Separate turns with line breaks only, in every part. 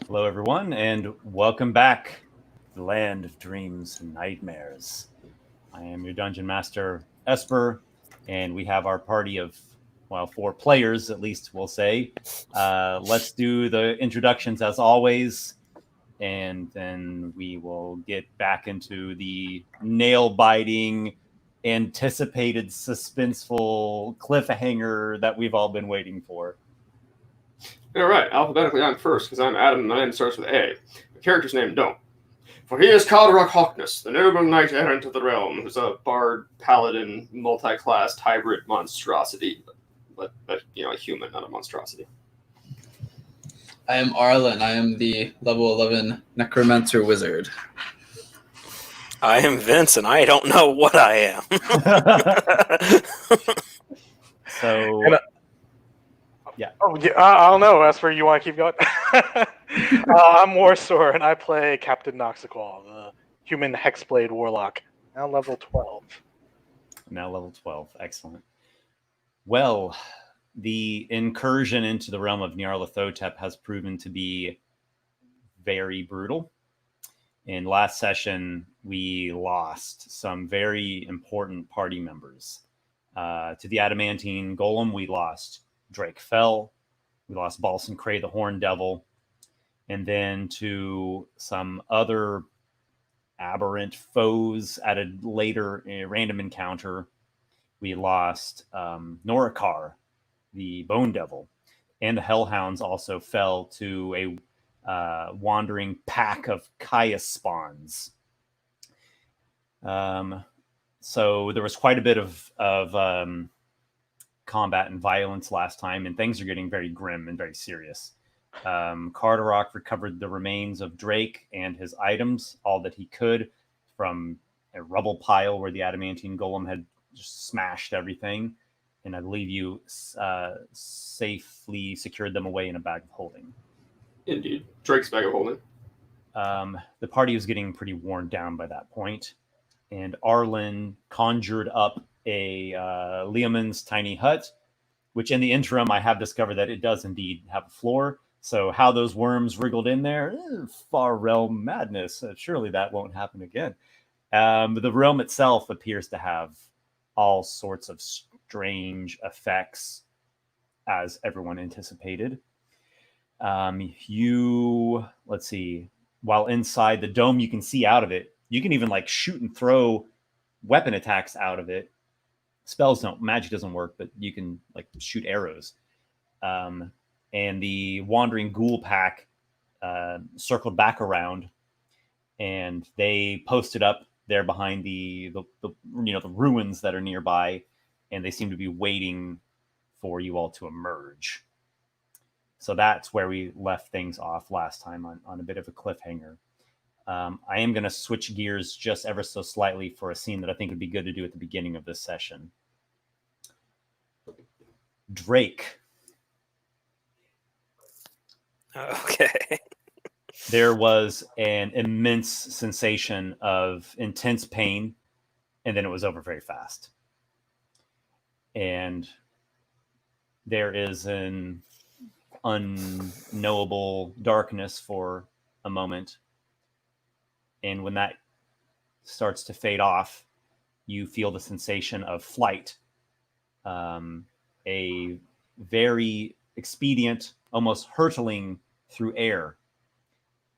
Hello, everyone, and welcome back to the land of dreams and nightmares. I am your dungeon master, Esper, and we have our party of, well, 4 players, at least we'll say. Let's do the introductions as always, and then we will get back into the nail-biting, anticipated, suspenseful cliffhanger that we've all been waiting for.
All right, alphabetically I'm first because I'm Adam and my name starts with A. The character's name don't. For he is Carderock Hawkness, the noble knight errant of the realm, who's a bard, paladin, multi-classed hybrid monstrosity, but a human, not a monstrosity.
I am Arlen. I am the level 11 Necromancer wizard.
I am Vince, and I don't know what I am.
So,
I don't know, Esper. You want to keep going? I'm Warsor, and I play Captain Noxiqual, the human Hexblade Warlock, now level 12.
Now level 12. Excellent. Well, the incursion into the realm of Nyarlathotep has proven to be very brutal. In last session, we lost some very important party members. To the Adamantine Golem, we lost Drake Fell. We lost Balsan Cray, the Horn Devil. And then to some other aberrant foes at a later random encounter, we lost Norikar, the Bone Devil. And the Hellhounds also fell to a wandering pack of Caius spawns. So there was quite a bit of combat and violence last time, and things are getting very grim and very serious. Carderock recovered the remains of Drake and his items, all that he could, from a rubble pile where the Adamantine Golem had just smashed everything. And I believe you safely secured them away in a bag of holding.
Indeed. Drake's bag of holding.
The party was getting pretty worn down by that point, and Arlen conjured up a Leomund's tiny hut, which in the interim I have discovered that it does indeed have a floor. So how those worms wriggled in there, far realm madness. Surely that won't happen again. The realm itself appears to have all sorts of strange effects, as everyone anticipated. Let's see, while inside the dome, you can see out of it. You can even shoot and throw weapon attacks out of it. Magic doesn't work, but you can shoot arrows. And the wandering ghoul pack circled back around, and they posted up there behind the ruins that are nearby, and they seem to be waiting for you all to emerge. So that's where we left things off last time, on a bit of a cliffhanger. I am going to switch gears just ever so slightly for a scene that I think would be good to do at the beginning of this session. Drake.
Okay.
There was an immense sensation of intense pain, and then it was over very fast. And there is an unknowable darkness for a moment. And when that starts to fade off, you feel the sensation of flight. A very expedient, almost hurtling through air.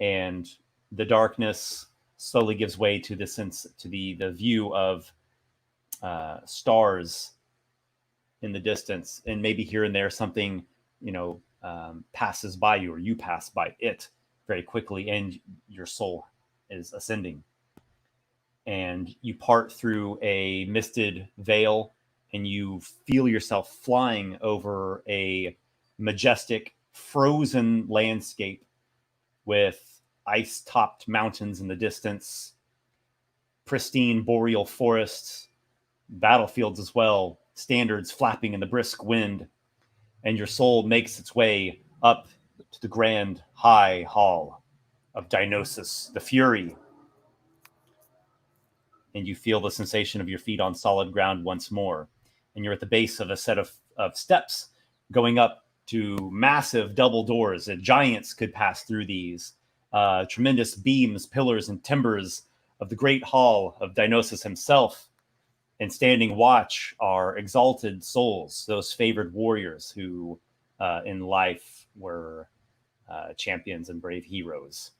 And the darkness slowly gives way to the view of stars in the distance. And maybe here and there something, passes by you, or you pass by it very quickly, and your soul is ascending. And you part through a misted veil, and you feel yourself flying over a majestic, frozen landscape with ice-topped mountains in the distance, pristine boreal forests, battlefields as well, standards flapping in the brisk wind, and your soul makes its way up to the grand high hall of Dionysus, the Fury. And you feel the sensation of your feet on solid ground once more. And you're at the base of a set of steps going up to massive double doors that giants could pass through these. Tremendous beams, pillars, and timbers of the great hall of Dionysus himself. And standing watch are exalted souls, those favored warriors who in life were champions and brave heroes.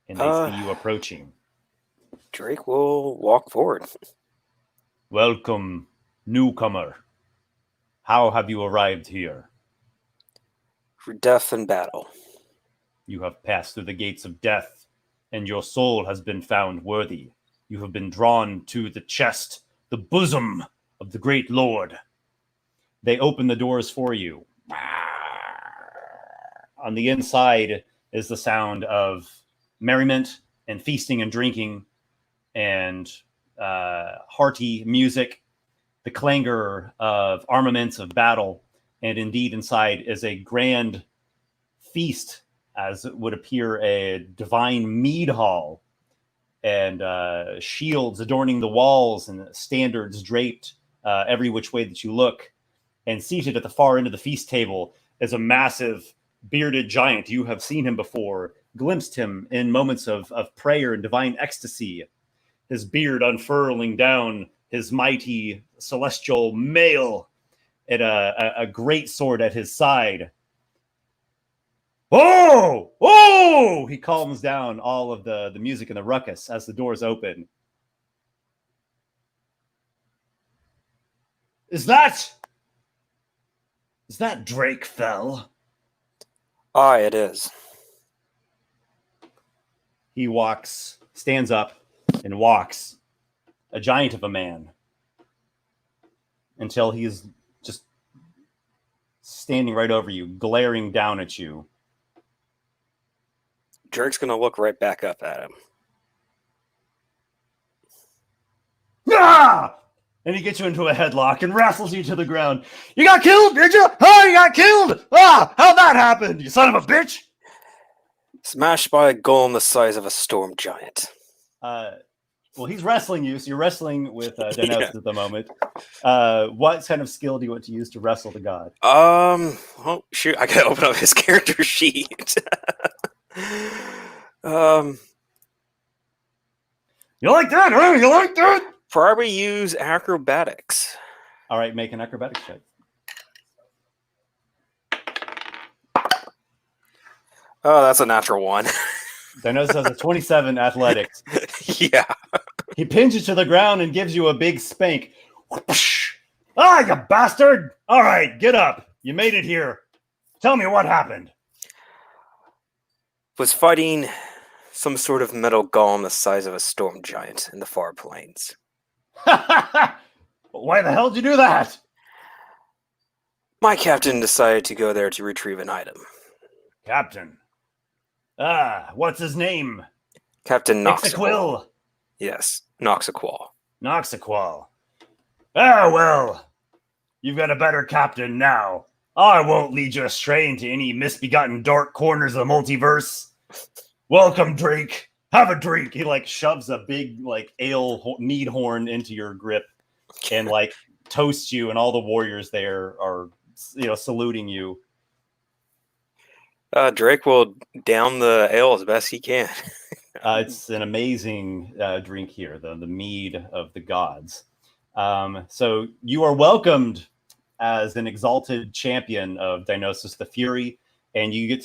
And they see you approaching.
Drake will walk forward.
Welcome, newcomer. How have you arrived here?
For death and battle.
You have passed through the gates of death, and your soul has been found worthy. You have been drawn to the chest, the bosom of the great Lord. They open the doors for you. On the inside is the sound of merriment and feasting and drinking and hearty music, the clangor of armaments of battle, and indeed inside is a grand feast, as it would appear a divine mead hall, and shields adorning the walls and standards draped every which way that you look. And seated at the far end of the feast table is a massive bearded giant. You have seen him before, glimpsed him in moments of prayer and divine ecstasy, his beard unfurling down his mighty celestial mail, and a great sword at his side. Oh! Oh! He calms down all of the music and the ruckus as the doors open. Is that Drake Fell?
Aye, it is.
He stands up and walks, a giant of a man, until he is just standing right over you, glaring down at you.
Drake's going to look right back up at him.
Ah! And he gets you into a headlock and wrestles you to the ground. You got killed, did you? Oh, you got killed! Ah! How'd that happen, you son of a bitch?
Smashed by a golem the size of a storm giant.
Well, he's wrestling you, so you're wrestling with Dionysus at the moment. What kind of skill do you want to use to wrestle the god?
Oh, shoot, I gotta open up his character sheet.
You like that, huh? You like that?
Probably use acrobatics.
All right, make an acrobatics check.
Oh, that's a natural one.
Dionysus has a 27 athletics.
Yeah.
He pins you to the ground and gives you a big spank. Ah, you bastard! All right, get up. You made it here. Tell me what happened.
Was fighting some sort of metal golem the size of a storm giant in the far plains.
Why the hell did you do that?
My captain decided to go there to retrieve an item.
Captain. What's his name?
Captain Noxiqual.
Noxiqual.
Yes, Noxiqual.
Noxiqual. Well, you've got a better captain now. I won't lead you astray into any misbegotten dark corners of the multiverse. Welcome, Drake. Have a drink. He shoves a big ale mead horn into your grip and toasts you, and all the warriors there are saluting you.
Drake will down the ale as best he can.
It's an amazing drink here, the mead of the gods. So you are welcomed as an exalted champion of Dionysus the Fury, and you get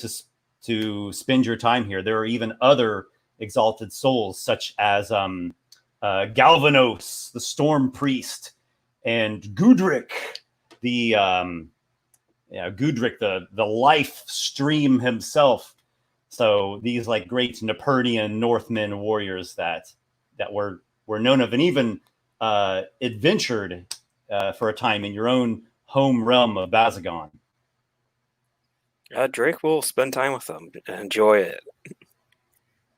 to spend your time here. There are even other exalted souls, such as Galvanos, the Storm Priest, and Gudrick, the life stream himself. So these great Napernian Northmen warriors that were known of and even adventured for a time in your own home realm of Bazagon.
Drake will spend time with them and enjoy it.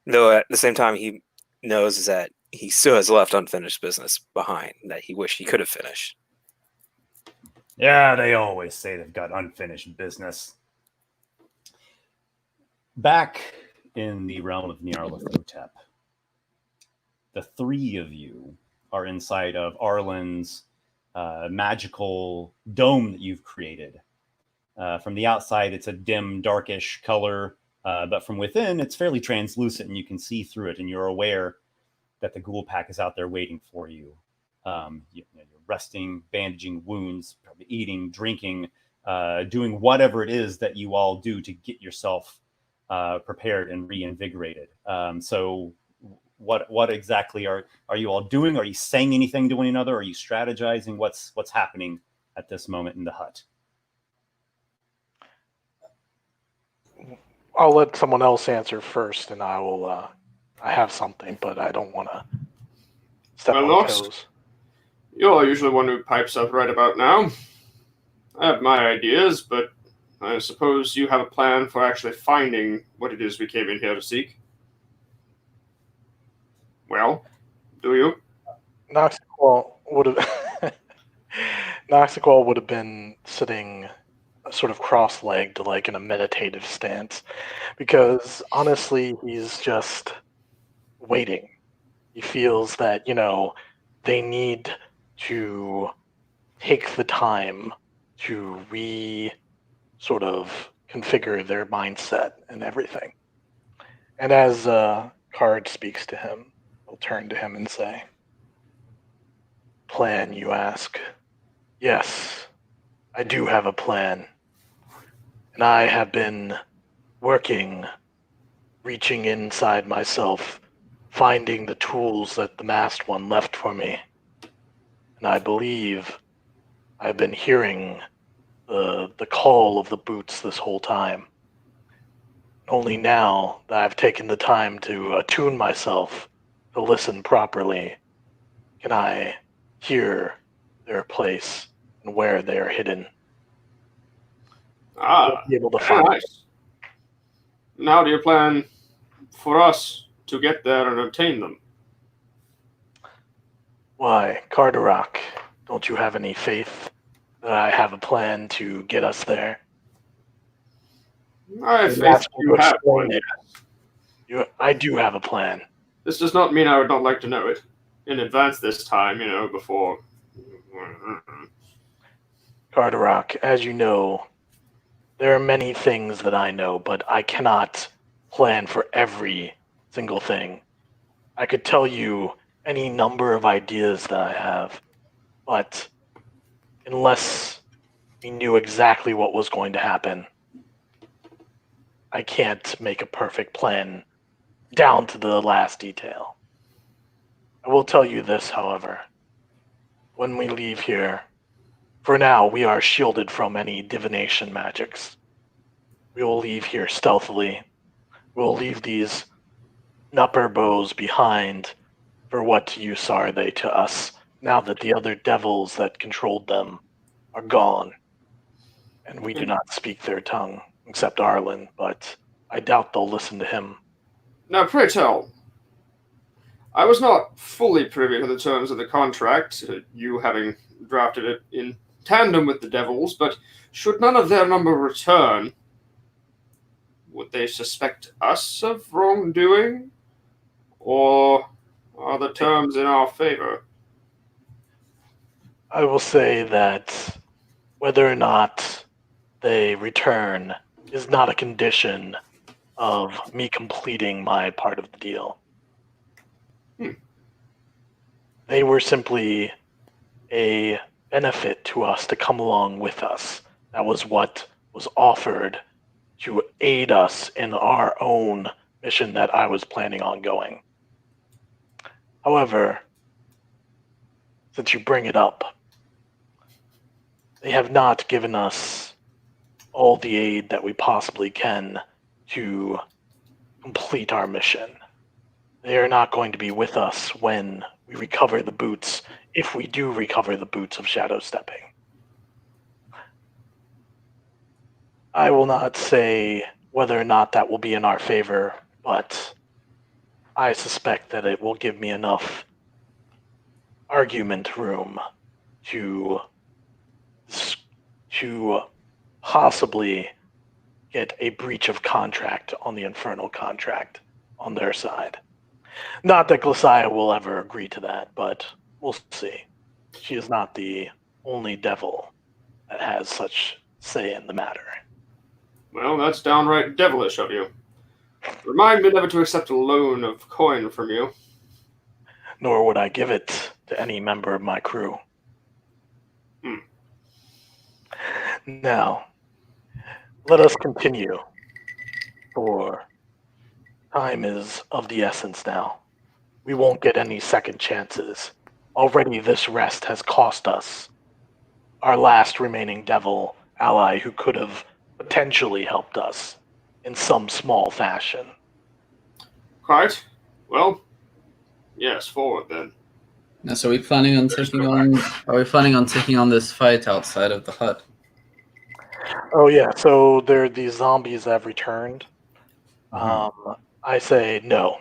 Though at the same time, he knows that he still has left unfinished business behind that he wished he could have finished.
Yeah, they always say they've got unfinished business. Back in the realm of Nyarlathotep, the three of you are inside of Arlen's magical dome that you've created. From the outside, it's a dim, darkish color, but from within, it's fairly translucent, and you can see through it, and you're aware that the ghoul pack is out there waiting for you. You're resting, bandaging wounds, probably eating, drinking, doing whatever it is that you all do to get yourself prepared and reinvigorated. So what exactly are you all doing? Are you saying anything to one another? Are you strategizing? What's happening at this moment in the hut?
I'll let someone else answer first, and I will. I have something, but I don't want to step on
Knox,
toes.
you're usually one who pipes up right about now. I have my ideas, but I suppose you have a plan for actually finding what it is we came in here to seek. Well, do you?
Noxiqual would have Noxiqual would have been sitting sort of cross-legged, like in a meditative stance, because honestly, he's just waiting. He feels that, they need to take the time to sort of configure their mindset and everything. And as Card speaks to him, he'll turn to him and say, "Plan, you ask? Yes, I do have a plan. And I have been working, reaching inside myself, finding the tools that the masked one left for me. And I believe I've been hearing the call of the boots this whole time. Only now that I've taken the time to attune myself to listen properly, can I hear their place and where they are hidden.
Ah,
Be able to
very
find
nice. And how do you plan for us to get there and obtain them?
Why, Carderock, don't you have any faith that I have a plan to get us there?
I have
And
faith
that's
you
what
have
explain
one.
it. I do have a plan.
This does not mean I would not like to know it in advance this time, before.
Carderock, as you know, there are many things that I know, but I cannot plan for every single thing. I could tell you any number of ideas that I have, but unless we knew exactly what was going to happen, I can't make a perfect plan down to the last detail. I will tell you this, however. When we leave here, for now we are shielded from any divination magics. We will leave here stealthily. We'll leave these nupper bows behind. For what use are they to us now that the other devils that controlled them are gone? And we do not speak their tongue, except Arlen, but I doubt they'll listen to him.
Now, pray tell, I was not fully privy to the terms of the contract, you having drafted it in tandem with the devils, but should none of their number return, would they suspect us of wrongdoing? Or are the terms in our favor?
I will say that whether or not they return is not a condition of me completing my part of the deal. They were simply a benefit to us to come along with us. That was what was offered to aid us in our own mission that I was planning on going. However, since you bring it up, they have not given us all the aid that we possibly can to complete our mission. They are not going to be with us when we recover the boots, if we do recover the boots of shadow stepping. I will not say whether or not that will be in our favor, but I suspect that it will give me enough argument room to possibly get a breach of contract on the infernal contract on their side. Not that Glessiah will ever agree to that, but we'll see. She is not the only devil that has such say in the matter.
Well, that's downright devilish of you. Remind me never to accept a loan of coin from you.
Nor would I give it to any member of my crew.
Hmm.
Now, let us continue, for time is of the essence now. We won't get any second chances. Already this rest has cost us our last remaining devil ally who could have potentially helped us in some small fashion.
Quite. Well, yes, forward then.
Now, so are we planning on
There's
taking
no
on? Are we planning on taking on this fight outside of the hut?
Oh yeah, so these zombies have returned.
Mhm.
I say no.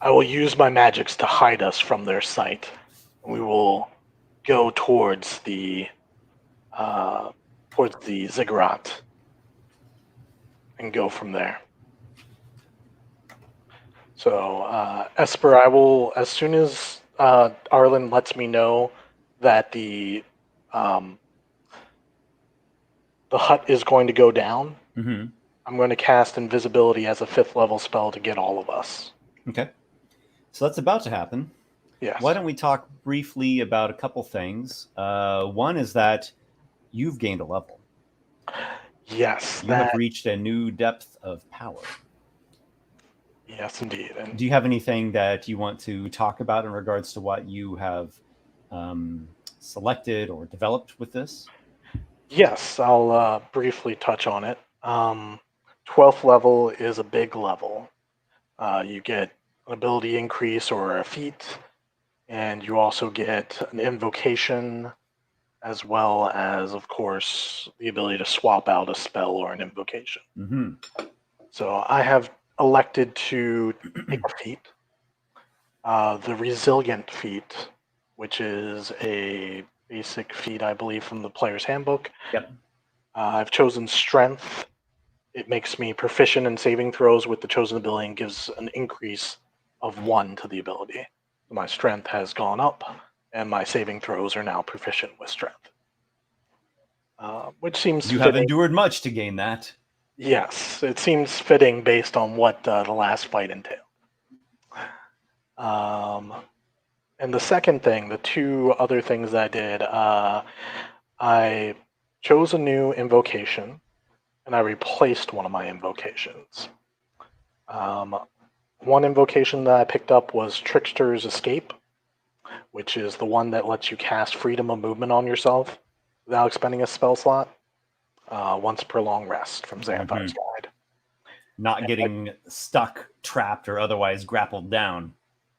I will use my magics to hide us from their sight. We will go towards the ziggurat and go from there. So Esper, I will, as soon as Arlen lets me know that the hut is going to go down,
Mhm.
I'm going to cast invisibility as a 5th level spell to get all of us.
Okay. So that's about to happen.
Yes.
Why don't we talk briefly about a couple things? One is that you've gained a level.
Yes,
You
that.
have reached a new depth of power.
Yes, indeed. And
Do you have anything that you want to talk about in regards to what you have selected or developed with this?
yes, I'll briefly touch on it. 12th level is a big level. You get an ability increase or a feat, and you also get an invocation, as well as, of course, the ability to swap out a spell or an invocation.
Mm-hmm.
So I have elected to take a feat, the Resilient feat, which is a basic feat, I believe, from the player's handbook.
Yep.
I've chosen Strength. It makes me proficient in saving throws with the chosen ability and gives an increase of 1 to the ability. My strength has gone up, and my saving throws are now proficient with strength. Which seems
You
fitting.
have endured much to gain that.
Yes, it seems fitting based on what the last fight entailed. And the second thing, the 2 other things I did, I chose a new invocation, and I replaced one of my invocations. One invocation that I picked up was Trickster's Escape, which is the one that lets you cast Freedom of Movement on yourself without expending a spell slot once per long rest from Xanthar's Guide.
Not getting stuck, trapped, or otherwise grappled down.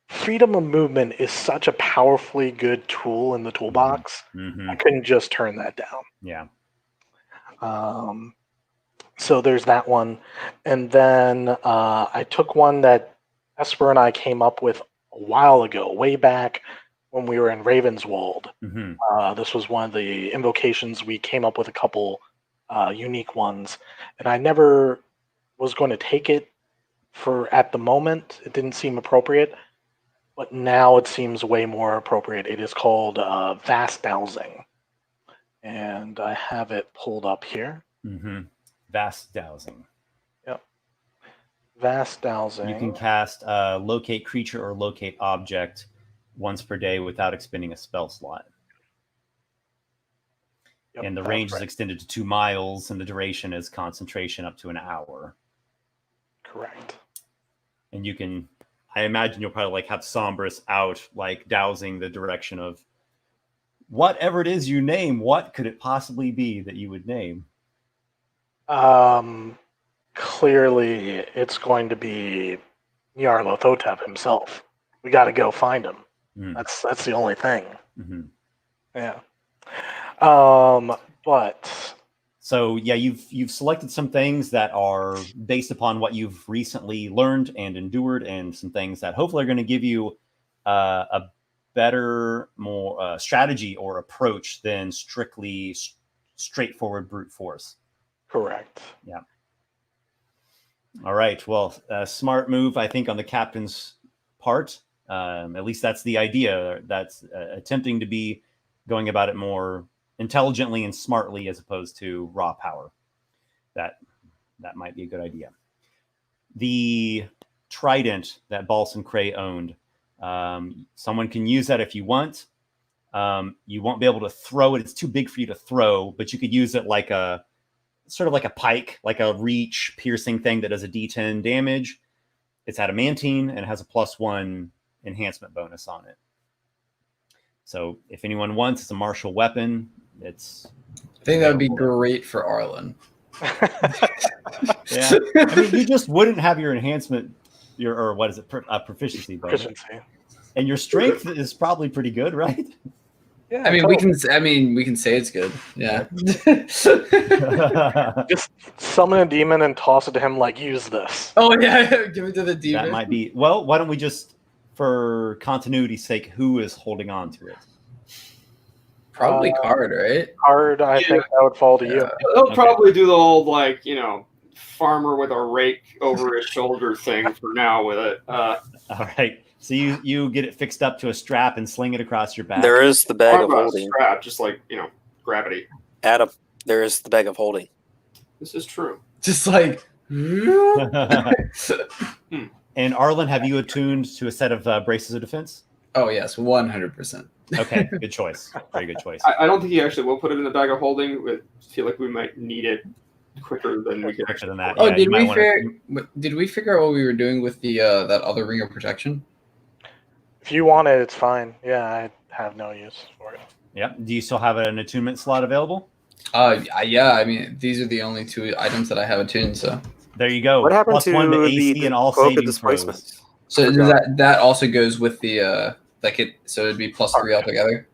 Freedom of Movement is such a powerfully good tool in the toolbox.
Mm-hmm.
I couldn't just turn that down.
Yeah.
So there's that one. And then I took one that Esper and I came up with a while ago, way back when we were in Ravenswold.
Mm-hmm.
This was one of the invocations. We came up with a couple unique ones. And I never was going to take it at the moment. It didn't seem appropriate. But now it seems way more appropriate. It is called Vast Dowsing. And I have it pulled up here.
Mm-hmm. Vast Dowsing.
Yep. Vast Dowsing.
You can cast Locate Creature or Locate Object once per day without expending a spell slot.
Yep,
and the range is extended to 2 miles, and the duration is concentration up to an hour.
Correct.
And you can... I imagine you'll probably have Sombrous out, dowsing the direction of whatever it is you name. What could it possibly be that you would name?
Clearly, it's going to be Nyarlathotep himself. We got to go find him. That's the only thing.
Mm-hmm.
Yeah. But
so yeah, you've selected some things that are based upon what you've recently learned and endured, and some things that hopefully are going to give you a better, more strategy or approach than strictly straightforward brute force.
Correct.
Yeah. All right. Well, smart move, I think, on the captain's part. At least that's the idea. That's attempting to be going about it more intelligently and smartly as opposed to raw power. That might be a good idea. The trident that Balsam Cray owned, someone can use that if you want. You won't be able to throw it. It's too big for you to throw, but you could use it like a sort of like a pike, like a reach piercing thing that does a D10 damage. It's adamantine and it has a +1 enhancement bonus on it. So if anyone wants, it's a martial weapon.
I think that would be great for Arlen.
Yeah, I mean, you just wouldn't have your enhancement, or what is it, proficiency bonus, and your strength is probably pretty good, right?
Yeah,
I mean, we can say it's good. Yeah.
Just summon a demon and toss it to him. Like, use this.
Oh yeah, give it to the demon.
That might be. Well, why don't we just, for continuity's sake, who is holding on to it?
Probably Card, right?
Card, I think that would fall to you.
They'll probably do the old, like, farmer with a rake over his shoulder thing for now with it.
All right. So you get it fixed up to a strap and sling it across your back.
There is the bag of
Talk about
holding.
strap, just like, gravity.
Adam, there is the bag of holding.
This is true.
Just like.
And Arlen, have you attuned to a set of braces of defense?
Oh yes, 100%.
Okay, good choice. Very good choice.
I don't think he actually will put it in the bag of holding. I feel like we might need it quicker than we can
Quicker
actually.
than that.
Oh,
Yeah, you might wanna-
did we figure out what we were doing with the that other ring of protection?
If you want it, it's fine. Yeah, I have no use for it.
Yeah. Do you still have an attunement slot available?
Yeah. I mean, these are the only 2 items that I have attuned. So
There you go.
What happened to
+1 to
the
AC and all
cloak of
saving
displacement?
throws.
so that also goes with the so it'd be +3 altogether.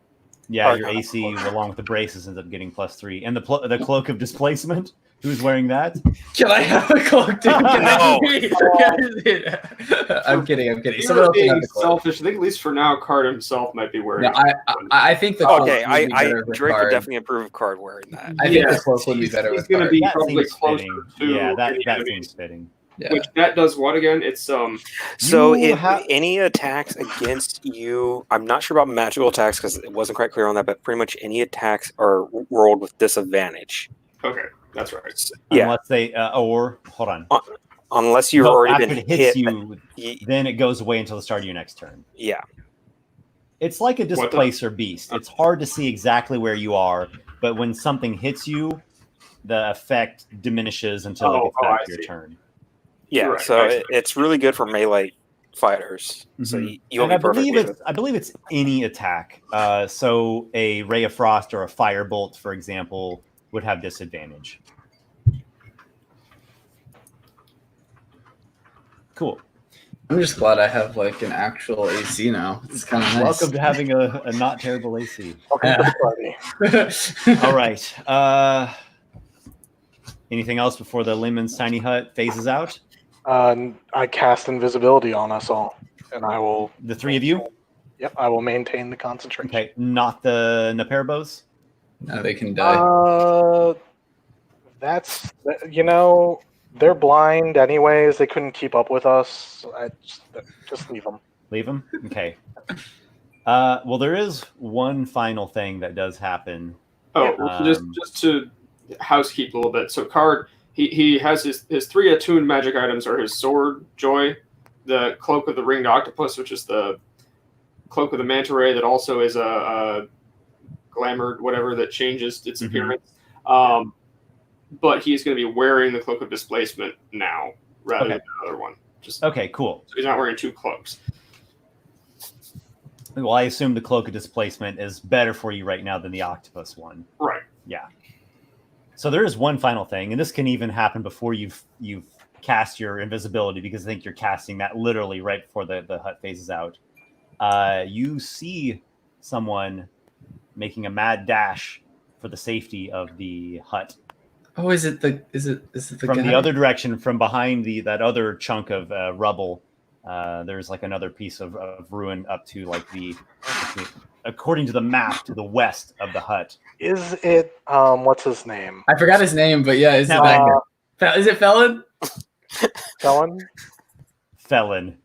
Yeah, your AC along with the braces ends up getting +3, and the cloak of displacement. Who's wearing that?
Can I have a cloak, dude?
No.
I'm kidding.
If
Someone else can
being
have the cloak.
selfish, I think at least for now, Card himself might be wearing
No,
it.
I think the cloak
Okay,
would be better with
Drake would
Card.
definitely approve of Card wearing that.
I think the cloak would be better
He's
with
going to
Card.
be
That
probably
seems
closer
fitting.
to
Yeah, that
any
seems
enemies.
fitting.
Yeah.
Which that does what again? It's
So
You
if
have-
any attacks against you, I'm not sure about magical attacks because it wasn't quite clear on that, but pretty much any attacks are rolled with disadvantage.
okay. That's right.
Yeah,
Unless they or hold on.
unless you've
No,
already
after
been
it hits
hit.
you, then it goes away until the start of your next turn.
Yeah,
It's like a
What the-
displacer beast. It's hard to see exactly where you are, but when something hits you, the effect diminishes until it gets back to your
I see.
turn.
yeah.
Right,
So
right.
it's really good for melee fighters. So
Mhm.
you'll
And
be
I believe
perfect.
I believe it's any attack. So a ray of frost or a firebolt, for example, would have disadvantage. Cool.
I'm just glad I have like an actual AC now. It's kind of nice.
Welcome to having a not terrible AC.
Welcome to the party.
All right. Anything else before the Lemon's tiny hut phases out?
I cast invisibility on us all, and I will.
The 3 of you?
Yep, I will maintain the concentration.
Okay. Not the Naperbos?
Now they can die.
That's they're blind anyways. They couldn't keep up with us. I just leave them.
Leave them? Okay. Well, there is one final thing that does happen.
Just to housekeep a little bit. So Card, he has his 3 attuned magic items are his sword, Joy, the cloak of the ringed octopus, which is the cloak of the manta ray that also is a glamored whatever that changes its
Mhm.
appearance. But he's going to be wearing the cloak of displacement now rather than the other one. Just
Okay, cool.
so he's not wearing 2 cloaks.
Well, I assume the cloak of displacement is better for you right now than the octopus one.
Right.
Yeah. So there is one final thing, and this can even happen before you've cast your invisibility, because I think you're casting that literally right before the hut phases out. You see someone making a mad dash for the safety of the hut
Oh, is it the
from
guy?
the other direction, from behind that other chunk of rubble. There's like another piece of ruin up to like according to the map, to the west of the hut.
Is it what's his name?
I forgot his name, but yeah, is
No,
it Felon?
Felon?
Felon.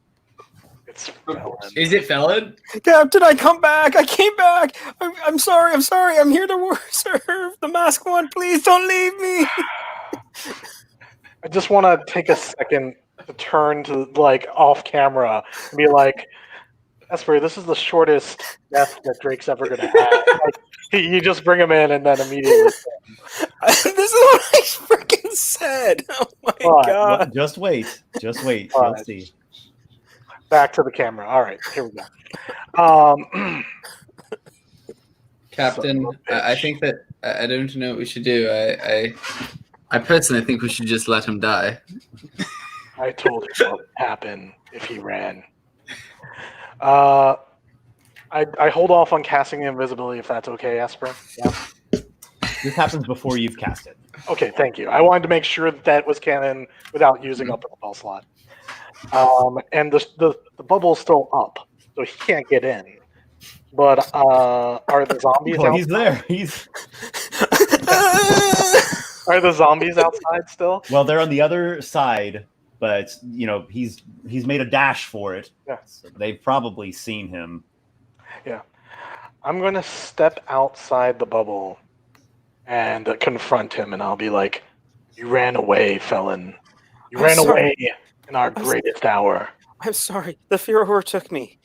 It's Felon.
Is it Felon?
Captain, I come back. I came back. I'm sorry. I'm sorry. I'm here to serve the masked one. Please don't leave me.
I just want to take a second to turn to like off camera and be like, Esper, this is the shortest death that Drake's ever gonna have. Like, you just bring him in and then immediately.
This is what I freaking said. Oh my
But-
god.
Well, just wait. Just wait.
All
You'll
right.
see.
Back to the camera. All right, here we go.
Captain, I think that I don't know what we should do. I personally think we should just let him die.
I told you what would happen if he ran. I hold off on casting invisibility if that's okay, Esper. Yeah.
This happens before you've cast it.
Okay, thank you. I wanted to make sure that that was canon without using up the spell slot. And the bubble's still up, so he can't get in. But are the zombies
Oh,
out?
he's there. He's
Are the zombies outside still?
well, they're on the other side, but you know he's made a dash for it.
Yeah.
So they've probably seen him.
I'm going to step outside the bubble and confront him, and I'll be like, "You ran away, felon. You
I'm
ran
sorry.
away in our
I'm
greatest hour.
I'm sorry. The fear overtook me.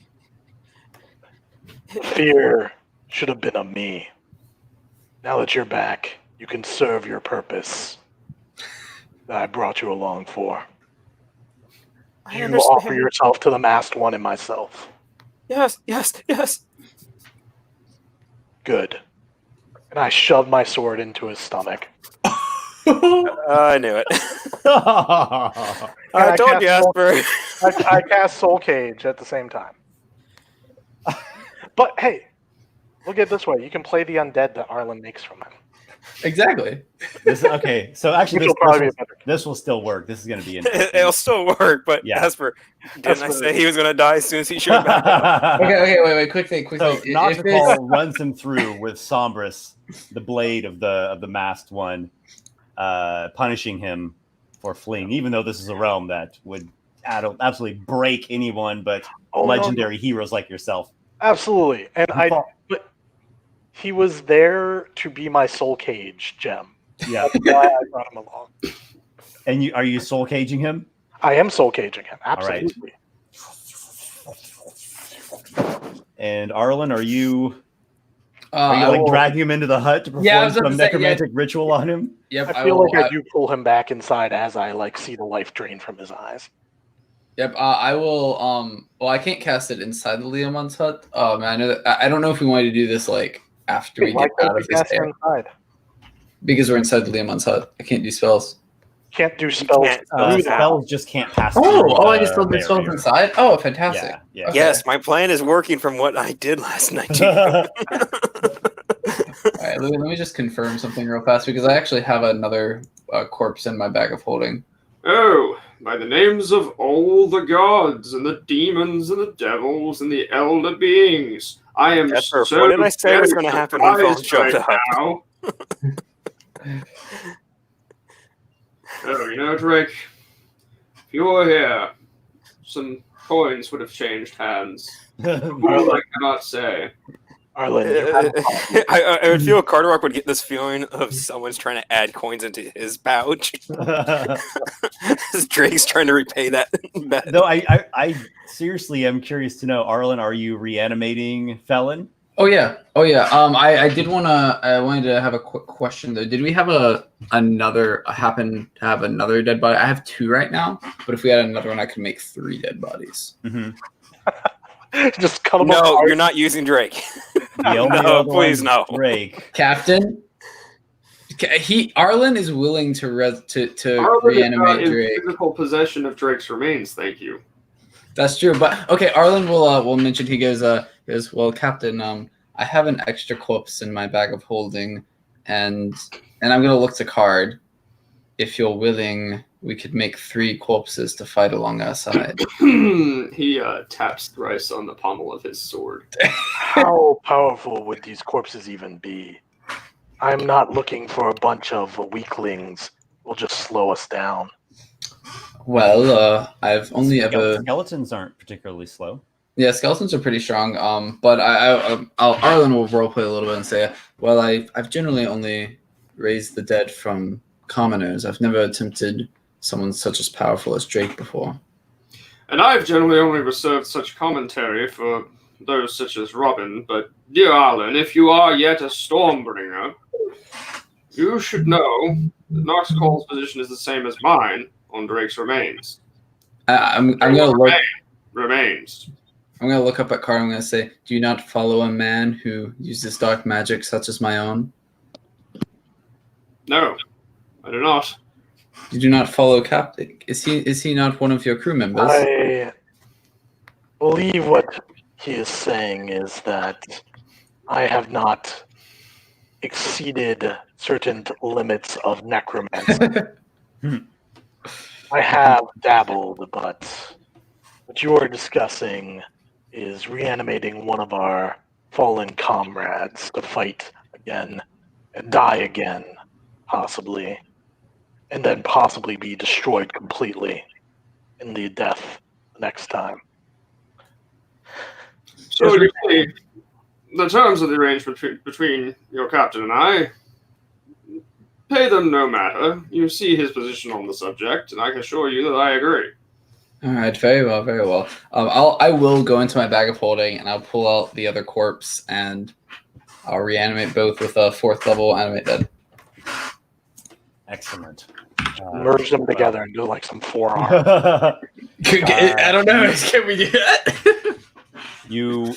Fear should have been of me. Now that you're back, you can serve your purpose that I brought you along for.
I
You
understand.
offer yourself to the masked one and myself.
Yes.
Good." And I shoved my sword into his stomach.
I knew it.
Oh,
I
I
told you,
cast
Esper.
I cast Soul Cage at the same time. But hey, look at it this way. You can play the undead that Arlen makes from him.
Exactly.
okay, so actually,
Which will probably be better.
this will still work. This is going to be interesting.
It'll still work, but
Yeah.
Esper, didn't I
Esper.
say he was going to die as soon as he showed back up?
Okay, wait, quick thing.
So
If this-
Noxiqual runs him through with Sombris, the blade of the masked one, punishing him for fleeing. Even though this is a realm that would absolutely break anyone, but
Oh, no,
legendary heroes like yourself.
absolutely. And but he was there to be my Soul Cage gem.
Yeah,
That's why I brought him along.
and are you soul caging him?
I am Soul Caging him.
right.
Absolutely.
And Arlen, are you
I
like
will-
dragging him into the hut to perform
Yeah, I was about
some
to say,
necromantic ritual on him?
Yep,
I feel
will,
like I do pull him back inside as I like see the life drain from his eyes.
Yep, I will. Well, I can't cast it inside the Leomon's hut. Man, I know that. I don't know if we wanted to do this like after we
Why
get
can't
out
you
of this
cast
area
inside?
because we're inside the Leomon's hut. I can't do spells.
Can't do spells.
can't,
through that.
Spells just can't pass.
Oh,
through
I
the
can still do spells
barrier.
inside. Oh, fantastic.
Yeah, yeah.
Okay.
Yes, my plan is working from what I did last night. too.
All right, let me just confirm something real fast because I actually have another corpse in my bag of holding.
Oh, by the names of all the gods and the demons and the devils and the elder beings, I am
Esper,
so
what did I say was
very
gonna happen when Phone
surprised
showed
right
up?
now. Oh, you know, Drake, if you were here, some coins would have changed hands. All I cannot say.
Arlen, you have
I would feel Carderock would get this feeling of someone's trying to add coins into his pouch. Drake's trying to repay that bet.
No, I seriously am curious to know, Arlen, are you reanimating Felon?
Oh yeah. I did I wanted to have a quick question though. Did we have happen to have another dead body? I have 2 right now, but if we had another one, I could make 3 dead bodies.
Mm-hmm.
just cut him
No,
apart.
you're not using Drake.
The only
No,
other
please,
one's
no.
Drake.
Captain, Arlen is willing to
Arlen is
reanimate
not in
Drake.
physical possession of Drake's remains, thank you.
That's true, but okay. Arlen will mention. He goes, well, Captain, I have an extra corpse in my bag of holding, and I'm gonna look to Card. If you're willing, we could make 3 corpses to fight along our side.
He taps thrice on the pommel of his sword.
How powerful would these corpses even be? I'm not looking for a bunch of weaklings who will just slow us down.
Well, I've only ever.
Skeletons aren't particularly slow.
Yeah, skeletons are pretty strong. But Arlen will roleplay a little bit and say, well, I've generally only raised the dead from commoners. I've never attempted someone such as powerful as Drake before.
And I've generally only reserved such commentary for those such as Robin, but dear Arlen, if you are yet a Stormbringer, you should know that Noxiqual's position is the same as mine on Drake's remains.
I'm gonna look.
Remains.
I'm gonna look up at Carl. I'm gonna say, do you not follow a man who uses dark magic such as my own?
No, I do not.
You do not follow Captain. Is he not one of your crew members?
I believe what he is saying is that I have not exceeded certain limits of necromancy. I have dabbled, but what you are discussing is reanimating one of our fallen comrades to fight again and die again, possibly, and then possibly be destroyed completely in the death next time.
So you see, the terms of the arrangement between your captain and I, pay them no matter. You see his position on the subject, and I can assure you that I agree.
All right, very well, very well. I will go into my bag of holding and I'll pull out the other corpse and I'll reanimate both with a 4th level animate dead.
Excellent.
Merge them together and do like some forearm.
I don't know. Can we do that?
You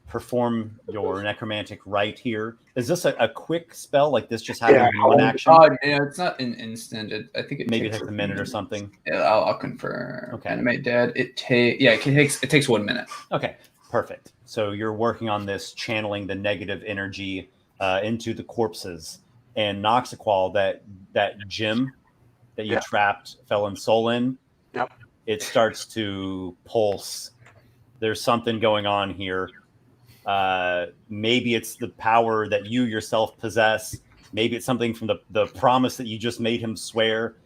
perform your necromantic rite here. Is this a quick spell? Like this just happens in one action?
Yeah, it's not an instant. I think it
Maybe
takes
it takes a minute or something.
Yeah, I'll confirm.
Okay.
Animate dead. It takes 1 minute.
Okay, perfect. So you're working on this, channeling the negative energy into the corpses. And Noxiqual, that gem that you trapped Felon's soul in, it starts to pulse. There's something going on here. Maybe it's the power that you yourself possess. Maybe it's something from the promise that you just made him swear.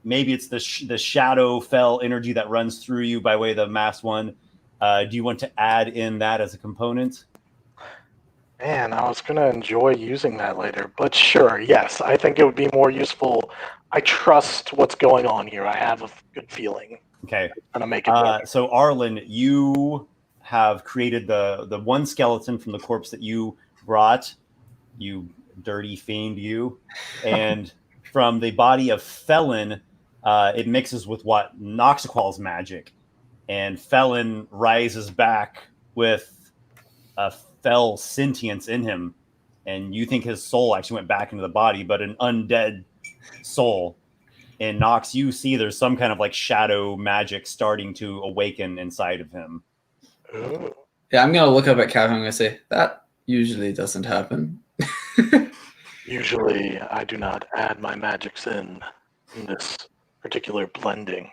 Maybe it's the shadow fell energy that runs through you by way of the mass one. Do you want to add in that as a component?
Man, I was going to enjoy using that later, but sure, yes. I think it would be more useful. I trust what's going on here. I have a good feeling.
Okay.
I'm going to make it better.
So, Arlen, you have created the one skeleton from the corpse that you brought, you dirty fiend, you. And from the body of Felon, it mixes with what Noxiqual's magic. And Felon rises back with a fell sentience in him, and you think his soul actually went back into the body, but an undead soul. And Knox, you see there's some kind of like shadow magic starting to awaken inside of him.
Ooh.
Yeah, I'm gonna look up at Calvin. I'm gonna say that usually doesn't happen.
Usually, I do not add my magics in this particular blending,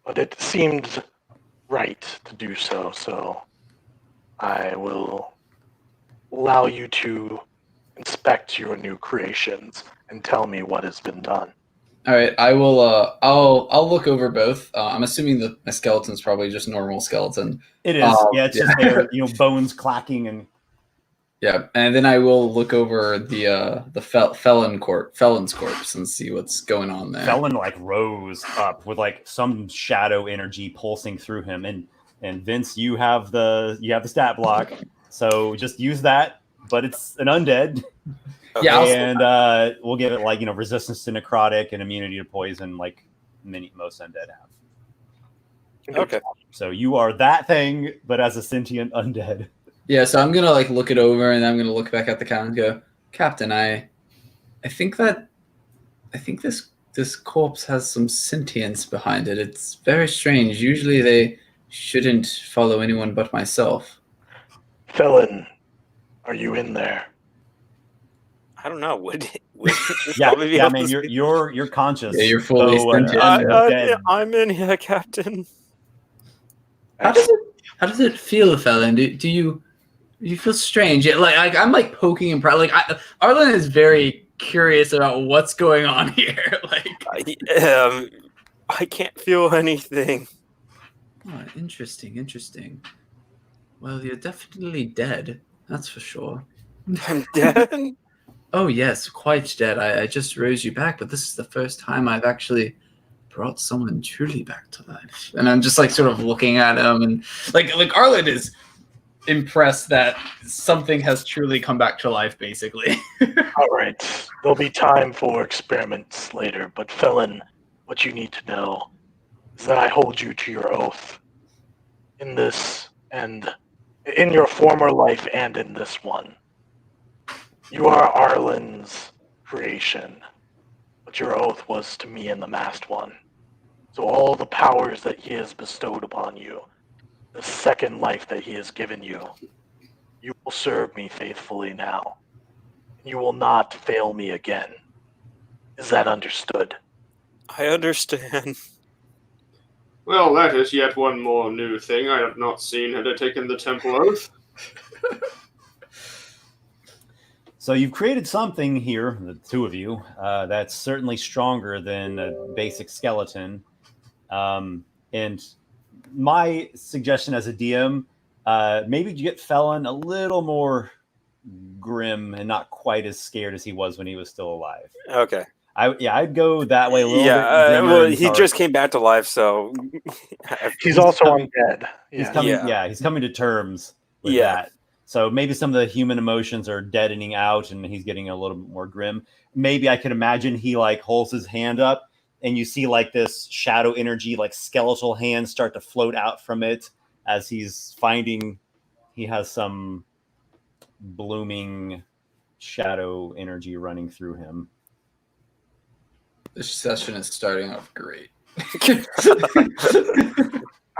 but it seemed right to do so. So I will allow you to inspect your new creations and tell me what has been done.
All right, I will. I'll look over both. I'm assuming the my skeleton's probably just normal skeleton.
It is, yeah. It's just there, bones clacking and.
Yeah, and then I will look over the felon's corpse and see what's going on there.
Felon like rose up with like some shadow energy pulsing through him, and Vince, you have the stat block, so just use that. But it's an undead.
Yeah,
and we'll give it like resistance to necrotic and immunity to poison, like most undead have.
Okay.
So you are that thing, but as a sentient undead.
Yeah, so I'm gonna like look it over, and I'm gonna look back at the count and go, Captain, I think this corpse has some sentience behind it. It's very strange. Usually they shouldn't follow anyone but myself.
Felon, are you in there?
I don't know. Would
yeah, man, you're conscious.
Yeah, you're fully sentient.
I'm in here, Captain.
How does it feel, Felon? Do you feel strange? Like I'm like poking and like Arlen is very curious about what's going on here.
I can't feel anything.
Oh, interesting. Well, you're definitely dead. That's for sure.
I'm dead?
Oh, yes, quite dead. I just rose you back, but this is the first time I've actually brought someone truly back to life. And I'm just like sort of looking at him, and like Arlen is impressed that something has truly come back to life, basically.
All right. There'll be time for experiments later, but Felon, what you need to know is that I hold you to your oath in this and in your former life and in this one. You are Arlen's creation, but your oath was to me and the Masked One. So all the powers that he has bestowed upon you, the second life that he has given you, you will serve me faithfully now. You will not fail me again. Is that understood?
I understand.
Well, that is yet one more new thing I have not seen had I taken the temple oath.
So you've created something here, the two of you, that's certainly stronger than a basic skeleton. And my suggestion as a DM, maybe you get Felon a little more grim and not quite as scared as he was when he was still alive.
Okay.
I'd go that way a little bit.
Well, he just came back to life, so
He's also undead.
He's
Yeah.
coming. Yeah, he's coming to terms with that. So maybe some of the human emotions are deadening out, and he's getting a little bit more grim. Maybe I could imagine he like holds his hand up, and you see like this shadow energy, like skeletal hands start to float out from it as he's finding he has some blooming shadow energy running through him.
This session is starting off great.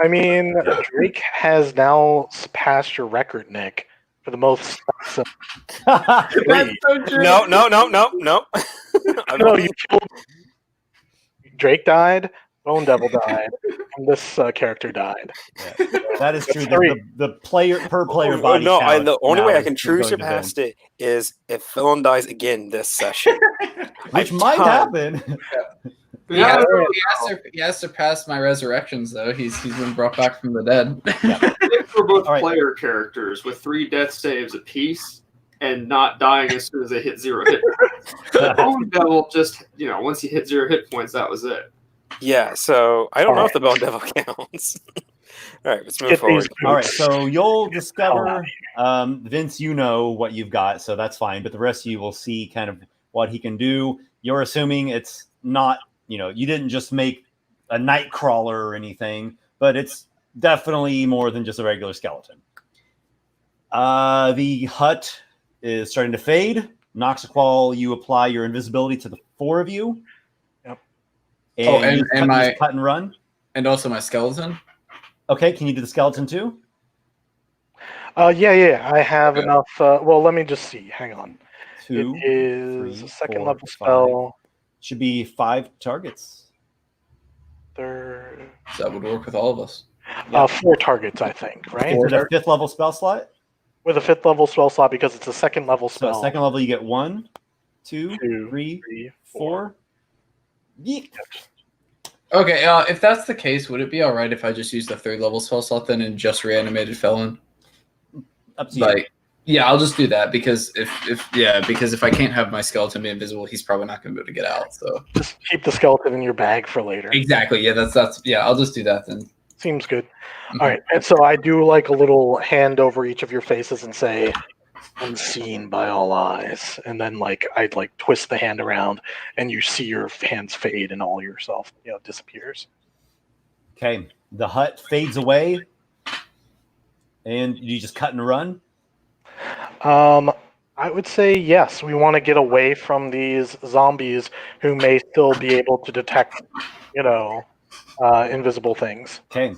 I mean, Drake has now surpassed your record, Nick, for the most.
That's so true.
No.
No, you killed. Drake died. Bone Devil died, and this character died.
Yeah, that is true.
Three.
The player per player body.
No,
count
the only way I
now
can
is
truly
going to
surpass it is if Felon dies again this session.
which
I've
might
done.
happen.
He has surpassed my resurrections, though. He's been brought back from the dead.
If we're both
All right.
player characters with 3 death saves apiece and not dying as soon as they hit 0 hit points. Bone Devil just, once he hit 0 hit points, that was it.
Yeah, so I don't know if the Bone Devil counts. All right, let's move forward.
All right, so you'll discover, Vince, you know what you've got, so that's fine. But the rest of you will see kind of what he can do. You're assuming it's not, you didn't just make a night crawler or anything, but it's definitely more than just a regular skeleton. The hut is starting to fade. Noxiqual, you apply your invisibility to the 4 of you.
Yep.
And you
and my
cut and run.
and also my skeleton.
Okay, can you do the skeleton too?
Yeah. I have enough. Well, let me just see. Hang on.
2,
It is
3,
a second
4,
level
5.
spell.
Should be 5 targets.
Third.
So that would work with all of us.
4 targets, I think. Right.
Is it a 5th level spell slot?
With a 5th level spell slot because it's a second level
So
spell.
second level, you get 1, 2,
2,
3,
3,
4. Yeet.
Okay, if that's the case, would it be all right if I just used the 3rd level spell slot then and just reanimated Felon?
Up to you.
Yeah, I'll just do that because if I can't have my skeleton be invisible, he's probably not going to be able to get out. So
Just keep the skeleton in your bag for later.
exactly, yeah, that's I'll just do that then.
Seems good. All right, and so I do like a little hand over each of your faces and say, "Unseen by all eyes," and then I'd twist the hand around, and you see your hands fade, and all yourself disappears.
Okay, the hut fades away, and you just cut and run.
I would say yes. We want to get away from these zombies who may still be able to detect, invisible things.
Okay,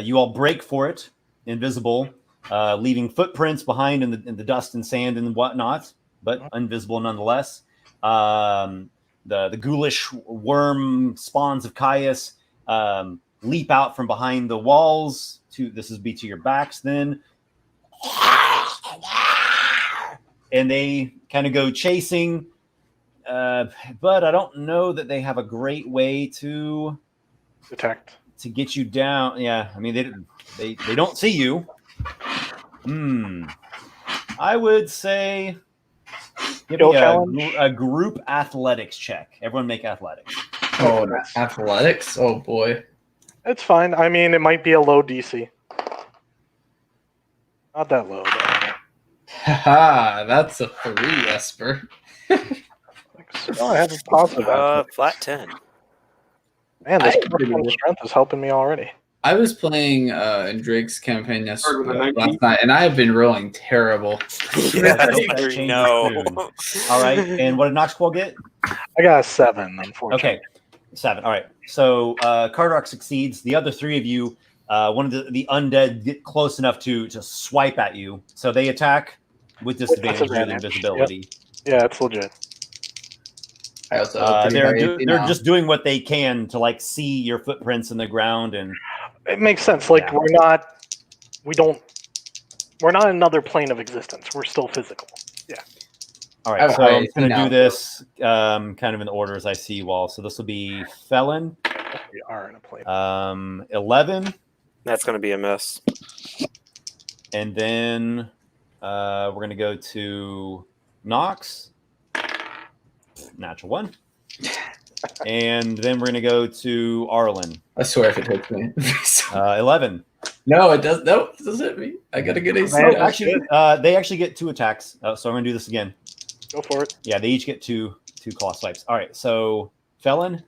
you all break for it, invisible, leaving footprints behind in the dust and sand and whatnot, but invisible nonetheless. The ghoulish worm spawns of Caius leap out from behind the walls. This would be to your backs then. And they kind of go chasing. but I don't know that they have a great way to
Detect.
to get you down. Yeah, I mean they don't see you. I would say give
Skill
me
challenge?
a group athletics check. Everyone make athletics.
Oh,
That's-
athletics. Oh boy.
It's fine. I mean, it might be a low DC. Not that low, though.
Haha, that's a 3, Esper.
Oh, I have a positive.
Flat 10.
Man, this
I-
personal strength is helping me already.
I was playing in Drake's campaign
Started with a
last
19.
night, and I have been rolling terrible.
Yeah,
That
I
changes
know.
soon. All right, and what did Noxiqual get?
I got a 7, unfortunately.
Okay, 7. All right, so Carderock succeeds. The other 3 of you, one of the undead get close enough to swipe at you, so they attack with disadvantage due to
disadvantage,
invisibility.
Yeah, it's legit.
I also have a pretty
They're
high AC
they're
now.
just doing what they can to like see your footprints in the ground, and
It makes sense. Like,
Yeah.
we're not in another plane of existence. We're still physical.
all
I
right.
have
So
a high
I'm
AC
going to
now,
do this kind of in the order as I see you all. So this will be Felon,
We are in a plane.
11,
That's going to be a miss.
and then we're going to go to Knox, natural 1, and then we're going to go to Arlen,
I swear if it hits me.
11.
No, it does. No, it doesn't hit me. I got a good AC.
Man,
Oh,
now.
actually, they actually get 2 attacks. So I'm going to do this again.
Go for it.
Yeah, they each get two claw swipes. All right, so Felon,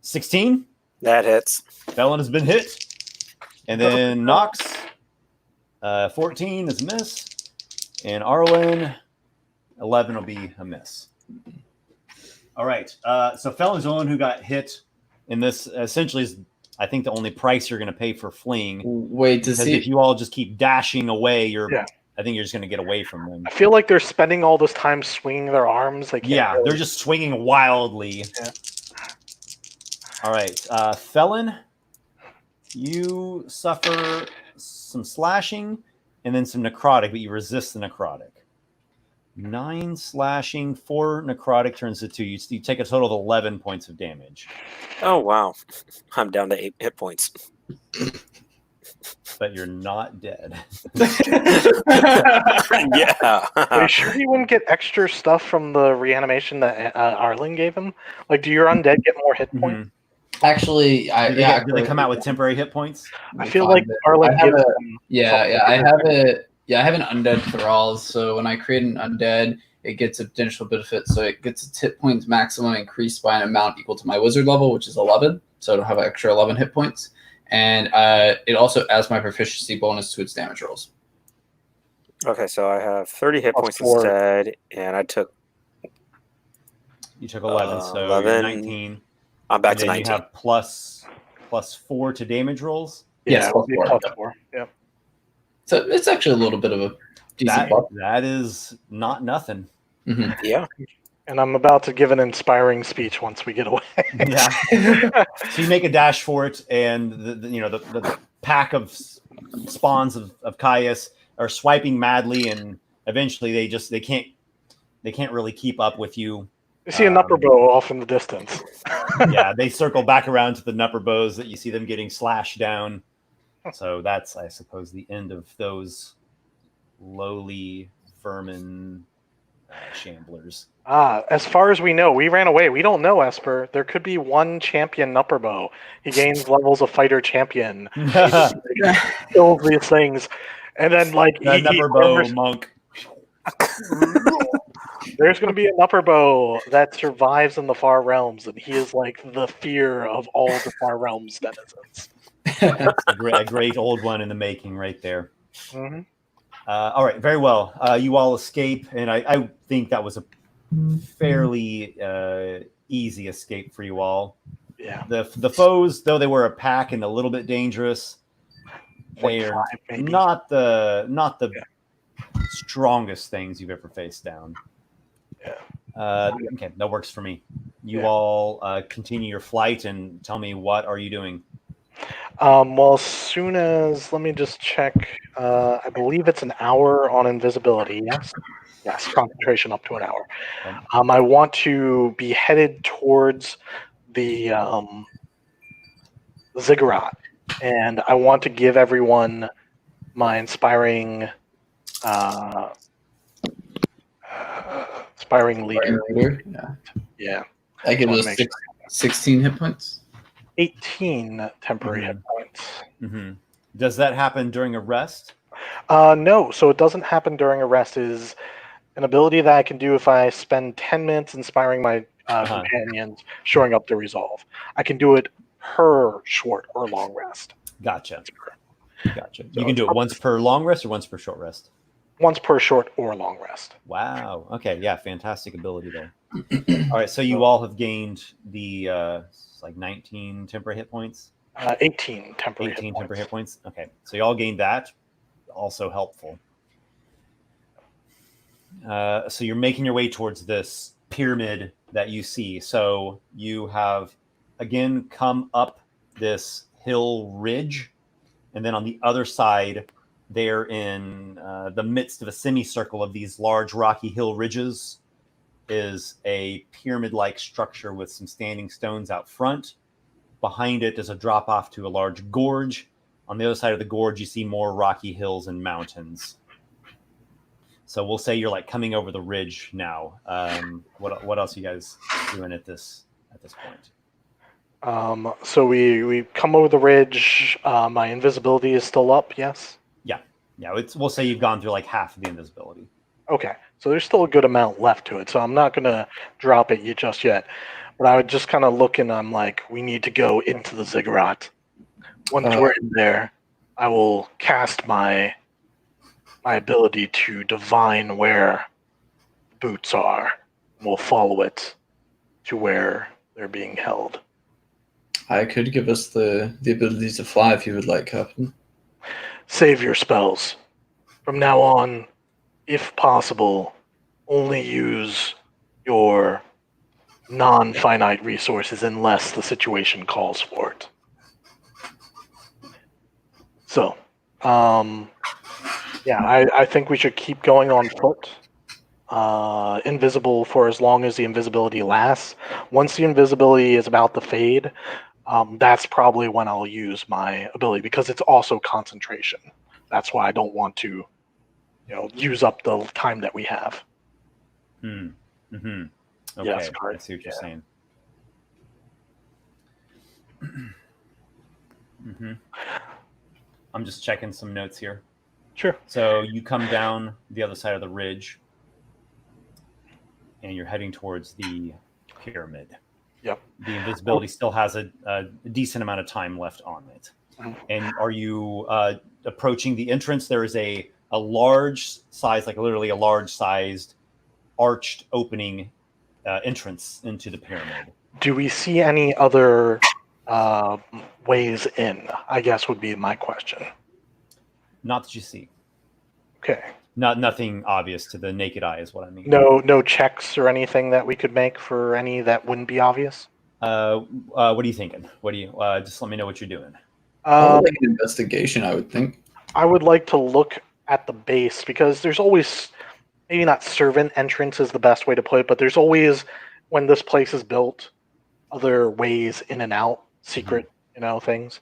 16.
That hits.
Felon has been hit. And then Knox, 14 is a miss. And Arlen, 11 will be a miss. All right, so Felon's the one who got hit. And this essentially is, I think, the only price you're going to pay for fleeing.
Wait to
Because
see.
if you all just keep dashing away,
Yeah.
I think you're just going to get away from them.
I feel like they're spending all this time swinging their arms. They can't
Yeah,
really-
they're just swinging wildly.
Yeah.
All right, Felon, you suffer some slashing and then some necrotic, but you resist the necrotic. 9 slashing, 4 necrotic turns to 2. You take a total of 11 points of damage,
Oh, wow. I'm down to 8 hit points.
but you're not dead.
Yeah.
Are you sure he wouldn't get extra stuff from the reanimation that Arlen gave him? Like, do your undead get more hit points?
Mhm.
Actually,
Do they come out with temporary hit points?
I feel like Arlen
I have
gives
a-
them.
Yeah, I have it. Yeah, I have an undead thralls. So when I create an undead, it gets a potential benefit. So it gets its hit points maximum increased by an amount equal to my wizard level, which is 11. So it'll have an extra 11 hit points, and it also adds my proficiency bonus to its damage rolls.
Okay, so I have 30 hit
Plus
points
4.
instead, and I took.
You took 11, so
11.
you're 19.
I'm back
And
to
then
19.
you have plus 4 to damage rolls.
Yes,
Yeah,
plus
it'll be
4,
plus
yeah.
4. Yeah.
So it's actually a little bit of a decent buff.
That is not nothing.
Mhm.
Yeah.
And I'm about to give an inspiring speech once we get away.
Yeah. So you make a dash for it, and the pack of spawns of Caius are swiping madly, and eventually they can't really keep up with you.
You see an upper bow off in the distance.
Yeah, they circle back around to the nupper bows that you see them getting slashed down. So that's, I suppose, the end of those lowly vermin shamblers.
As far as we know, we ran away. We don't know, Esper. There could be one champion upper bow. He gains levels of fighter champion. Kills these things. And then, like,
The nupper bow monk.
there's going to be an upper bow that survives in the far realms, and he is like the fear of all the far realms denizens.
A great old one in the making right there.
Mhm.
All right, very well. You all escape, and I think that was a fairly easy escape for you all.
Yeah.
The foes, though they were a pack and a little bit dangerous, they're
45 maybe.
not the strongest things you've ever faced down.
Yeah.
Okay, that works for me. You
Yeah.
all continue your flight and tell me, what are you doing?
Well, as soon as, let me just check. I believe it's an hour on invisibility. Yes. Yes, concentration up to an hour.
Okay.
I want to be headed towards the ziggurat, and I want to give everyone my inspiring leader.
Leader? Yeah.
Yeah,
I give
So I
those
make
16 hit points.
18 temporary hit
Mhm.
points.
Mm-hmm. Does that happen during a rest?
No, so it doesn't happen during a rest. Is an ability that I can do if I spend 10 minutes inspiring my
Uh-huh.
companions, shoring up the resolve. I can do it per short or long rest.
Gotcha. Gotcha.
So
You can do it once per long rest or once per short rest?
Once per short or long rest.
Wow. Okay. Yeah. Fantastic ability there. All right. So you all have gained the like 19 temporary hit points.
18 temporary
18
hit
temporary
points.
hit points. Okay. So you all gained that. Also helpful. So you're making your way towards this pyramid that you see. So you have again come up this hill ridge, and then on the other side, they're in the midst of a semicircle of these large rocky hill ridges, is a pyramid-like structure with some standing stones out front. Behind it is a drop off to a large gorge. On the other side of the gorge, you see more rocky hills and mountains. So we'll say you're like coming over the ridge now. What else are you guys doing at this point?
So we come over the ridge. My invisibility is still up, yes?
Yeah, we'll say you've gone through like half of the invisibility.
Okay, so there's still a good amount left to it, so I'm not going to drop it just yet. But I would just kind of look and I'm like, we need to go into the ziggurat. Once we're in there, I will cast my ability to divine where boots are. We'll follow it to where they're being held.
I could give us the ability to fly if you would like, Captain.
Save your spells. From now on, if possible, only use your non-finite resources unless the situation calls for it. So, yeah, I think we should keep going on foot. Invisible for as long as the invisibility lasts. Once the invisibility is about to fade, that's probably when I'll use my ability because it's also concentration. That's why I don't want to, use up the time that we have.
Mm-hmm. Okay,
Yes,
I see what you're saying. Mm-hmm. I'm just checking some notes here.
Sure.
So you come down the other side of the ridge, and you're heading towards the pyramid.
Yep.
The invisibility still has a decent amount of time left on it.
Mhm.
And are you approaching the entrance? There is a large size, like literally a large sized arched opening entrance into the pyramid.
Do we see any other ways in? I guess would be my question.
Not that you see.
Okay.
Nothing obvious to the naked eye is what I mean.
No checks or anything that we could make for any that wouldn't be obvious?
What are you thinking? What do you just let me know what you're doing?
Like an investigation, I would think.
I would like to look at the base because there's always, maybe not servant entrance is the best way to put it, but there's always, when this place is built, other ways in and out, secret, things.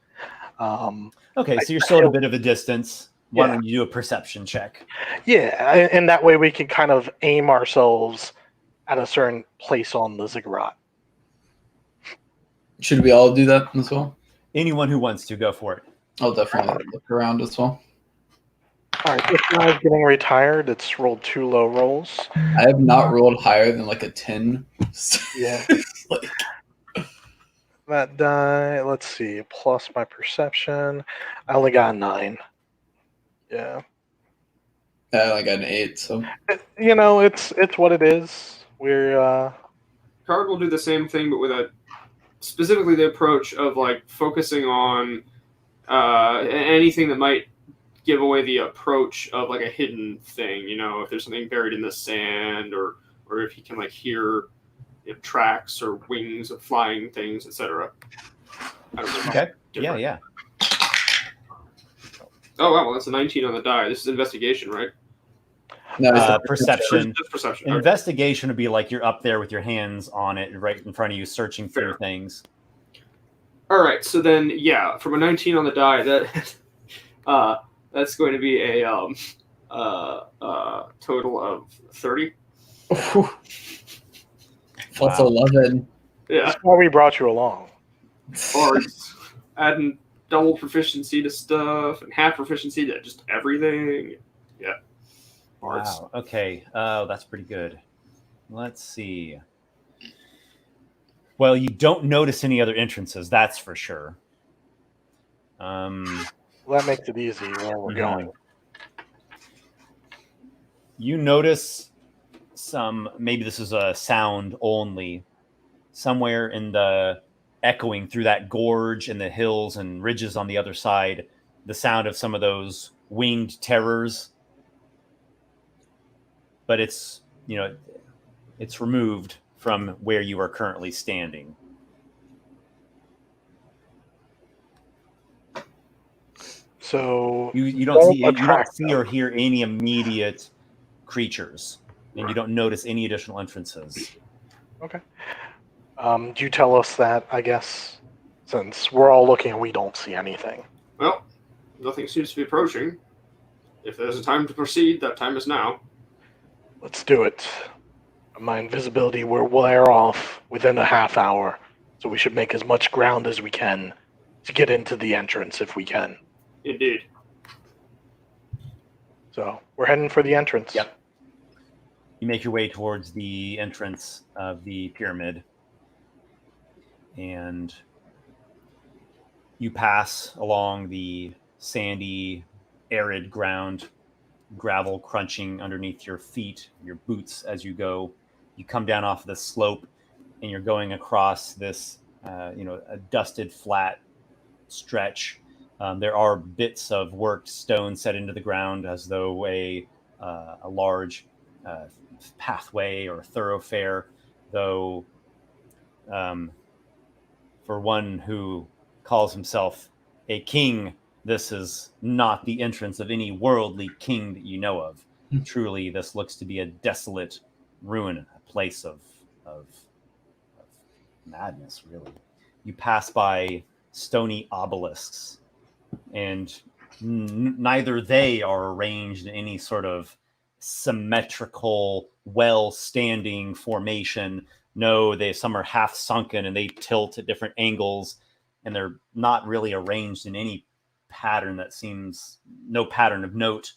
Okay, so you're still at a bit of a distance. Why don't you do a perception check?
Yeah, and that way we can kind of aim ourselves at a certain place on the ziggurat.
Should we all do that as well?
Anyone who wants to, go for it.
I'll definitely look around as well.
All right, this guy's getting retired. It's rolled 2 low rolls.
I have not rolled higher than like a 10.
Yeah. That die, let's see, plus my perception. I only got a 9. Yeah.
I only got an 8, so.
It's what it is. We're
Card will do the same thing, but with specifically the approach of like focusing on anything that might give away the approach of like a hidden thing. If there's something buried in the sand, or if he can like hear tracks or wings of flying things, etc.
Okay. Yeah.
Oh wow, well that's a 19 on the die. This is investigation, right?
No, it's
Perception.
Just perception. Okay.
Investigation would be like you're up there with your hands on it, right in front of you, searching through
Fair.
things.
All right. So then, yeah, from a 19 on the die, that's going to be a total of 30.
Plus
Wow.
11.
Yeah.
That's why we brought you along.
Bards adding double proficiency to stuff and half proficiency to just everything. Yeah. Bards.
Wow. Okay. Oh, that's pretty good. Let's see. Well, you don't notice any other entrances, that's for sure.
Well, that makes it easy where we're going.
You notice some, maybe this is a sound only, somewhere in the echoing through that gorge and the hills and ridges on the other side, the sound of some of those winged terrors. But it's, it's removed from where you are currently standing.
So
You don't
attract
see or hear any immediate creatures, and you don't notice any additional entrances.
okay. Do you tell us that? I guess since we're all looking and we don't see anything.
Well, nothing seems to be approaching. If there's a time to proceed, that time is now.
Let's do it. My invisibility will wear off within a half hour, so we should make as much ground as we can to get into the entrance if we can.
Indeed.
So we're heading for the entrance.
Yep. You make your way towards the entrance of the pyramid, and you pass along the sandy, arid ground, gravel crunching underneath your feet, your boots as you go. You come down off the slope, and you're going across this, a dusted, flat stretch. There are bits of worked stone set into the ground as though a large pathway or thoroughfare, though for one who calls himself a king, this is not the entrance of any worldly king that you know of. Truly, this looks to be a desolate ruin, a place of madness, really. You pass by stony obelisks, and neither they are arranged in any sort of symmetrical, well-standing formation. No, some are half sunken and they tilt at different angles, and they're not really arranged in any pattern that seems, no pattern of note.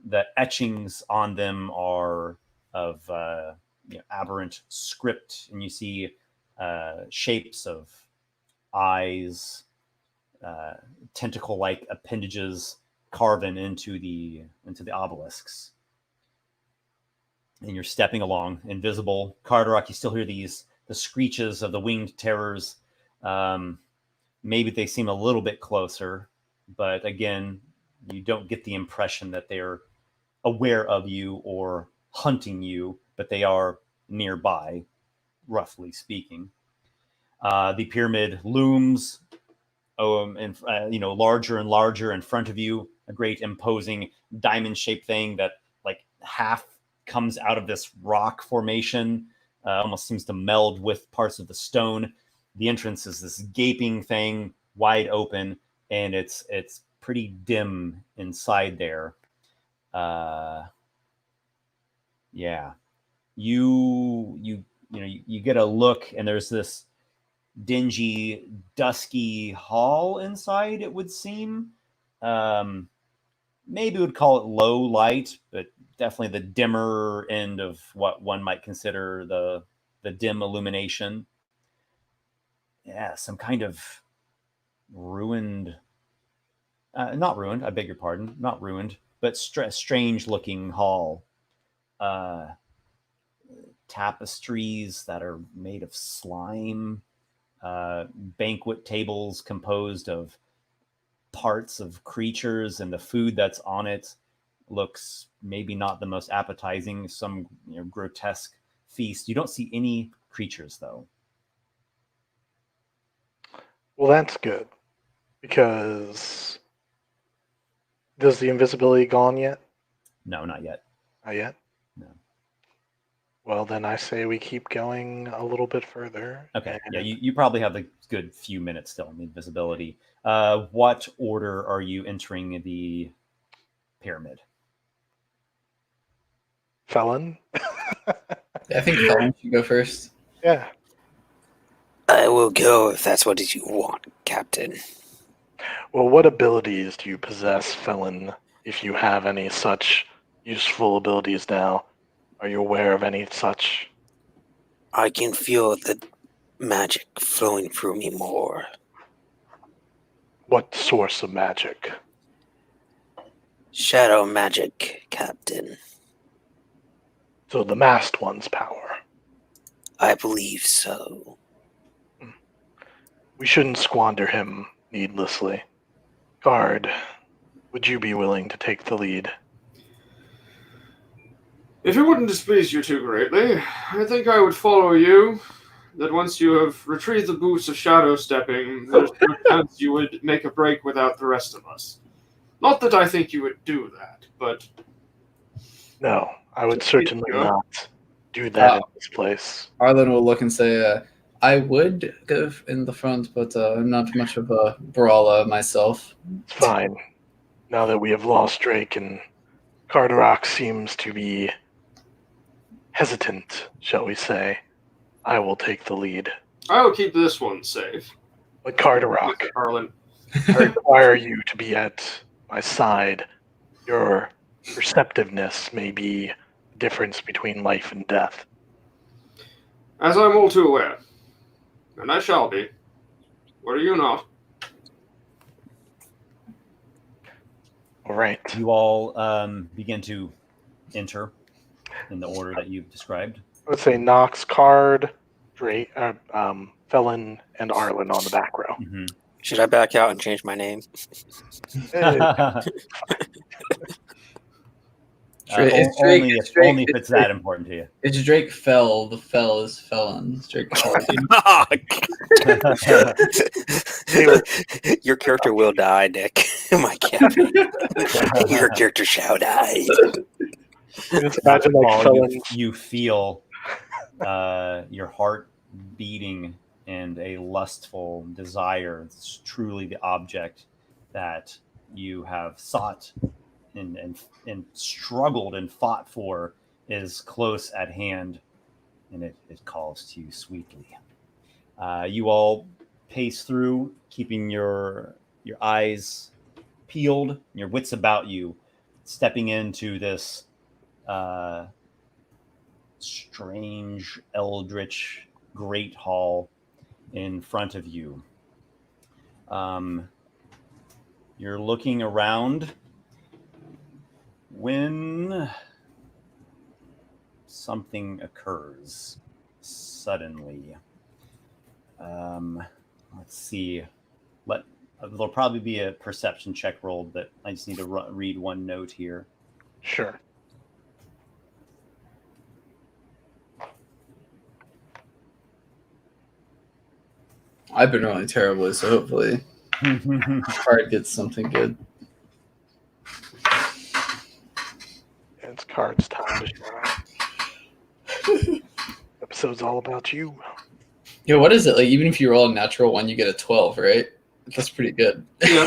The etchings on them are of aberrant script, and you see shapes of eyes, tentacle-like appendages carven into the obelisks. And you're stepping along, invisible. Carderock, you still hear the screeches of the winged terrors. Maybe they seem a little bit closer, but again, you don't get the impression that they're aware of you or hunting you, but they are nearby, roughly speaking. The pyramid looms, larger and larger in front of you. A great imposing diamond-shaped thing that, like, half comes out of this rock formation, almost seems to meld with parts of the stone. The entrance is this gaping thing, wide open, and it's pretty dim inside there. You get a look, and there's this dingy, dusky hall inside, it would seem. Maybe would call it low light, but definitely the dimmer end of what one might consider the dim illumination. Yeah, some kind of ruined, not ruined, I beg your pardon, not ruined, but strange looking hall. Tapestries that are made of slime, banquet tables composed of parts of creatures, and the food that's on it looks maybe not the most appetizing, some grotesque feast. You don't see any creatures, though.
Well, that's good, because does the invisibility gone yet?
No, not yet.
Not yet?
No.
Well, then I say we keep going a little bit further.
Okay.
and-
Yeah, you probably have a good few minutes still in the invisibility. What order are you entering the pyramid?
Felon?
I think Felon should go first.
Yeah.
I will go if that's what you want, Captain.
Well, what abilities do you possess, Felon, if you have any such useful abilities now? Are you aware of any such?
I can feel the magic flowing through me more.
What source of magic?
Shadow magic, Captain.
So the masked one's power.
I believe so.
We shouldn't squander him needlessly. Guard, would you be willing to take the lead?
If it wouldn't displease you too greatly, I think I would follow you. That once you have retrieved the boots of shadow stepping, there's no chance you would make a break without the rest of us. Not that I think you would do that, but
No, I would certainly
Yeah.
not do that in this place.
Arlen will look and say, I would go in the front, but I'm not much of a brawler myself.
It's fine. Now that we have lost Drake and Carderock seems to be hesitant, shall we say, I will take the lead.
I will keep this one safe.
But Carderock,
Arlen.
I require you to be at my side. Your perceptiveness may be the difference between life and death.
As I'm all too aware. And I shall be. What are you not?
All right.
You all begin to enter in the order that you've described.
I would say Knox, Card, Drake, Felon, and Arlen on the back row.
Mhm.
Should I back out and change my name?
It's Drake-
only
it's
if
Drake-
only if
it's
it's that important to you.
It's Drake Fell. The Fell is Felon. It's Drake Fell.
Your character will die, Nick. My captain. Your character shall die.
Just imagine like
Paul,
Felon.
you feel your heart beating and a lustful desire. It's truly the object that you have sought and struggled and fought for is close at hand, and it calls to you sweetly. You all pace through, keeping your eyes peeled, your wits about you, stepping into this strange, eldritch, great hall in front of you. You're looking around when something occurs suddenly. Let's see. There'll probably be a perception check rolled, but I just need to read one note here.
Sure.
I've been rolling terribly, so hopefully Card gets something good.
It's Card's time to shine. Episode's all about you.
Yeah, what is it? Like, even if you roll a natural one, you get a 12, right? That's pretty good.
Yeah.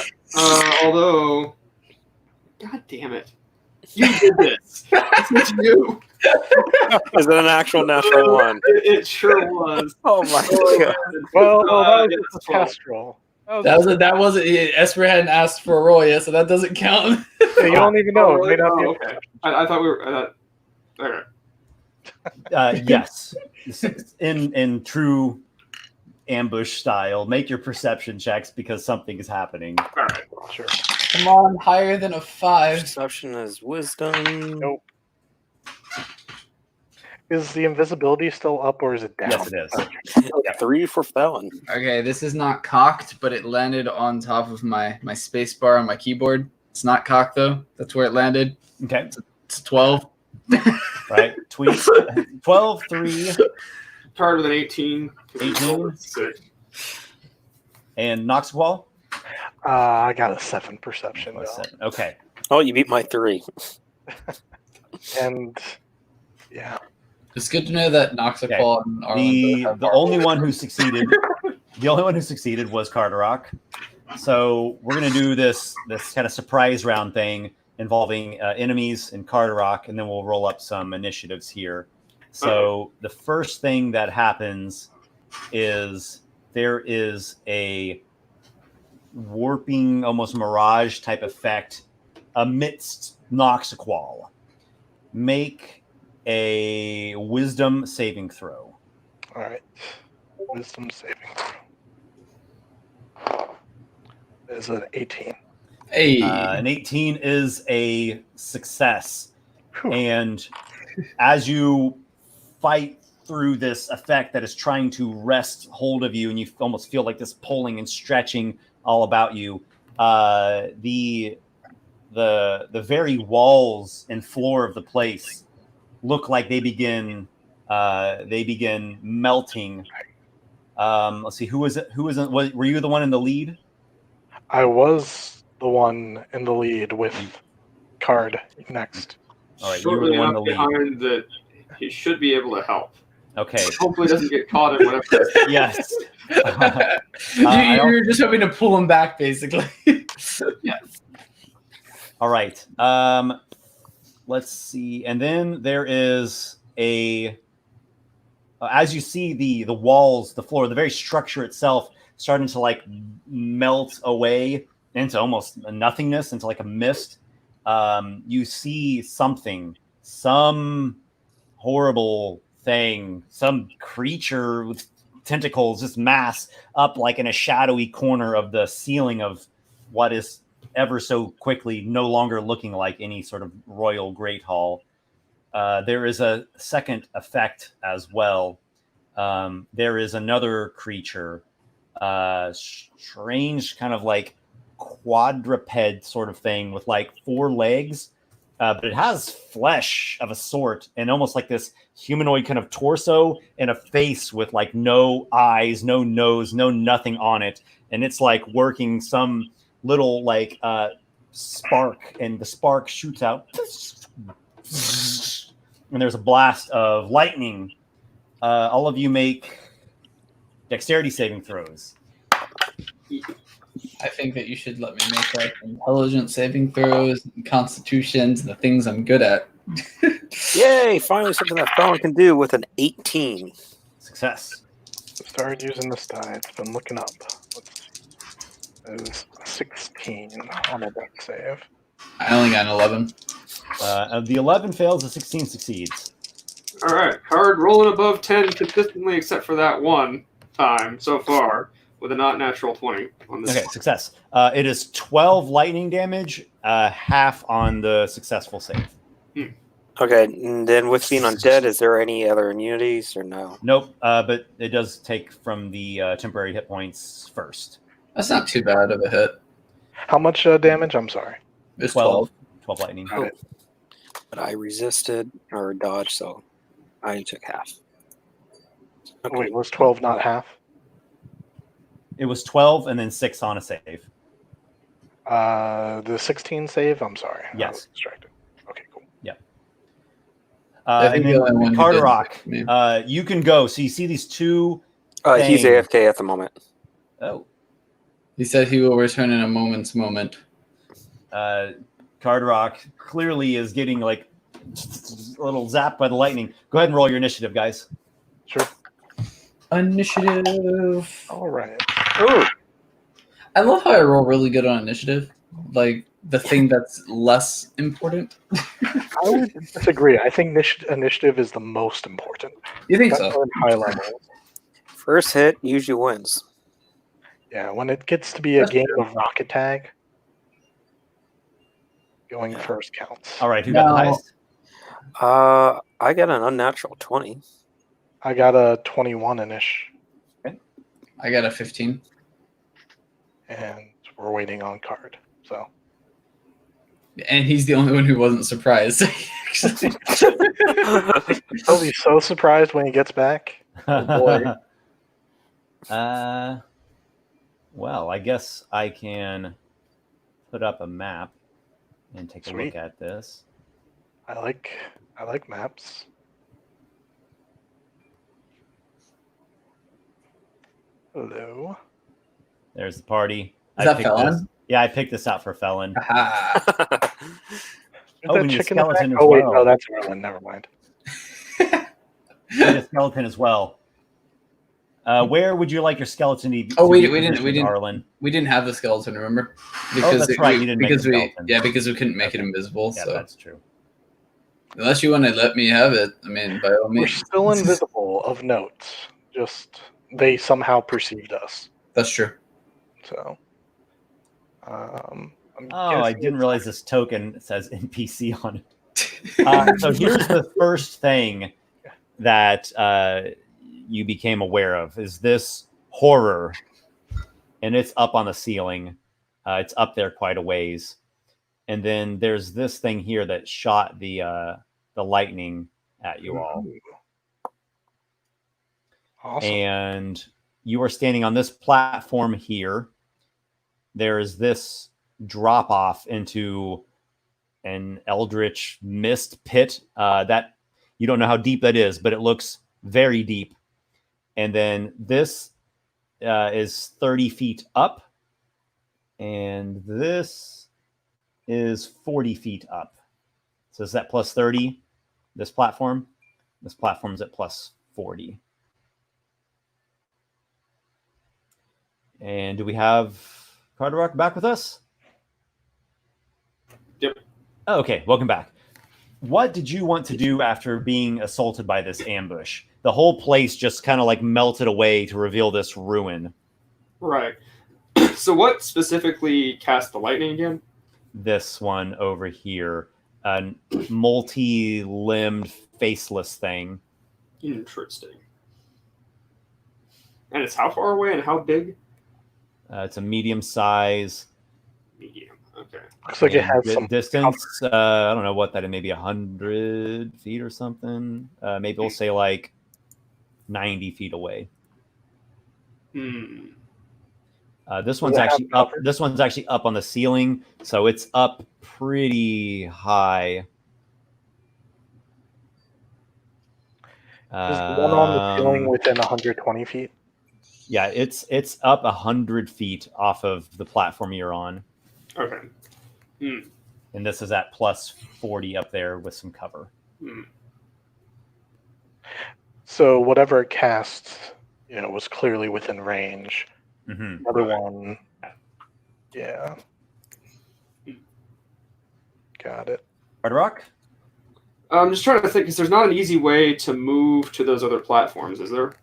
Although, God damn it, you did this. That's what you do.
Is it an actual natural one?
It sure was.
Oh my god.
Well, that was
it's
just a test roll.
That wasn't Esper hadn't asked for a roll yet, so that doesn't count.
Yeah, you don't even know. It may not be a
okay. I thought we were. Okay.
Yes, in true ambush style, make your perception checks because something is happening.
All right.
Sure.
Come on, higher than a 5.
Perception is wisdom.
Nope. Is the invisibility still up or is it down?
Yes, it is.
Okay.
3 for Felon.
Okay, this is not cocked, but it landed on top of my space bar on my keyboard. It's not cocked though. That's where it landed.
Okay,
It's 12.
right. Tweet 12, 3,
Card with an 18.
18.
Sick.
and Noxiqual.
I got a 7 perception. Though.
Okay.
Oh, you beat my 3.
And yeah,
It's good to know that Noxiqual and Arlen both have
The only one who succeeded was Carderock. So we're gonna do this kind of surprise round thing involving enemies and Carderock, and then we'll roll up some initiatives here. So the first thing that happens is there is a warping, almost mirage type effect amidst Noxiqual. Make a wisdom saving throw.
all right. Wisdom saving throw is an 18.
Hey,
An 18 is a success.
Whew.
And as you fight through this effect that is trying to wrest hold of you, and you almost feel like this pulling and stretching all about you, the very walls and floor of the place look like they begin melting. Let's see, who is it? Were you the one in the lead?
I was the one in the lead with Card next.
All right, you were
Shortly
the one in
enough
the lead.
behind that he should be able to help.
Okay.
Hopefully doesn't get caught in whatever.
Yes.
you're just hoping to pull him back, basically.
All right. Let's see. And then there is as you see the walls, the floor, the very structure itself starting to like melt away into almost nothingness, into like a mist. You see some horrible thing, some creature with tentacles just mass up like in a shadowy corner of the ceiling of what is ever so quickly no longer looking like any sort of royal great hall. There is a second effect as well. There is another creature, strange kind of like quadruped sort of thing with like 4 legs, but it has flesh of a sort and almost like this humanoid kind of torso and a face with like no eyes, no nose, no nothing on it. And it's like working some little like spark, and the spark shoots out and there's a blast of lightning. All of you make dexterity saving throws.
I think that you should let me make like intelligence saving throws and constitutions and the things I'm good at.
Yay! Finally, something that Fallon can do with an 18.
Success.
Started using this die. It's been looking up. It was 16 on a deck save.
I only got an 11.
The 11 fails, the 16 succeeds.
All right, Card rolling above 10 consistently, except for that one time so far, with a not natural 20 on this.
Okay, success. It is 12 lightning damage, half on the successful save.
Okay, and then with being undead, is there any other immunities or no?
Nope, but it does take from the temporary hit points first.
That's not too bad of a hit.
How much damage? I'm sorry.
It's 12.
12 lightning.
Oh. But I resisted or dodged, so I took half. Okay.
Wait, was 12 not half?
It was 12 and then 6 on a save.
The 16 save? I'm sorry. I
Yes.
was distracted. Okay, cool.
I think
And
the
then
only one who
Carderock,
did
you can go. So you see these two.
He's
Dang.
AFK at the moment.
Oh,
He said he will return in a moment's moment.
Carderock clearly is getting like a little zapped by the lightning. Go ahead and roll your initiative, guys.
Sure.
Initiative.
All right.
Ooh,
I love how I roll really good on initiative. Like the thing that's less important.
I would disagree. I think initiative is the most important.
You think
That's
so?
on high level.
first hit usually wins.
Yeah, when it gets to be a
That's
game
true.
of rocket tag, going first counts.
All right, who got the
No.
highest?
I got an unnatural 20.
I got a 21-ish,
I got a 15.
and we're waiting on Card. So
And he's the only one who wasn't surprised.
he'll be so surprised when he gets back.
Oh, boy.
Well, I guess I can put up a map and take a
Sweet.
look at this.
I like maps. Hello.
There's the party.
Is that
picked
Felon?
this- Yeah, I picked this out for Felon.
Aha.
Is
Oh,
that
we need a
chicken attack?
skeleton as
Oh wait,
well.
no, that's Arlen. Never mind.
We need a skeleton as well. Where would you like your skeleton to be?
Oh, we
be
didn't,
positioned, Arlen?
we didn't have the skeleton, remember?
That's right, you didn't make
because
the
we
skeleton.
yeah, because we couldn't make it
Okay.
invisible.
Yeah,
So
that's true.
unless you want to let me have it, I mean, by all
We're
means.
still invisible of note. Just they somehow perceived us.
That's true.
So, I'm
Oh, I
guessing
didn't
it's-
realize this token says NPC on it. So here's the first thing that you became aware of is this horror, and it's up on the ceiling. It's up there quite a ways, and then there's this thing here that shot the lightning at you all,
Awesome.
and you are standing on this platform here. There is this drop off into an eldritch mist pit that you don't know how deep that is, but it looks very deep. And then this is 30 feet up, and this is 40 feet up. So is that plus 30? This platform? This platform's at plus 40. And do we have Carderock back with us?
Yep.
Oh, okay, welcome back. What did you want to do after being assaulted by this ambush? The whole place just kind of like melted away to reveal this ruin.
Right. So what specifically cast the lightning again?
This one over here, a multi-limbed, faceless thing.
Interesting. And it's how far away and how big?
It's a medium size.
Medium. Okay.
Looks like it has
And
some
distance. I don't know what that is. Maybe 100 feet or something. Maybe we'll say like 90 feet away.
Hmm.
This one's
it have
actually up.
cover?
This one's actually up on the ceiling, so it's up pretty high.
Is the one on the ceiling within 120 feet?
Yeah, it's up 100 feet off of the platform you're on,
Okay. Hmm.
and this is at plus 40 up there with some cover.
Hmm.
So whatever it cast, was clearly within range.
Mm-hmm.
The other one, yeah. Got it.
Carderock?
I'm just trying to think, because there's not an easy way to move to those other platforms, is there?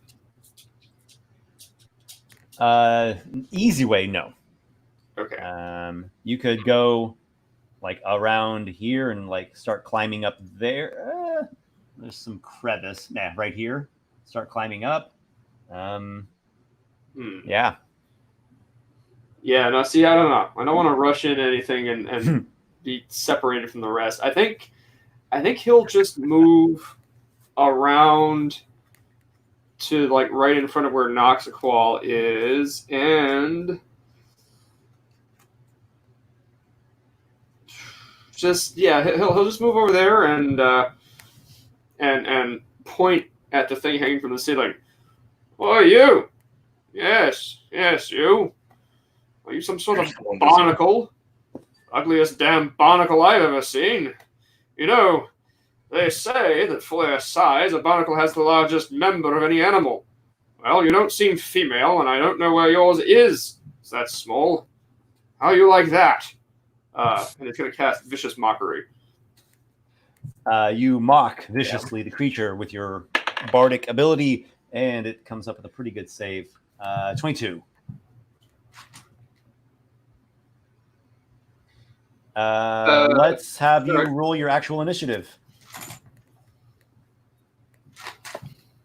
Easy way, no.
Okay.
You could go like around here and like start climbing up there. There's some crevice. Right here. Start climbing up. Yeah.
Yeah, no, see, I don't know. I don't want to rush in anything and be separated from the rest. I think he'll just move around to like right in front of where Noxiqual is, and just he'll just move over there and point at the thing hanging from the ceiling. Oh, you? Yes, you. Are you some sort of barnacle? Ugliest damn barnacle I've ever seen. They say that for their size, a barnacle has the largest member of any animal. Well, you don't seem female, and I don't know where yours is. It's that small. How you like that? And it's going to cast Vicious Mockery.
You mock viciously the creature with your bardic ability, and it comes up with a pretty good save. 22. Let's have you roll your actual initiative.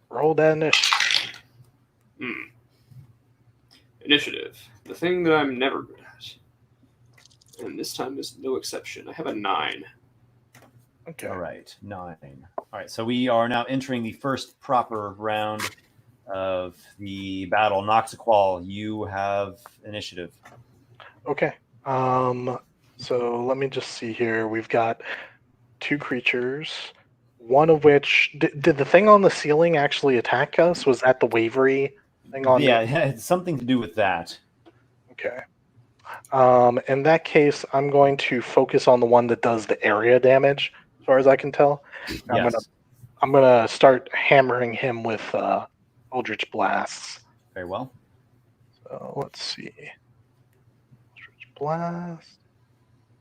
Roll that initiative.
Initiative. The thing that I'm never good at. And this time is no exception. I have a 9.
Okay.
All right, 9. All right, so we are now entering the first proper round of the battle. Noxiqual, you have initiative.
Okay. So let me just see here. We've got 2 creatures, one of which did the thing on the ceiling actually attack us? Was that the wavery thing on?
Yeah, it had something to do with that.
Okay. In that case, I'm going to focus on the one that does the area damage, as far as I can tell.
Yes.
I'm gonna start hammering him with Eldritch Blasts.
Very well.
So let's see. Eldritch Blast.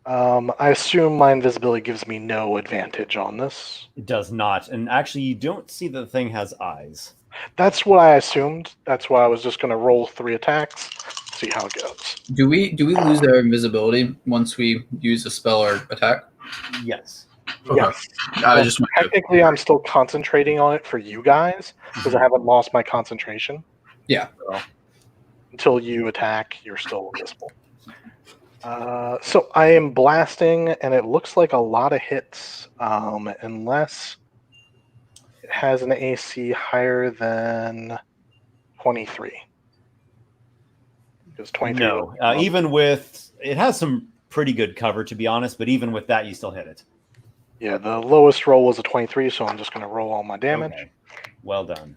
I assume my invisibility gives me no advantage on this.
It does not. And actually, you don't see that the thing has eyes.
That's what I assumed. That's why I was just going to roll 3 attacks, see how it goes.
Do we lose our invisibility once we use a spell or attack?
Yes.
Okay.
Yes.
I just
Technically, I'm still concentrating on it for you guys because I haven't lost my concentration.
Yeah.
So, until you attack, you're still invisible. So I am blasting, and it looks like a lot of hits, unless it has an AC higher than 23. Because 23.
No. Even with... It has some pretty good cover, to be honest, but even with that, you still hit it.
Yeah, the lowest roll was a 23, so I'm just going to roll all my damage.
Okay. Well done.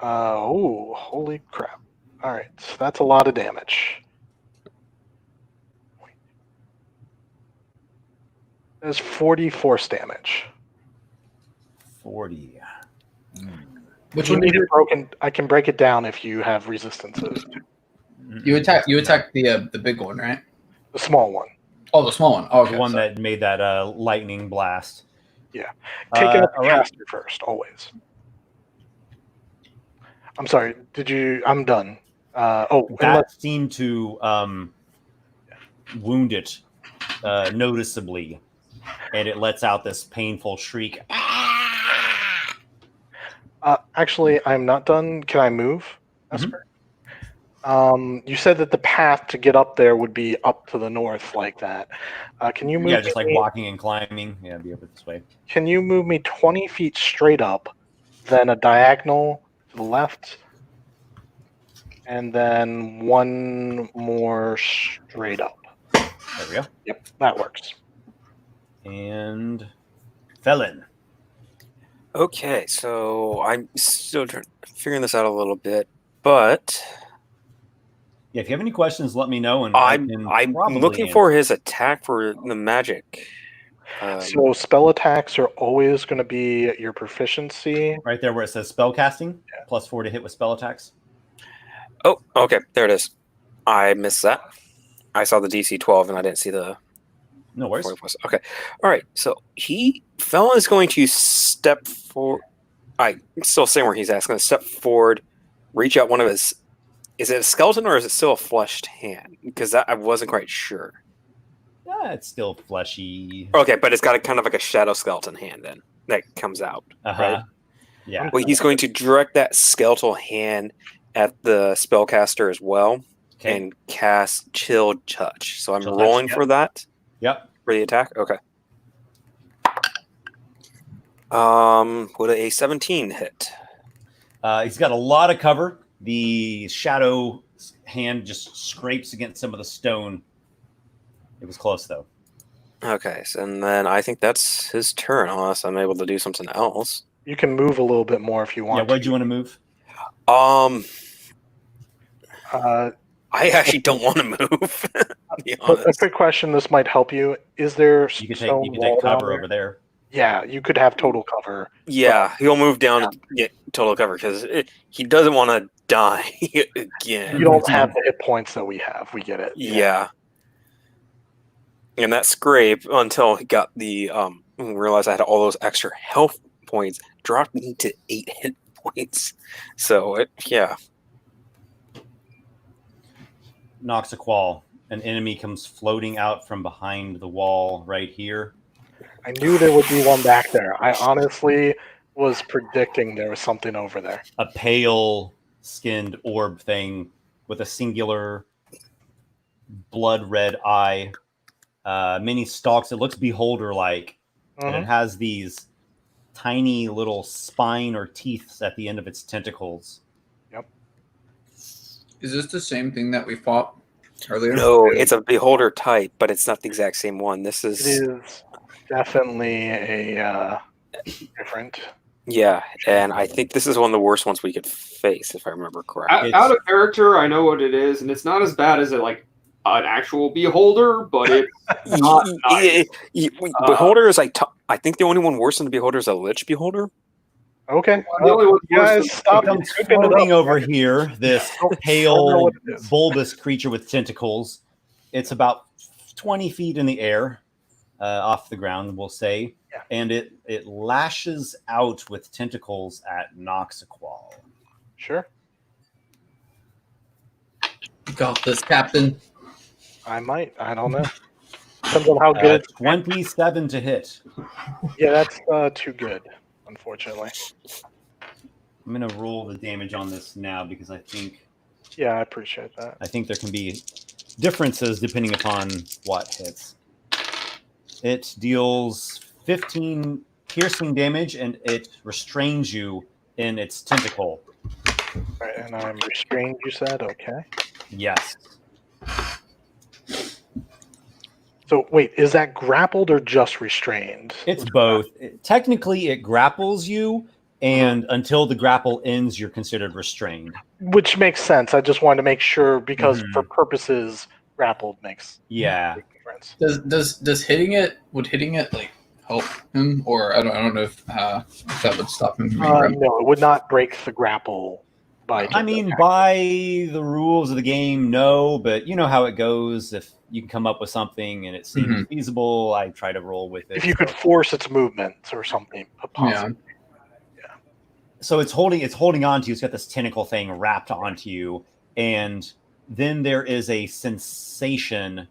Oh, holy crap. All right, so that's a lot of damage. There's 40 force damage.
40.
Which
You
one
need
did you
it broken. I can break it down if you have resistances.
you attack? You attack the big one, right?
The small one.
Oh, the small one. Oh, okay.
The one that made that lightning blast.
Yeah. Take it at the
all right.
caster first, always. I'm sorry. I'm done.
That seemed to wound it noticeably, and it lets out this painful shriek.
Actually, I'm not done. Can I move, Esper? You said that the path to get up there would be up to the north like that. Can you move?
Yeah, just like walking and climbing. Yeah, be over this way.
Can you move me 20 feet straight up, then a diagonal to the left, and then one more straight up?
There we go.
Yep, that works.
And Felon.
Okay, so I'm still figuring this out a little bit, but
Yeah, if you have any questions, let me know. And
I'm
probably
looking
answer.
for his attack for the magic.
So spell attacks are always going to be your proficiency.
Right there where it says spell casting, +4 to hit with spell attacks.
Oh, okay, there it is. I missed that. I saw the DC 12 and I didn't see the...
No worries.
Okay, all right. So Felon is going to step forward. I'm still saying where he's at. He's going to step forward, reach out one of his... Is it a skeleton or is it still a fleshed hand? Because I wasn't quite sure.
It's still fleshy.
Okay, but it's got a kind of like a shadow skeleton hand then that comes out. Right?
Yeah.
Well, he's going to direct that skeletal hand at the spellcaster as well and cast Chill Touch. So I'm rolling for that.
Yep.
For the attack? Okay. Would a 17 hit?
He's got a lot of cover. The shadow hand just scrapes against some of the stone. It was close, though.
Okay, so, and then I think that's his turn, unless I'm able to do something else.
You can move a little bit more if you want.
Yeah, where'd you want to move?
I actually don't want to move. To be honest.
A quick question. This might help you. Is there
You could take cover over there.
Yeah, you could have total cover.
Yeah, he'll move down to get total cover because he doesn't want to die again.
You don't have the hit points that we have. We get it.
Yeah. And that scrape until he got the realized I had all those extra health points dropped me to 8 hit points. So
Noxiqual, an enemy comes floating out from behind the wall right here.
I knew there would be one back there. I honestly was predicting there was something over there.
A pale skinned orb thing with a singular blood red eye. Many stalks. It looks beholder like, and it has these tiny little spine or teeth at the end of its tentacles.
Yep.
Is this the same thing that we fought earlier?
No, it's a beholder type, but it's not the exact same one. This
It
is
is definitely a different.
yeah, and I think this is one of the worst ones we could face, if I remember correctly.
Out of character, I know what it is, and it's not as bad as like an actual beholder, but it's not nice.
Beholder is like I think the only one worse than the beholder is a lich beholder.
Okay.
The only one
You
worse
guys
than-
stop
Comes
cooking it
floating
up.
over here, this
I don't know
pale,
what it is.
bulbous creature with tentacles. It's about 20 feet in the air, off the ground, we'll say.
Yeah.
And it lashes out with tentacles at Noxiqual.
Sure.
You got this, Captain.
I might. I don't know. Depends on how good.
27 to hit.
Yeah, that's too good, unfortunately.
I'm going to roll the damage on this now because I think
Yeah, I appreciate that.
there can be differences depending upon what hits. It deals 15 piercing damage and it restrains you in its tentacle.
Right, and I'm restrained, you said? Okay.
Yes.
So, wait, is that grappled or just restrained?
It's both. Technically, it grapples you, and until the grapple ends, you're considered restrained.
Which makes sense. I just wanted to make sure because for purposes, grappled makes
Yeah.
a big difference.
Does hitting it like help him, or I don't know if that would stop him from being grabbed?
No, it would not break the grapple by.
I mean, by the rules of the game, no, but you know how it goes. If you can come up with something and it seems feasible, I try to roll with it.
If you could force its movements or something, possibly.
So it's holding on to you. It's got this tentacle thing wrapped onto you, and then there is a sensation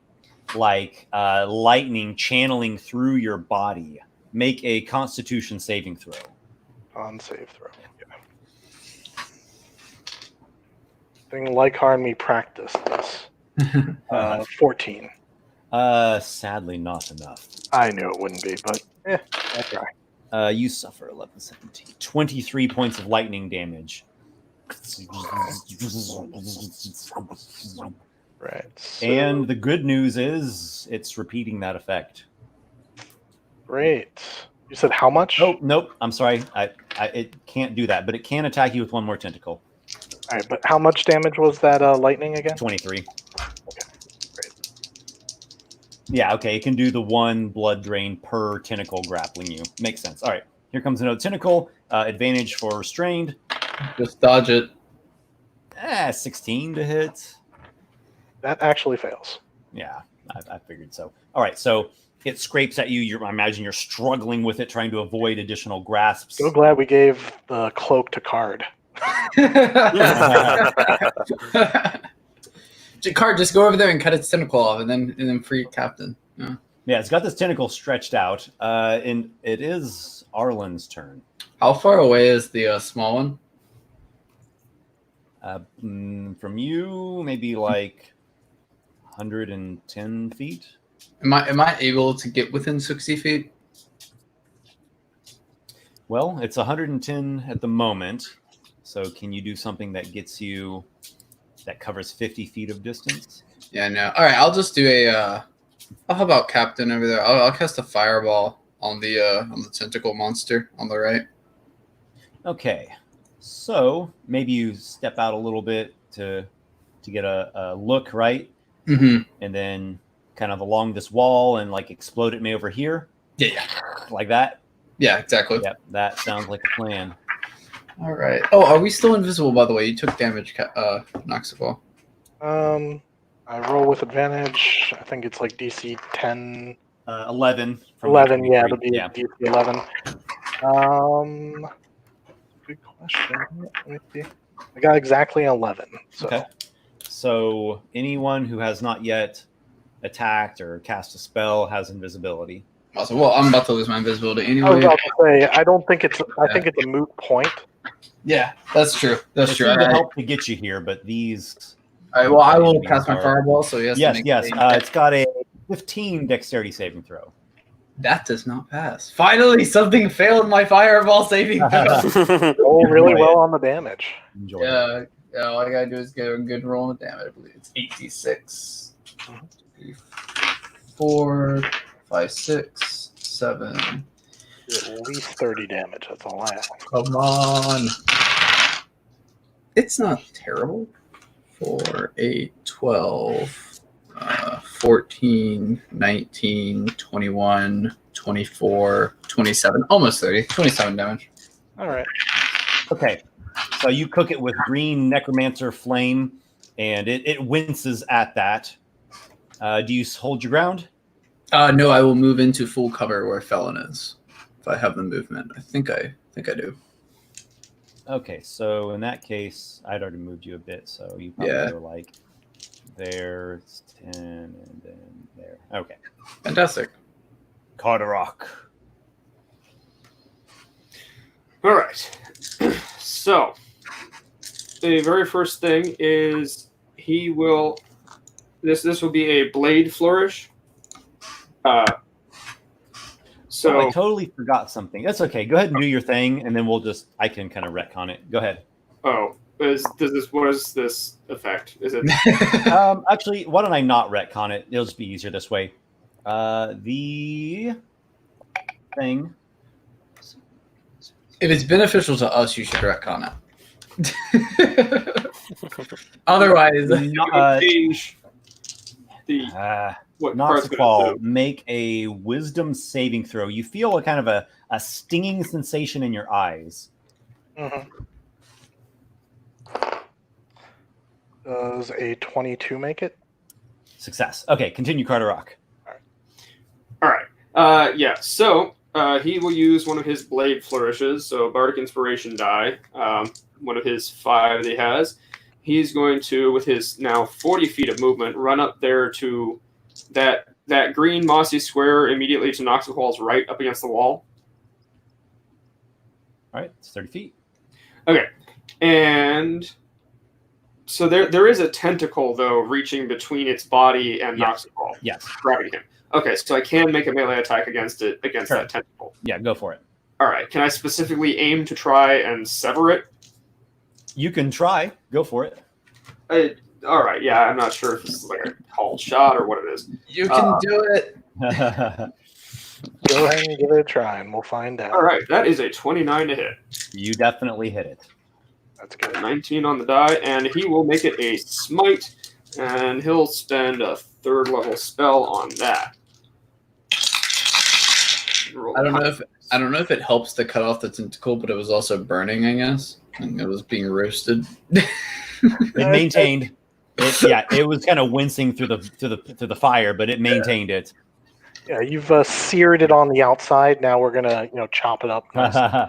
like lightning channeling through your body. Make a Constitution saving throw.
On save throw. Yeah. Thing like harm me practice this. 14.
Sadly, not enough.
I knew it wouldn't be, but I'll try.
You suffer 11, 17, 23 points of lightning damage.
Right. So,
And the good news is it's repeating that effect.
great. You said how much?
Oh, nope. I'm sorry. It can't do that, but it can attack you with one more tentacle.
All right, but how much damage was that lightning again?
23.
Okay, great.
Yeah, okay. It can do the one blood drain per tentacle grappling you. Makes sense. All right. Here comes another tentacle. Advantage for restrained.
Just dodge it.
16 to hit.
That actually fails.
Yeah, I figured so. All right, so it scrapes at you. I imagine you're struggling with it, trying to avoid additional grasps.
So glad we gave the cloak to Card.
Card, just go over there and cut its tentacle off, and then free Captain. Yeah.
Yeah, it's got this tentacle stretched out, and it is Arlen's turn.
How far away is the small one?
From you, maybe like 110 feet.
Am I able to get within 60 feet?
Well, it's 110 at the moment. So can you do something that gets you, that covers 50 feet of distance?
Yeah, no. All right, I'll just do a. I'll help out Captain over there. I'll cast a fireball on the tentacle monster on the right.
Okay, so maybe you step out a little bit to get a look, right?
Mm-hmm.
And then kind of along this wall and like explode it me over here.
Yeah.
Like that.
Yeah, exactly.
Yep, that sounds like a plan.
All right. Oh, are we still invisible, by the way? You took damage, Noxiqual.
I roll with advantage. I think it's like DC 10.
11. From
11, yeah,
23.
it'll be DC 11. Good question. Let me see. I got exactly 11. So.
Okay. So anyone who has not yet attacked or cast a spell has invisibility.
Awesome. Well, I'm about to lose my invisibility
I was
anyway.
about to say, I don't think it's. I think it's a moot point.
Yeah, that's true. That's
It's
true.
going to
All
help to get you here, but these.
right. Well, I will
enemies
cast my
are-
fireball. So yes.
Yes. It's got a 15 dexterity saving throw.
That does not pass. Finally, something failed my fireball saving throw.
Roll really
Enjoy
well
it.
on the damage.
Enjoy it.
Yeah, all I gotta do is get a good roll of damage. I believe it's 8d6. 3, 4, 5, 6, 7.
At least 30 damage. That's all I ask.
Come on. It's not terrible. 4, 8, 12, 14, 19, 21, 24, 27. Almost 30. 27 damage.
All right.
Okay, so you cook it with green Necromancer flame, and it winces at that. Do you hold your ground?
No, I will move into full cover where Felon is. If I have the movement. I think I do.
Okay, so in that case, I'd already moved you a bit, so you probably go like there, 10, and then there. Okay.
Fantastic.
Carderock.
All right. So, the very first thing is he will. This will be a blade flourish. So
I totally forgot something. That's okay. Go ahead and do your thing, and then I can kind of retcon it. Go ahead.
what is this effect? Is it
Actually, why don't I not retcon it? It'll just be easier this way. The thing.
If it's beneficial to us, you should retcon it. Otherwise,
change the what part's gonna
Noxiqual,
do?
make a wisdom saving throw. You feel a kind of a stinging sensation in your eyes.
Mm-hmm. Does a 22 make it?
Success. Okay, continue, Carderock.
All right. Yeah. So he will use one of his blade flourishes. So bardic inspiration die. One of his 5 that he has. He's going to, with his now 40 feet of movement, run up there to that green mossy square immediately to Noxiqual's right, up against the wall.
All right, it's 30 feet.
Okay, and so there is a tentacle though reaching between its body and Noxiqual.
Yes.
Grabbing him. Okay, so I can make a melee attack against that tentacle.
Yeah, go for it.
All right. Can I specifically aim to try and sever it?
You can try. Go for it.
All right. Yeah, I'm not sure if this is like a called shot or what it is.
you can do it.
Go ahead and give it a try, and we'll find out.
All right. That is a 29 to hit.
You definitely hit it.
That's good.
19 on the die, and he will make it a smite, and he'll spend a 3rd level spell on that.
I don't know if it helps to cut off the tentacle, but it was also burning, I guess. And it was being roasted.
It maintained. It was kind of wincing through the fire, but it maintained it.
Yeah, you've seared it on the outside. Now we're gonna, chop it up.
Yeah,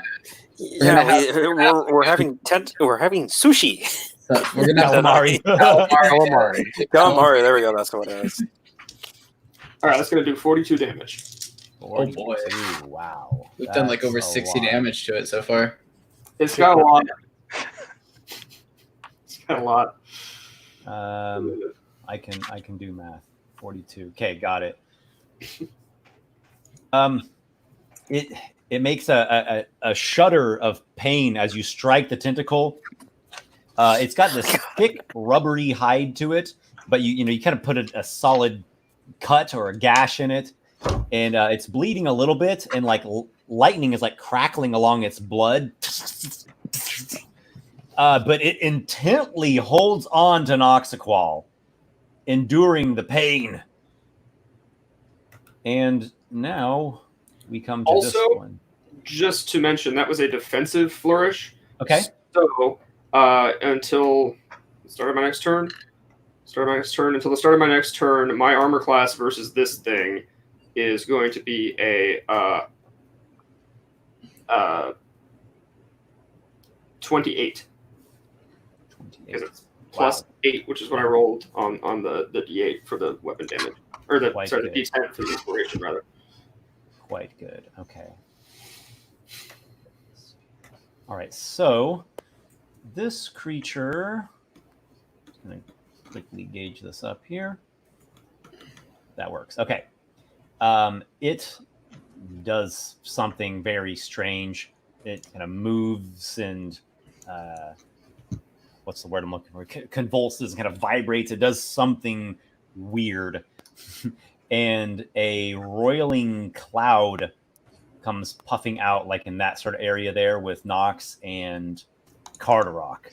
we're having sushi.
So we're gonna have
Calamari.
Calamari.
Calamari, there we go. That's what it is.
All right, that's going to do 42 damage.
Oh boy!
Wow,
We've done like over
That's a
60
lot.
damage to it so far.
It's got a lot. It's got a lot.
I can do math. 42. Okay, got it. It makes a shudder of pain as you strike the tentacle. It's got this thick, rubbery hide to it, but you kind of put a solid cut or a gash in it, and it's bleeding a little bit, and like lightning is like crackling along its blood. But it intently holds on to Noxiqual, enduring the pain. And now we come to this one.
Just to mention, that was a defensive flourish.
Okay.
So until the start of my next turn, until the start of my next turn, my armor class versus this thing is going to be a 28. Because it's plus 8, which is what I rolled on the D8 for the weapon damage. Or the D10 for the inspiration, rather.
Quite good. Okay. All right. So this creature, I'm going to quickly gauge this up here. That works. Okay. It does something very strange. It kind of moves and what's the word I'm looking for? Convulses, kind of vibrates. It does something weird. And a roiling cloud comes puffing out, like in that sort of area there with Knox and Carderock.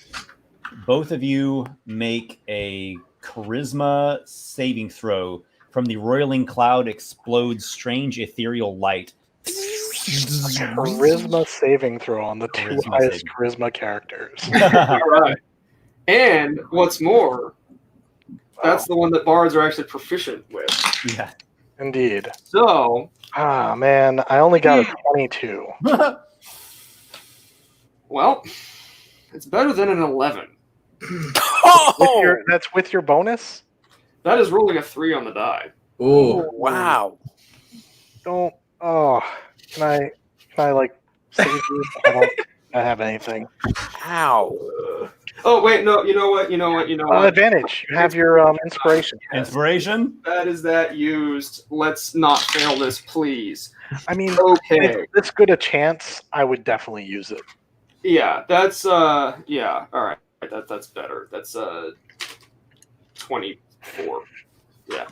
Both of you make a charisma saving throw. From the roiling cloud explodes strange ethereal light.
Charisma saving throw on the two
Charisma
highest
saving.
charisma characters.
All right. And what's more, that's the one that bards are actually proficient with.
Yeah.
Indeed.
So,
Ah, man, I only got a 22.
well, it's better than an 11.
Oh,
That's with your bonus?
That is rolling a 3 on the die.
Ooh.
wow.
Don't. Oh, can I like save you? I don't have anything.
Ow.
Oh, wait, no, you know what?
Advantage. You have your inspiration.
Inspiration?
That is that used. Let's not fail this, please.
I mean,
Okay.
if this good a chance, I would definitely use it.
Yeah, that's yeah. All right, that's better. That's 24. Yeah.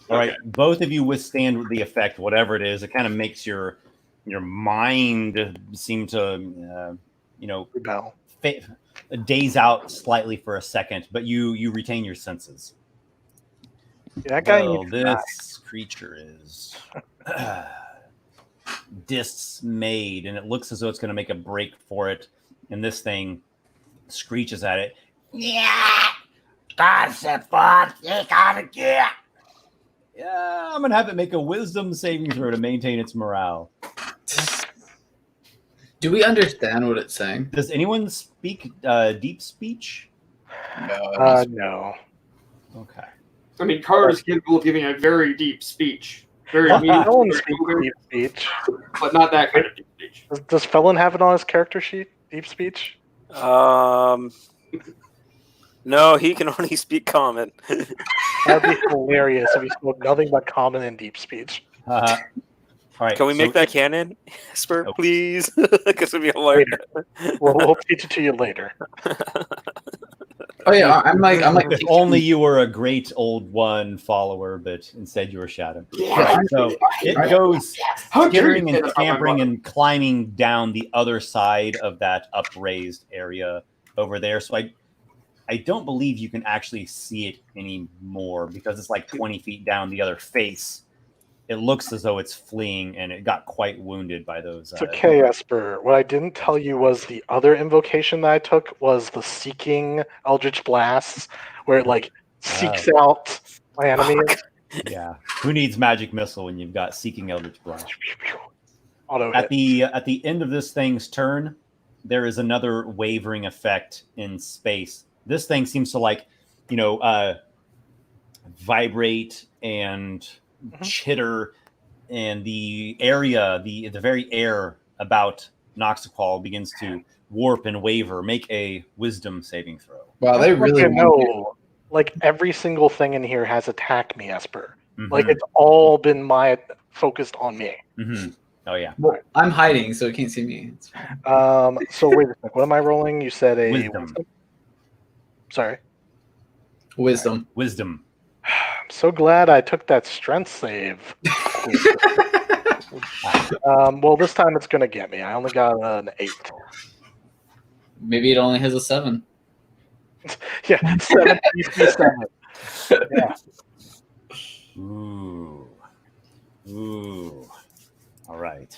All right, both of you withstand the effect, whatever it is. It kind of makes your mind seem to,
Rebel.
daze out slightly for a second, but you retain your senses.
Yeah, that guy
Well,
needs to die.
this creature is dismayed, and it looks as though it's going to make a break for it. And this thing screeches at it. Yeah, that's it, fuck. You gotta get. Yeah, I'm gonna have it make a wisdom saving throw to maintain its morale.
Do we understand what it's saying?
Does anyone speak deep speech?
No.
Okay.
I mean, Card is capable of giving a very deep speech. Very
No
meaningful,
one
very
speaks
clear,
deep speech.
but not that kind of deep speech.
Does Felon have it on his character sheet? Deep speech?
No, he can only speak common.
That'd be hilarious if he spoke nothing but common and deep speech.
All right.
Can we make that canon, Esper, please? Because it'd be hilarious.
We'll teach it to you later.
Oh yeah, I'm like
If only you were a great old one follower, but instead you were Shadow.
Yeah.
So it goes
How dare you
skittering
say
and
that about my
scampering
mother?
and climbing down the other side of that upraised area over there. So I don't believe you can actually see it anymore because it's like 20 feet down the other face. It looks as though it's fleeing, and it got quite wounded by those.
It's okay, Esper. What I didn't tell you was the other invocation that I took was the Seeking Eldritch Blasts, where it like seeks out my enemies.
Yeah. Who needs Magic Missile when you've got Seeking Eldritch Blast?
Auto
At
hit.
the end of this thing's turn, there is another wavering effect in space. This thing seems to vibrate and chitter, and the area, the very air about Noxiqual begins to warp and waver. Make a wisdom saving throw.
wow, they really
know. Like every single thing in here has attacked me, Esper.
Mhm.
Like it's all been focused on me.
Mhm. Oh yeah.
Well, I'm hiding, so it can't see me. It's fine.
So wait a second. What am I rolling? You said a
Wisdom.
Sorry.
Wisdom.
Wisdom.
I'm so glad I took that strength save. Well, this time it's gonna get me. I only got an 8.
Maybe it only has a 7.
Yeah, 7 DC 7. Yeah.
Ooh. All right.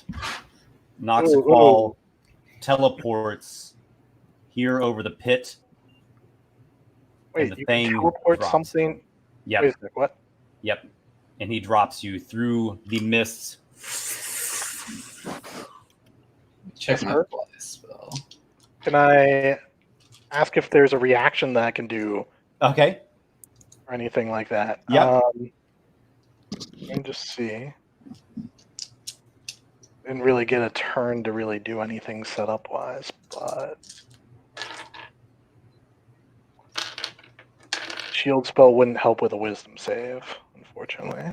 Noxiqual teleports here over the pit.
Wait,
the
you
thing
can teleport
drops.
something?
Yep.
Wait a sec, what?
Yep. And he drops you through the mists.
Check my fly spell.
Can I ask if there's a reaction that I can do
Okay.
or anything like that?
Yep.
Let me just see. Didn't really get a turn to really do anything setup wise, but shield spell wouldn't help with a wisdom save, unfortunately.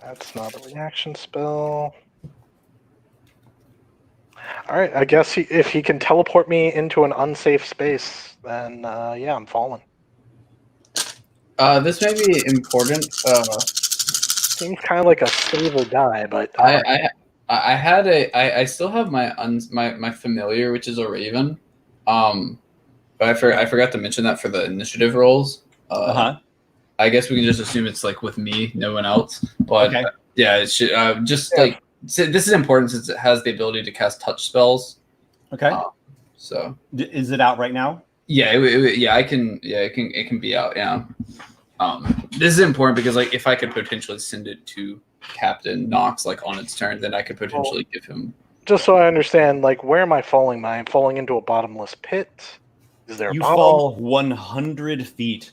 That's not a reaction spell. All right, I guess if he can teleport me into an unsafe space, then yeah, I'm falling.
This may be important.
Seems kind of like a save or die, but
I still have my familiar, which is a raven. But I forgot to mention that for the initiative rolls. I guess we can just assume it's like with me, no one else. But
Okay.
yeah, it should like so this is important since it has the ability to cast touch spells.
Okay.
So
Is it out right now?
yeah, it can be out. Yeah. This is important because like if I could potentially send it to Captain Knox like on its turn, then I could potentially give him.
Just so I understand, like, where am I falling? Am I falling into a bottomless pit? Is there a
You
bottom?
fall 100 feet,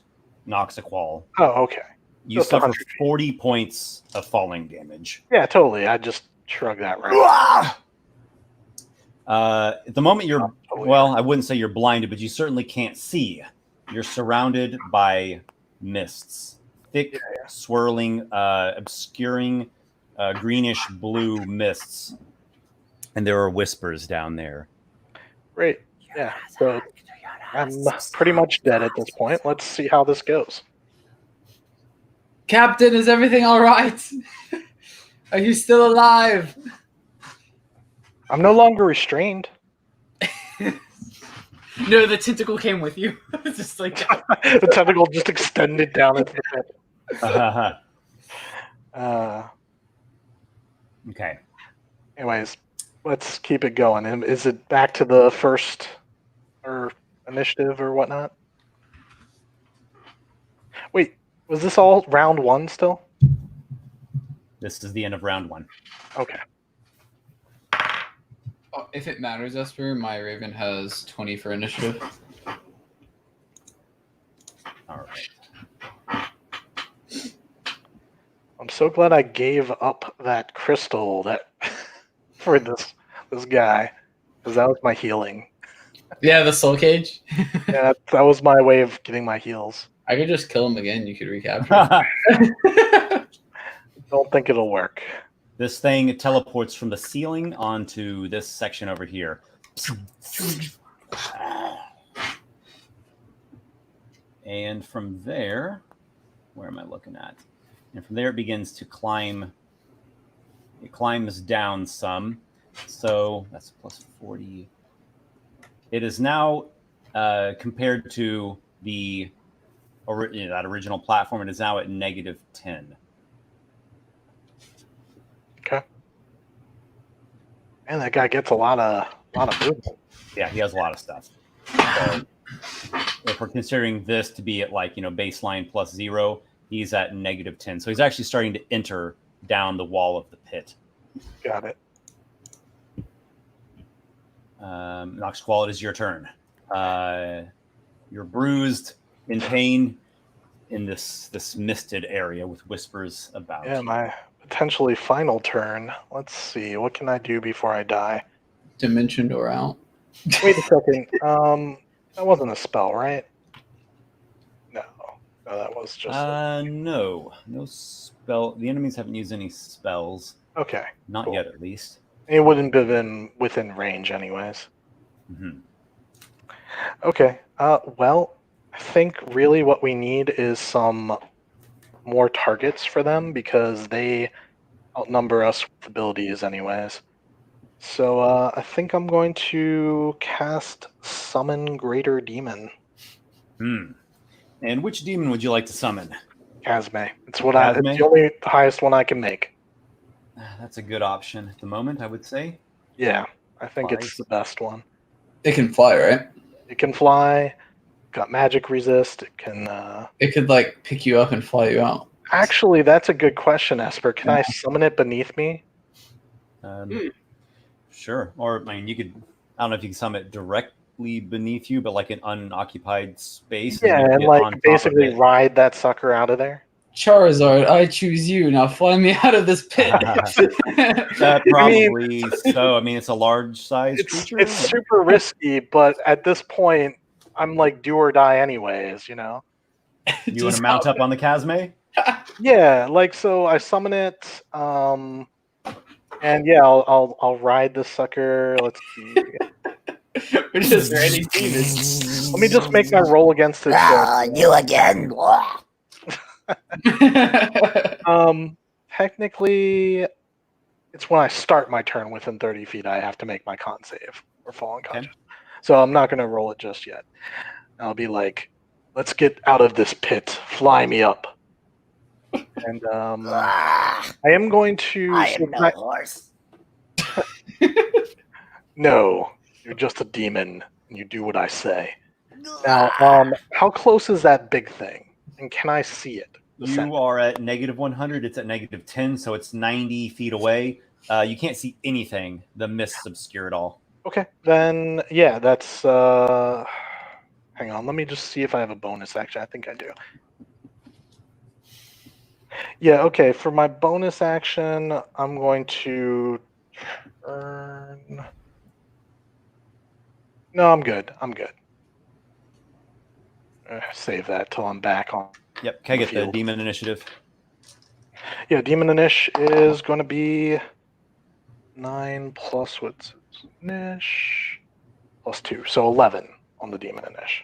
Noxiqual.
Oh, okay.
You
Just
suffer
100 feet.
40 points of falling damage.
Yeah, totally. I just shrug that right.
At the moment, you're
Totally.
well. I wouldn't say you're blinded, but you certainly can't see. You're surrounded by mists, thick, swirling, obscuring, greenish blue mists, and there are whispers down there.
Great. Yeah. So I'm pretty much dead at this point. Let's see how this goes.
Captain, is everything all right? Are you still alive?
I'm no longer restrained.
No, the tentacle came with you. It's just like
The tentacle just extended down into the pit.
Okay.
Anyways, let's keep it going. And is it back to the first or initiative or whatnot? Wait, was this all round one still?
This is the end of round one.
Okay.
if it matters, Esper, my Raven has 20 for initiative.
All right.
I'm so glad I gave up that crystal that for this guy, because that was my healing.
Yeah, the soul cage.
Yeah, that was my way of getting my heals.
I could just kill him again. You could recapture him.
Don't think it'll work.
This thing teleports from the ceiling onto this section over here. And from there, where am I looking at? And from there, it begins to climb. It climbs down some. So that's plus 40. It is now, compared to the that original platform, it is now at negative 10.
Okay. Man, that guy gets a lot of movement.
Yeah, he has a lot of stuff. So if we're considering this to be at baseline plus 0, he's at negative 10. So he's actually starting to enter down the wall of the pit.
Got it.
Noxiqual, it is your turn. You're bruised, in pain, in this misted area with whispers about.
Yeah, my potentially final turn. Let's see. What can I do before I die?
Dimension door out.
Wait a second. That wasn't a spell, right? No, that was just.
No spell. The enemies haven't used any spells.
Okay.
Not
cool.
yet, at least.
It wouldn't have been within range, anyways.
Mm-hmm.
Okay. Well, I think really what we need is some more targets for them because they outnumber us with abilities, anyways. So I think I'm going to cast Summon Greater Demon.
And which demon would you like to summon?
Casme. It's
Casme?
it's the only highest one I can make.
That's a good option at the moment, I would say.
Yeah, I think
Flies.
it's the best one.
It can fly, right?
It can fly. Got magic resist. It can.
It could pick you up and fly you out.
Actually, that's a good question, Esper. Can I summon it beneath me?
Sure. Or you could. I don't know if you can summon it directly beneath you, but like an unoccupied space.
Yeah,
and you get on
and
top
basically
of it.
ride that sucker out of there.
Charizard, I choose you. Now fly me out of this pit.
Probably so. I mean, it's a large size creature.
It's super risky, but at this point, I'm like do or die anyways, you know?
You want to mount up on the Casme?
Yeah, so I summon it. And yeah, I'll ride this sucker. Let's see.
We're just riding demons.
Let me just make my roll against its.
You again.
Technically, it's when I start my turn within 30 feet. I have to make my con save or fall unconscious. So I'm not going to roll it just yet. I'll be like, let's get out of this pit. Fly me up. And I am going to.
I am no horse.
No, you're just a demon, and you do what I say. Now, how close is that big thing? And can I see it?
You are at -100. It's at -10, so it's 90 feet away. You can't see anything. The mists obscure it all.
Okay, then yeah, that's. Hang on, let me just see if I have a bonus action. I think I do. Yeah, okay. For my bonus action, I'm going to turn. No, I'm good. Save that till I'm back on.
Yep. Can I get the
Field.
demon initiative?
Yeah, Demon Inish is going to be 9 plus what's Inish plus 2, so 11 on the Demon Inish.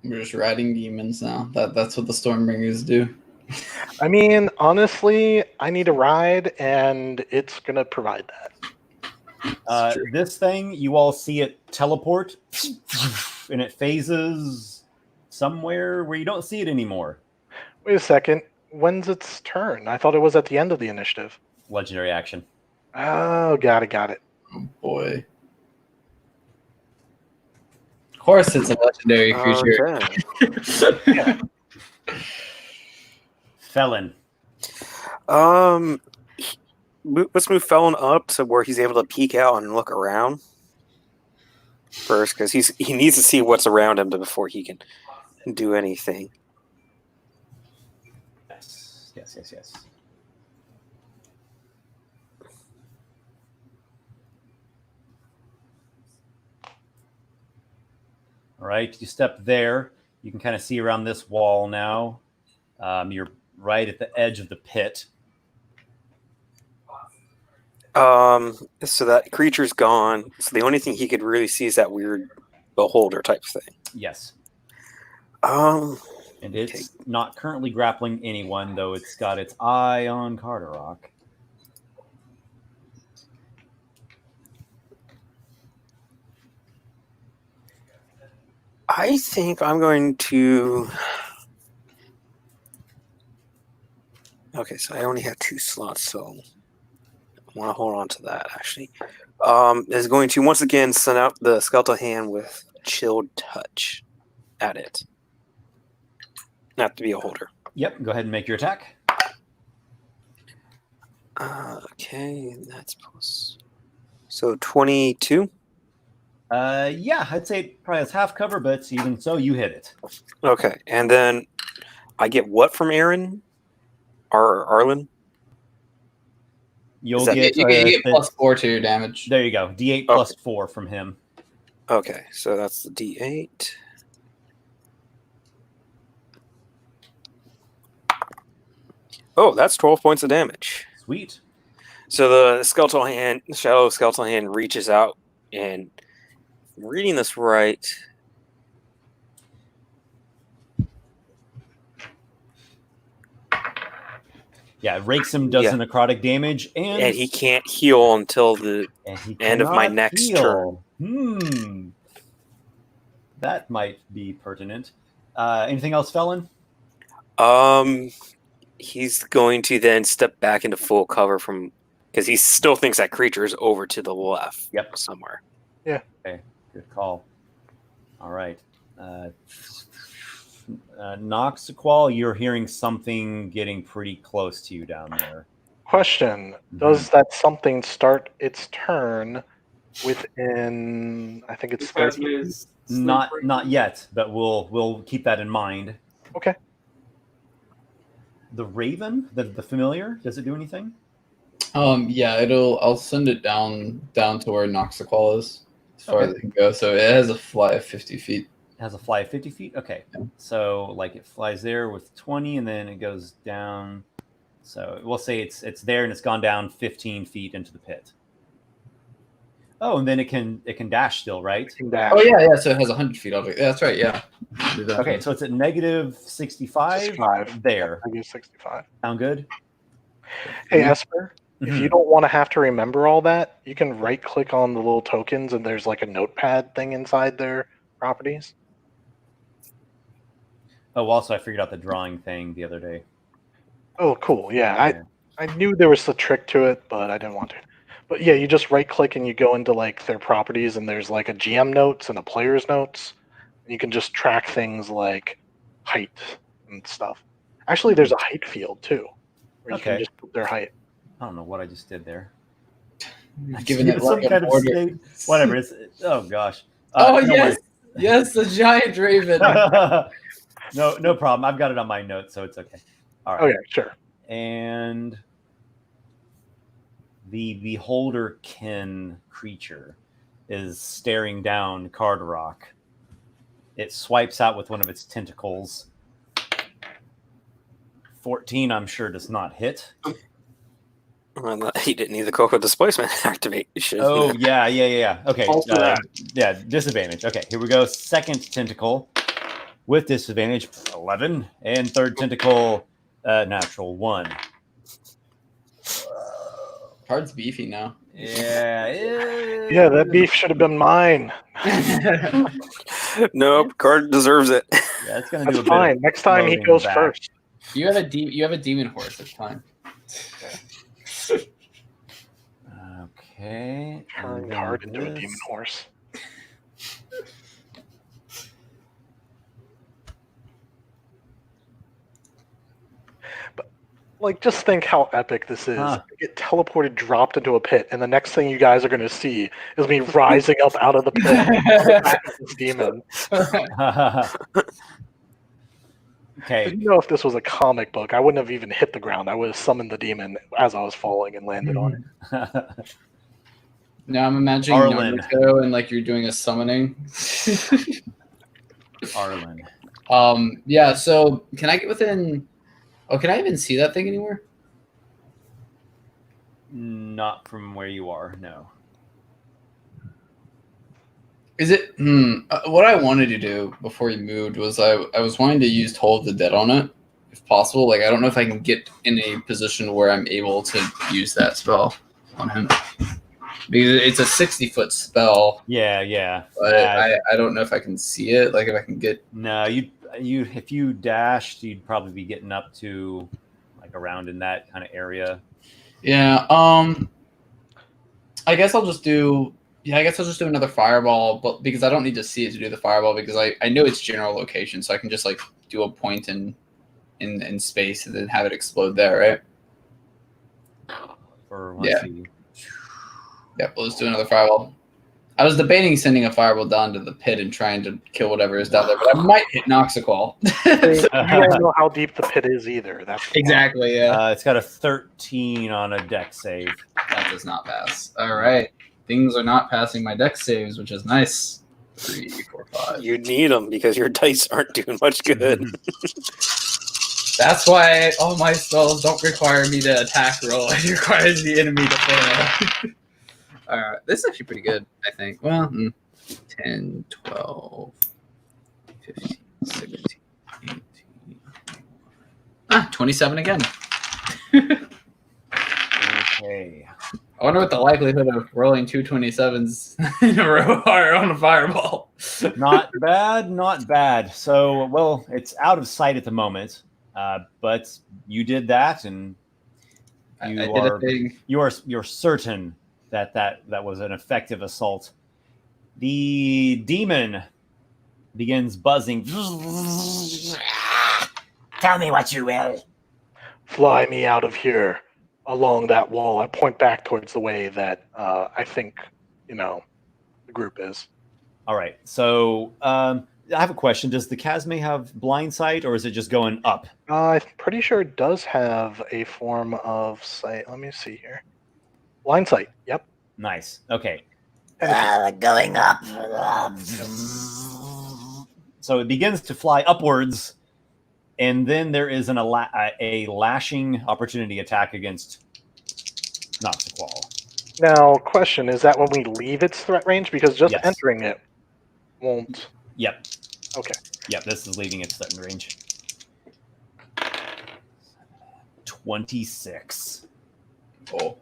We're just riding demons now. That's what the Stormbringers do.
I mean, honestly, I need a ride, and it's going to provide that.
This thing, you all see it teleport, and it phases somewhere where you don't see it anymore.
Wait a second. When's its turn? I thought it was at the end of the initiative.
Legendary action.
Oh, got it.
Oh boy. Of course, it's a legendary creature.
Okay.
Felon.
Let's move Felon up so where he's able to peek out and look around first, because he needs to see what's around him before he can do anything.
Yes. All right, you step there. You can kind of see around this wall now. You're right at the edge of the pit.
So that creature's gone. So the only thing he could really see is that weird beholder type thing.
Yes.
Um,
And it's not currently grappling anyone, though it's got its eye on Carderock.
I think I'm going to. Okay, so I only have 2 slots, so I want to hold on to that, actually. Is going to once again send out the skeletal hand with chilled touch at it. Not to be a holder.
Yep, go ahead and make your attack.
Okay, that's plus. So 22?
Yeah, I'd say it probably has half cover, but even so, you hit it.
Okay, and then I get what from Aaron? Arlen?
You'll
You
get
get +4 to your damage.
There you go. D8 plus 4 from him.
Okay, so that's the D8. Oh, that's 12 points of damage.
Sweet.
So the shadow skeletal hand reaches out, and if I'm reading this right.
Yeah, it rakes him, does necrotic damage,
And he can't heal until the end of my next turn.
That might be pertinent. Anything else, Felon?
He's going to then step back into full cover because he still thinks that creature is over to the left.
Yep.
Somewhere.
Yeah.
Okay, good call. All right. Noxiqual, you're hearing something getting pretty close to you down there.
Question: Does that something start its turn within? I think it's 30.
Not yet, but we'll keep that in mind.
Okay.
The Raven, the familiar, does it do anything?
Yeah, I'll send it down to where Noxiqual is, as far as it can go. So it has a fly of 50 feet.
has a fly of 50 feet. Okay, so like it flies there with 20, and then it goes down. So we'll say it's there, and it's gone down 15 feet into the pit. Oh, and then it can dash still, right?
Dash.
Oh yeah. So it has 100 feet of it. Yeah, that's right. Yeah. Do that.
Okay, so it's at negative 65
65.
there.
I guess 65.
Sound good?
Hey, Esper, if
Mhm.
you don't want to have to remember all that, you can right-click on the little tokens, and there's like a notepad thing inside their properties.
Oh, also I figured out the drawing thing the other day.
Oh, cool. Yeah, I knew there was a trick to it, but I didn't want to. But yeah, you just right-click and you go into like their properties, and there's like a GM notes and a player's notes. And you can just track things like height and stuff. Actually, there's a height field too, where you can
Okay.
just put their height.
I don't know what I just did there.
Giving it
some
like a
kind of
border.
state. Whatever. Oh gosh.
Oh
no
yes, yes, the giant raven.
no problem. I've got it on my notes, so it's okay. All right.
Okay, sure.
And the beholder-kin creature is staring down Carderock. It swipes out with one of its tentacles. 14, I'm sure, does not hit.
He didn't need the Cocoa Displacement activation.
Oh, yeah. Okay.
Also that.
Yeah, disadvantage. Okay, here we go. Second tentacle with disadvantage, 11. And third tentacle, natural 1.
Card's beefy now.
Yeah, that beef should have been mine.
Nope, Card deserves it.
Yeah, it's going to do
That's
a bit
fine.
of
Next time he
floating
goes
back.
first.
You have a demon horse. It's fine.
Okay.
Turn
and then
card into a
this.
demon horse. But like, just think how epic this is.
Huh.
I get teleported, dropped into a pit, and the next thing you guys are going to see is me rising up out of the pit on the back of this demon.
Okay.
But you know, if this was a comic book, I wouldn't have even hit the ground. I would have summoned the demon as I was falling and landed on it.
Now I'm imagining
Arlen.
Naruto and like you're doing a summoning.
Arlen.
Yeah. So can I get within? Oh, can I even see that thing anywhere?
Not from where you are, no.
Is it? What I wanted to do before he moved was I was wanting to use Toll of the Dead on it, if possible. Like I don't know if I can get in a position where I'm able to use that spell on him because it's a 60-foot spell.
Yeah.
But I don't know if I can see it. Like if I can get.
No, you if you dashed, you'd probably be getting up to like around in that kind of area.
Yeah. I guess I'll just do. Yeah, I guess I'll just do another fireball, but because I don't need to see it to do the fireball, because I know its general location, so I can just like do a point in space and then have it explode there, right?
For
Yeah.
see.
Yep, we'll just do another fireball. I was debating sending a fireball down to the pit and trying to kill whatever is down there, but I might hit Noxiqual.
You don't know how deep the pit is either. That's the
Exactly, yeah.
It's got a 13 on a deck save.
That does not pass. All right. Things are not passing my deck saves, which is nice. 3, 4, 5.
You need them because your dice aren't doing much good.
That's why all my spells don't require me to attack roll. It requires the enemy to fail. Alright, this is actually pretty good, I think. Well, 10, 12, 15, 17, 18. 27 again.
Okay.
I wonder what the likelihood of rolling 2 27s in a row are on a fireball.
Not bad. So, well, it's out of sight at the moment, but you did that, and
I did a thing.
you're certain that was an effective assault. The demon begins buzzing.
Tell me what you will.
Fly me out of here along that wall. I point back towards the way that I think, the group is.
All right. So I have a question. Does the Chasme have blind sight, or is it just going up?
I'm pretty sure it does have a form of sight. Let me see here. Blind sight. Yep.
Nice. Okay.
Going up.
So it begins to fly upwards, and then there is a lashing opportunity attack against Noxiqual.
Now, question, is that when we leave its threat range? Because just
Yes.
entering it won't...
Yep.
Okay.
Yep, this is leaving its threatened range. 26.
Oh.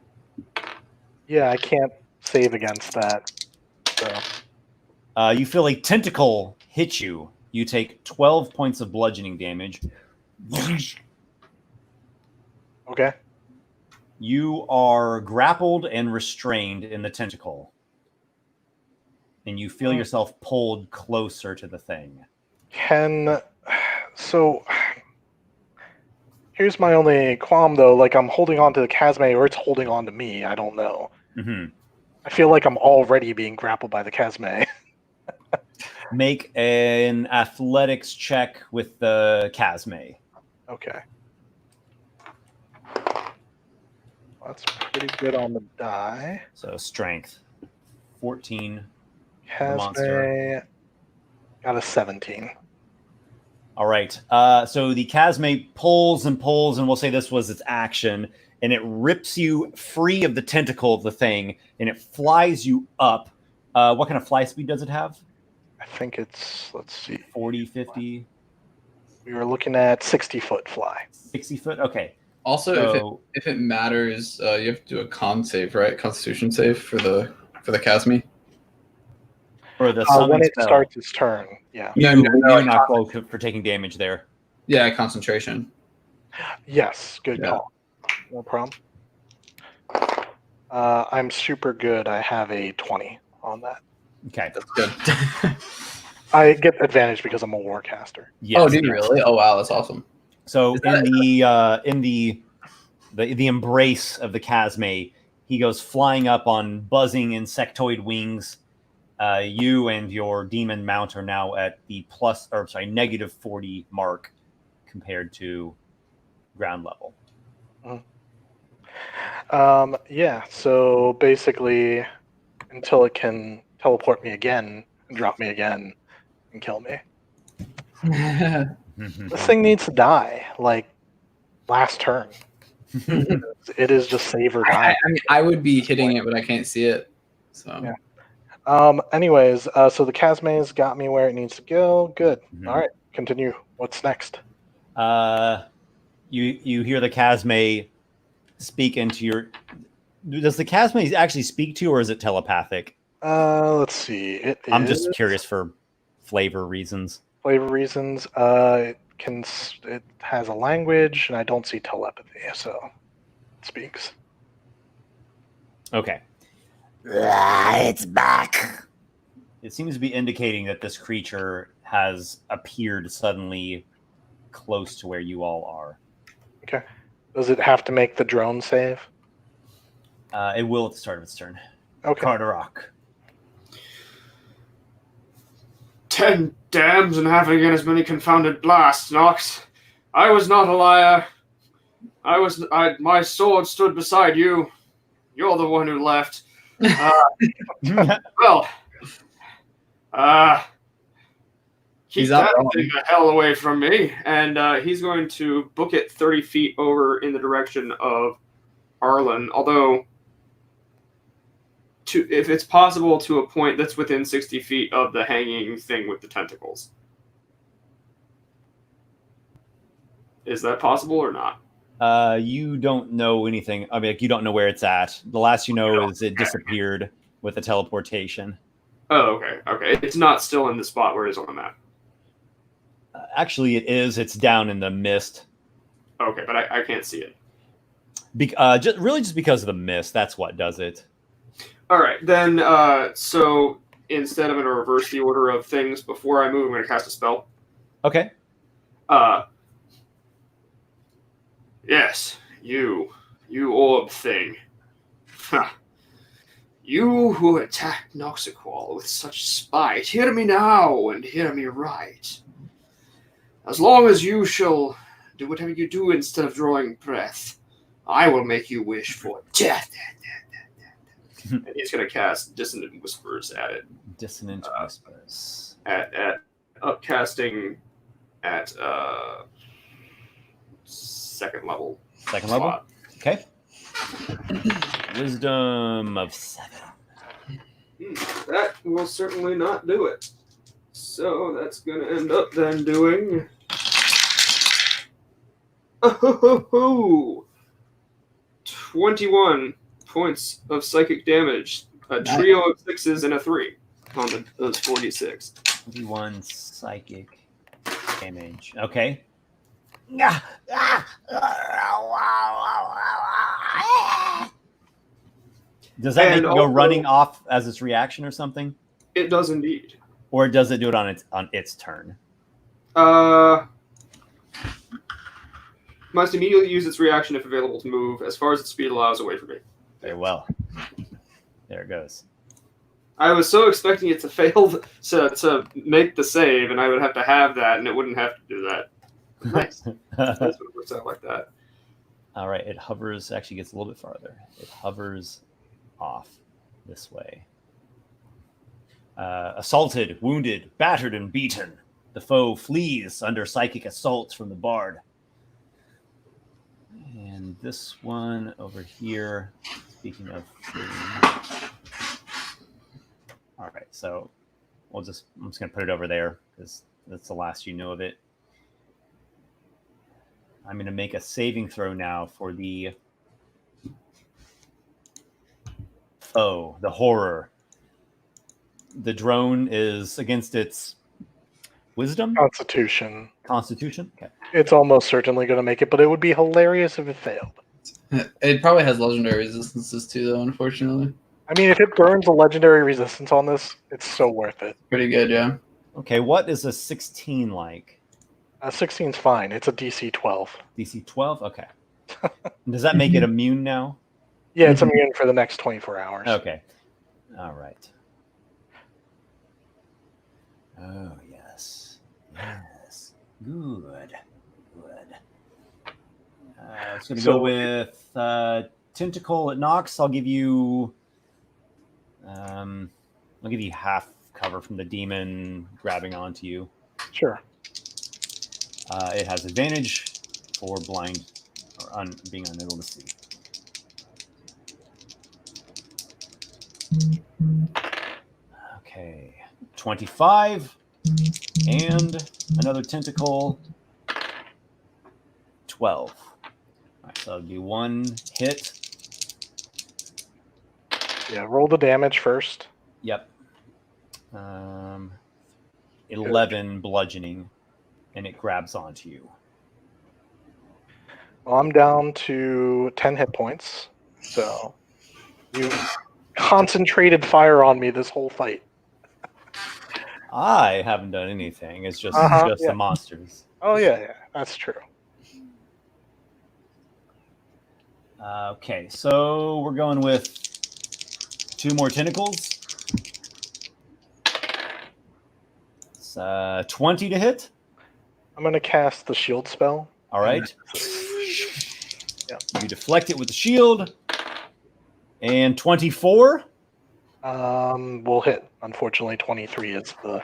Yeah, I can't save against that. So.
You feel a tentacle hit you. You take 12 points of bludgeoning damage.
Okay.
You are grappled and restrained in the tentacle. And you feel yourself pulled closer to the thing.
So, here's my only qualm, though. Like, I'm holding on to the Chasme, or it's holding on to me. I don't know.
Mm-hmm.
I feel like I'm already being grappled by the Chasme.
Make an athletics check with the Chasme.
Okay. That's pretty good on the die.
So strength. 14.
Chasme got a 17.
All right. So the Chasme pulls and pulls, and we'll say this was its action, and it rips you free of the tentacle of the thing, and it flies you up. What kind of fly speed does it have?
I think it's, let's see.
40, 50?
We were looking at 60-foot fly.
60 foot? Okay.
Also,
So,
if it matters, you have to do a con save, right? Constitution save for the Chasme.
for the
When
summon
it
spell,
starts its turn, yeah.
you're
like
not close for taking damage there.
Yeah, concentration.
Yes, good
Yeah.
call. No problem. I'm super good. I have a 20 on that.
Okay.
That's good.
I get advantage because I'm a warcaster.
Yes,
Oh, do you
yes.
really? Oh, wow, that's awesome.
So
Is that-
in the embrace of the Chasme, he goes flying up on buzzing insectoid wings. You and your demon mount are now at the negative 40 mark compared to ground level.
Yeah, so basically, until it can teleport me again, and drop me again, and kill me. This thing needs to die, like, last turn. It is just save or die.
I mean, I would be hitting it, but I can't see it. So
Yeah. Anyways, so the Chasme's got me where it needs to go. Good. All right, continue. What's next?
You hear the Chasme speak into your. Does the Chasme actually speak to you, or is it telepathic?
Let's see.
I'm just curious for flavor reasons.
Flavor reasons. It has a language, and I don't see telepathy, so it speaks.
Okay.
It's back.
It seems to be indicating that this creature has appeared suddenly close to where you all are.
Okay. Does it have to make the drone save?
It will at the start of its turn.
Okay.
Carderock.
10 dams and half again as many confounded blasts, Knox. I was not a liar. My sword stood beside you. You're the one who left. Well, keep
He's not
that
wrong.
thing the hell away from me. And he's going to book it 30 feet over in the direction of Arlen. Although, if it's possible, to a point that's within 60 feet of the hanging thing with the tentacles. Is that possible or not?
You don't know anything. I mean, you don't know where it's at. The last you know is it disappeared with the teleportation.
Oh, okay. Okay. It's not still in the spot where it is on the map.
Actually, it is. It's down in the mist.
Okay, but I can't see it.
Just because of the mist. That's what does it.
All right. Then, so instead, I'm going to reverse the order of things. Before I move, I'm going to cast a spell.
Okay.
Yes, you orb thing. Ha. You who attacked Noxiqual with such spite, hear me now and hear me right. As long as you shall do whatever you do instead of drawing breath, I will make you wish for death. And he's going to cast Dissonant Whispers at it.
Dissonant Whispers.
At upcasting at second level.
Second level?
slot.
Okay. Wisdom of 7.
That will certainly not do it. So that's going to end up then doing 21 points of psychic damage. A
Nice.
trio of 6s and a 3 on those 46.
21 psychic damage. Okay. Does that make
And
it go
also-
running off as its reaction or something?
It does indeed.
Or does it do it on its turn?
Must immediately use its reaction if available to move as far as its speed allows away from me.
Very well. There it goes.
I was so expecting it to fail to make the save, and I would have to have that, and it wouldn't have to do that. Nice. That's what it works out like that.
All right, it hovers, actually gets a little bit farther. It hovers off this way. Assaulted, wounded, battered, and beaten. The foe flees under psychic assault from the bard. And this one over here, speaking of fleeing. All right, so I'm just going to put it over there because that's the last you know of it. I'm going to make a saving throw now for the foe, the horror. The drone is against its wisdom?
Constitution.
Constitution? Okay.
It's almost certainly going to make it, but it would be hilarious if it failed.
It probably has legendary resistances too, though. Unfortunately,
I mean, if it burns a legendary resistance on this, it's so worth it.
pretty good, yeah.
Okay, what is a 16 like?
16's fine. It's a DC 12.
DC 12? Okay. Does that make it immune now?
Yeah, it's immune for the next 24 hours.
Okay. All right. Oh, yes. Yes. Good. Good. It's going to go with Tentacle at Knox. I'll give you half cover from the demon grabbing onto you.
Sure.
It has advantage for blind or being unable to see. Okay, 25 and another tentacle. 12. All right, so that'll be one hit.
Yeah, roll the damage first.
Yep. 11 bludgeoning, and it grabs onto you.
Well, I'm down to 10 hit points. So you concentrated fire on me this whole fight.
I haven't done anything. It's just
Yeah.
the monsters.
Oh, yeah, that's true.
Okay, so we're going with 2 more tentacles. It's 20 to hit.
I'm going to cast the shield spell.
All right.
Yeah.
You deflect it with the shield. And 24.
Will hit. Unfortunately, 23 is the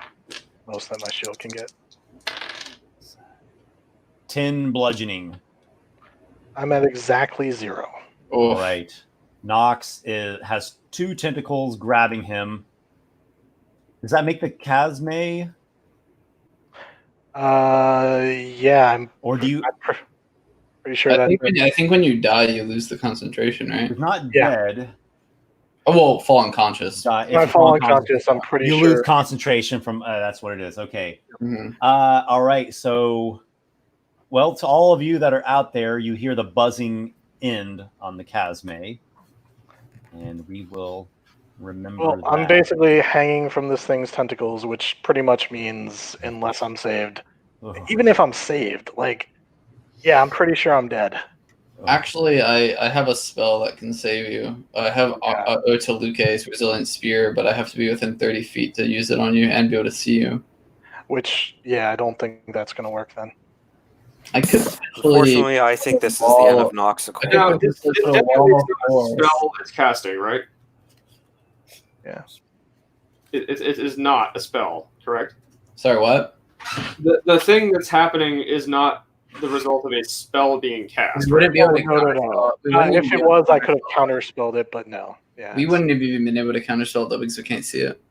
most that my shield can get.
10 bludgeoning.
I'm at exactly 0.
All right. Knox has 2 tentacles grabbing him. Does that make the Chasme?
Yeah, I'm
Or do you...
pretty sure
I
that.
think when you die, you lose the concentration, right?
It's not
Yeah.
dead.
Oh, well, fall unconscious.
If
If I
you
fall unconscious, I'm pretty
you
sure.
lose concentration from... that's what it is. Okay.
Mhm.
All right. So, well, to all of you that are out there, you hear the buzzing end on the Chasme. And we will remember
Well,
that.
I'm basically hanging from this thing's tentacles, which pretty much means unless I'm saved.
Ugh.
Even if I'm saved, yeah, I'm pretty sure I'm dead.
Actually, I have a spell that can save you. I have Otaluke's Resilient Spear, but I have to be within 30 feet to use it on you and be able to see you.
Which, yeah, I don't think that's going to work then.
I could actually...
Unfortunately, I think this is the end of Noxiqual.
Now,
But this
it
is a
definitely
wall
is
of
not a
force.
spell it's casting, right?
Yeah.
It is not a spell, correct?
Sorry, what?
The thing that's happening is not the result of a spell being cast.
We wouldn't be able to
No. If it was, I could have counterspelled it, but no. Yeah,
We wouldn't have even been able to counterspell it because we can't see it.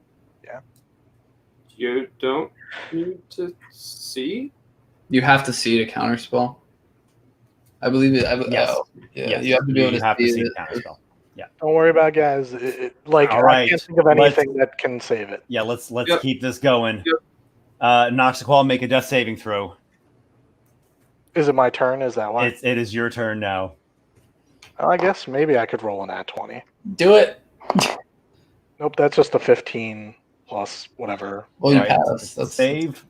You don't need to see?
You have to see to counterspell. I believe it.
Yes.
Yeah, you have to be able to see it.
counterspell.
Don't worry about it, guys.
All
I
right.
can't think of anything that can save it.
Yeah, let's
Yep.
keep this going.
Yep.
Noxiqual, make a death saving throw.
Is it my turn? Is that why?
It is your turn now.
I guess maybe I could roll an at 20.
Do it.
Nope, that's just a 15 plus whatever.
Well, you
Right.
pass. That's
Save.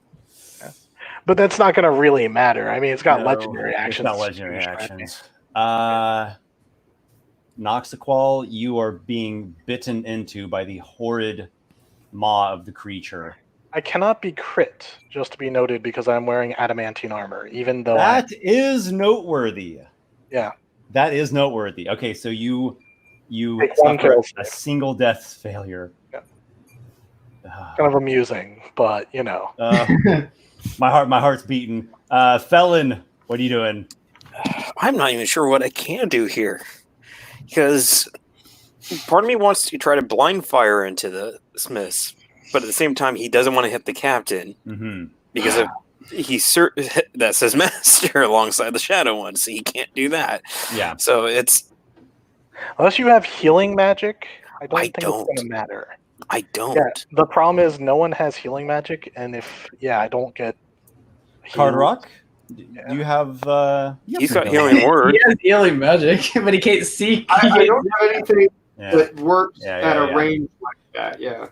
But that's not going to really matter. I mean, it's got
No,
legendary actions.
It's not legendary actions. Noxiqual, you are being bitten into by the horrid maw of the creature.
I cannot be crit, just to be noted, because I'm wearing adamantine armor, even though
That is noteworthy.
Yeah.
That is noteworthy. Okay, so you
Take one
suffer
fail
a
save.
single death failure.
Yeah.
Ah,
kind of amusing, but
my heart's beating. Felon, what are you doing?
I'm not even sure what I can do here. Because part of me wants to try to blind fire into the Smiths, but at the same time, he doesn't want to hit the captain
Mm-hmm.
because of that says master alongside the shadow one, so he can't do that.
Yeah.
So it's
unless you have healing magic, I don't
I
think
don't.
it's going to matter.
I don't.
Yeah, the problem is no one has healing magic, and if I don't get healed-
Carderock,
Yeah.
do you have?
He's
some
got healing word.
He has healing magic, but he can't see.
I don't have anything
Yeah.
that works
Yeah,
at a
yeah.
range like that, yeah.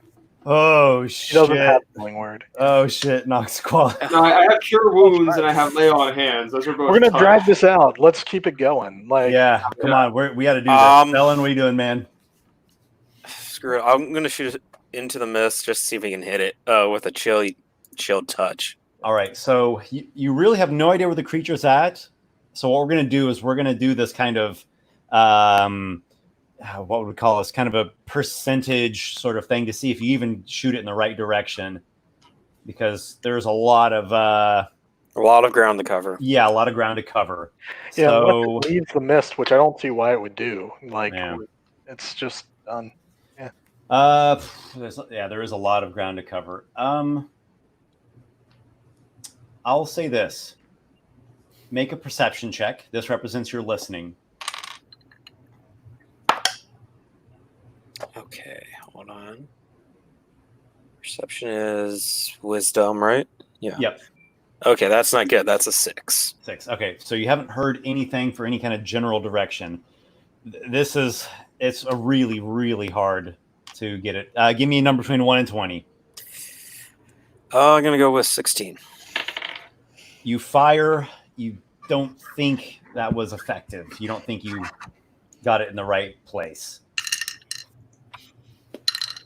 Oh
He doesn't have
shit!
healing word.
Oh shit! Noxiqual.
No, I have Cure Wounds and I have Lay on Hands. Those are both
We're gonna
tough.
drag this out. Let's keep it going.
Yeah, come on, we got to do this. Felon, what are you doing, man?
Screw it. I'm gonna shoot it into the mist just to see if we can hit it with a chill touch.
All right, so you really have no idea where the creature's at. So what we're going to do is we're going to do this kind of, what would we call this? Kind of a percentage sort of thing to see if you even shoot it in the right direction. Because there's a lot of
ground to cover.
Yeah, a lot of ground to cover.
Yeah,
So
unless it leaves the mist, which I don't see why it would do.
Yeah.
It's just done.
there is a lot of ground to cover. I'll say this. Make a perception check. This represents your listening.
Okay, hold on. Perception is wisdom, right? Yeah.
Yep.
Okay, that's not good. That's a 6.
6. Okay, so you haven't heard anything for any kind of general direction. It's a really, really hard to get it. Give me a number between 1 and 20.
I'm gonna go with 16.
You fire. You don't think that was effective. You don't think you got it in the right place.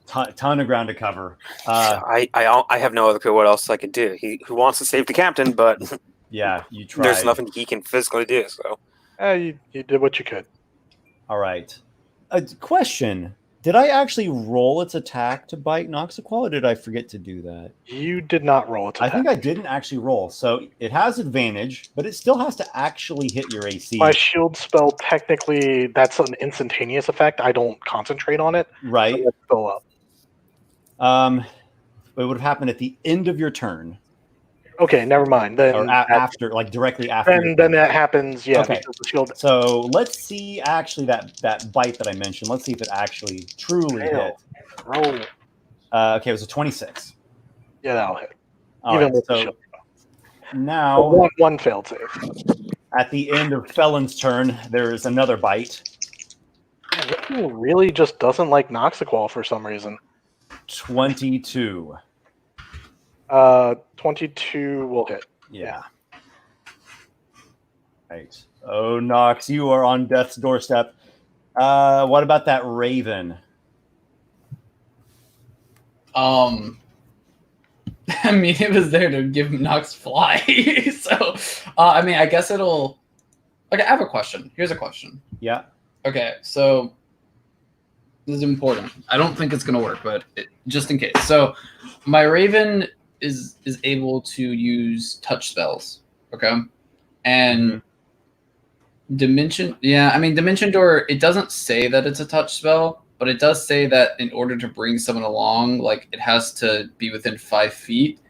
Ton of ground to cover.
I have no other clue what else I could do. He wants to save the captain, but
Yeah, you tried.
there's nothing he can physically do. So
You did what you could.
All right. A question. Did I actually roll its attack to bite Noxiqual, or did I forget to do that?
You did not roll it.
I think I didn't actually roll. So it has advantage, but it still has to actually hit your AC.
My shield spell, technically, that's an instantaneous effect. I don't concentrate on it.
Right.
So let's go up.
It would have happened at the end of your turn.
Okay, never mind. Then
Or after, like directly after. your
then
turn.
that happens. Yeah,
Okay.
because the shield.
So let's see actually that bite that I mentioned. Let's see if it actually truly hit.
Roll.
Okay, it was a 26.
Yeah, that'll hit.
All
Even
right,
with the
so
shield.
now
One failed save.
at the end of Felon's turn, there is another bite.
Man, this thing really just doesn't like Noxiqual for some reason.
22.
22 will hit.
Yeah. Right. Oh, Knox, you are on death's doorstep. What about that raven?
I mean, it was there to give Knox fly. So, I mean, I guess it'll. Okay, I have a question. Here's a question.
Yeah.
Okay, so this is important. I don't think it's gonna work, but just in case. So, my Raven is able to use touch spells. Okay, and Dimension. Yeah, I mean Dimension Door. It doesn't say that it's a touch spell, but it does say that in order to bring someone along, like it has to be within 5 feet.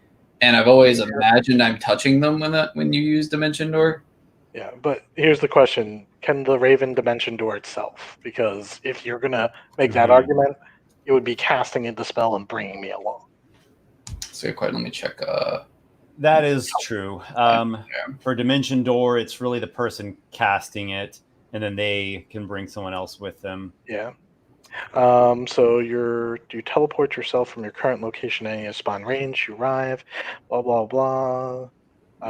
And I've always imagined I'm touching them when you use Dimension Door.
Yeah, but here's the question: can the Raven Dimension Door itself? Because if you're gonna make that argument, it would be casting the spell and bringing me along.
So quite. Let me check.
That is true. For Dimension Door, it's really the person casting it, and then they can bring someone else with them.
Yeah. So you teleport yourself from your current location to any spawn range. You arrive. Blah blah blah.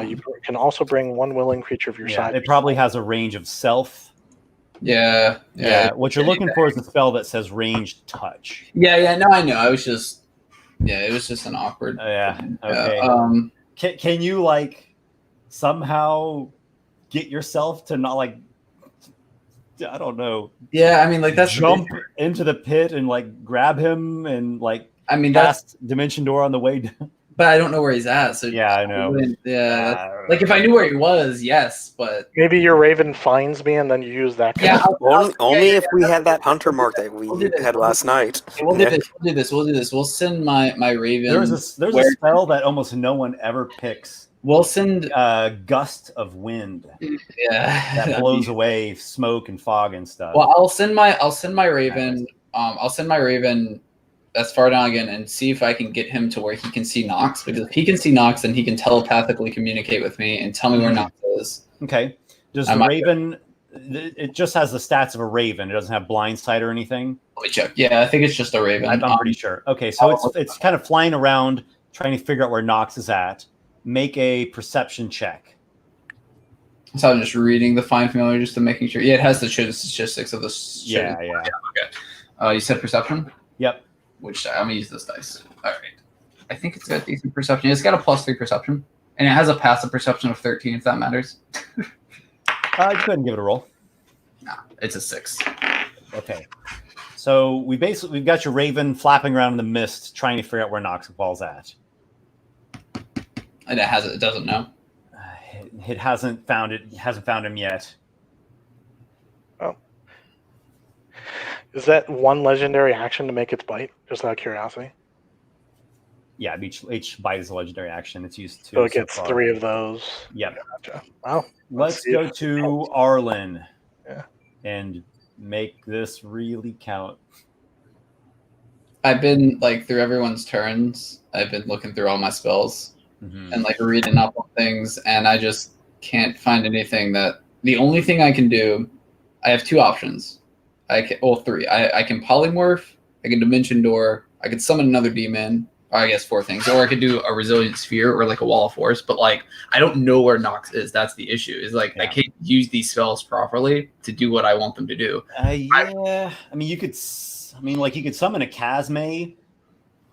You can also bring one willing creature of your size.
It probably has a range of self.
Yeah.
What you're looking for is a spell that says ranged touch.
Yeah. No, I know. It was just an awkward.
Okay. Can you like somehow get yourself to not like, I don't know.
Yeah, I mean, like that's
jump into the pit and like grab him and like.
I mean,
cast Dimension Door on the way down.
But I don't know where he's at. So
yeah, I know.
Like if I knew where he was, yes, but
maybe your Raven finds me and then you use that.
Yeah, only if we had that hunter mark that we had last night.
We'll do this. We'll send my Raven.
There's a spell that almost no one ever picks.
We'll send
gust of wind.
Yeah,
that blows away smoke and fog and stuff.
Well, I'll send my Raven. I'll send my Raven that's far down again and see if I can get him to where he can see Knox. Because if he can see Knox, then he can telepathically communicate with me and tell me where Knox is.
Okay. Does the Raven? It just has the stats of a Raven. It doesn't have blind sight or anything.
Let me check. Yeah, I think it's just a Raven.
I'm pretty sure. Okay, so it's kind of flying around trying to figure out where Knox is at. Make a perception check.
So I'm just reading the Find Familiar just to making sure. Yeah, it has the statistics of the.
Yeah.
Okay. You said perception?
Yep.
Which I'm gonna use this dice. All right. I think it's got decent perception. It's got a +3 perception, and it has a passive perception of 13. If that matters.
Go ahead and give it a roll.
No, it's a 6.
Okay. So we've got your Raven flapping around in the mist, trying to figure out where Noxiqual's at.
And it doesn't know.
It hasn't found it. Hasn't found him yet.
Oh. Is that one legendary action to make its bite? Just out of curiosity.
Yeah, each bite is a legendary action. It's used to.
So it gets 3 of those.
Yep.
Gotcha. Wow.
Let's go to Arlen.
Yeah.
And make this really count.
I've been through everyone's turns. I've been looking through all my spells. And reading up on things, and I just can't find anything that. The only thing I can do, I have 2 options. 3. I can polymorph. I can Dimension Door. I could summon another demon. Or I guess 4 things, or I could do a Resilient Sphere or a Wall of Force. But I don't know where Knox is. That's the issue. Is I can't use these spells properly to do what I want them to do.
Yeah. You could summon a Chasme.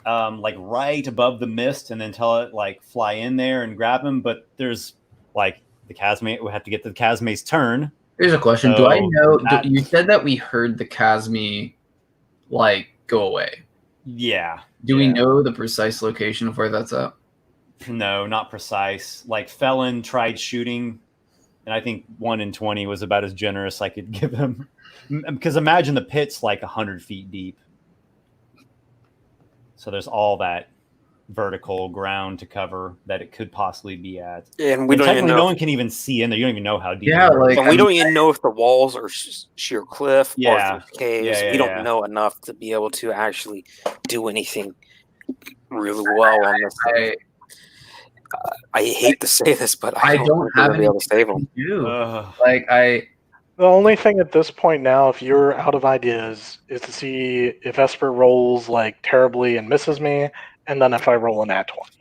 Right above the mist, and then tell it fly in there and grab him. But there's the Chasme. We have to get to the Chasme's turn.
Here's a question: do I know? You said that we heard the Chasme go away.
Yeah.
Do we know the precise location of where that's at?
No, not precise. Felon tried shooting, and I think 1 in 20 was about as generous I could give him. Because imagine the pit's 100 feet deep. So there's all that vertical ground to cover that it could possibly be at.
And we don't even know.
No one can even see in there. You don't even know how deep.
Yeah,
and we don't even know if the walls are sheer cliff or if it's caves.
Yeah,
we don't know enough to be able to actually do anything really well on this. I hate to say this, but I don't have be able to save them.
The only thing at this point now, if you're out of ideas, is to see if Esper rolls terribly and misses me, and then if I roll an nat 20.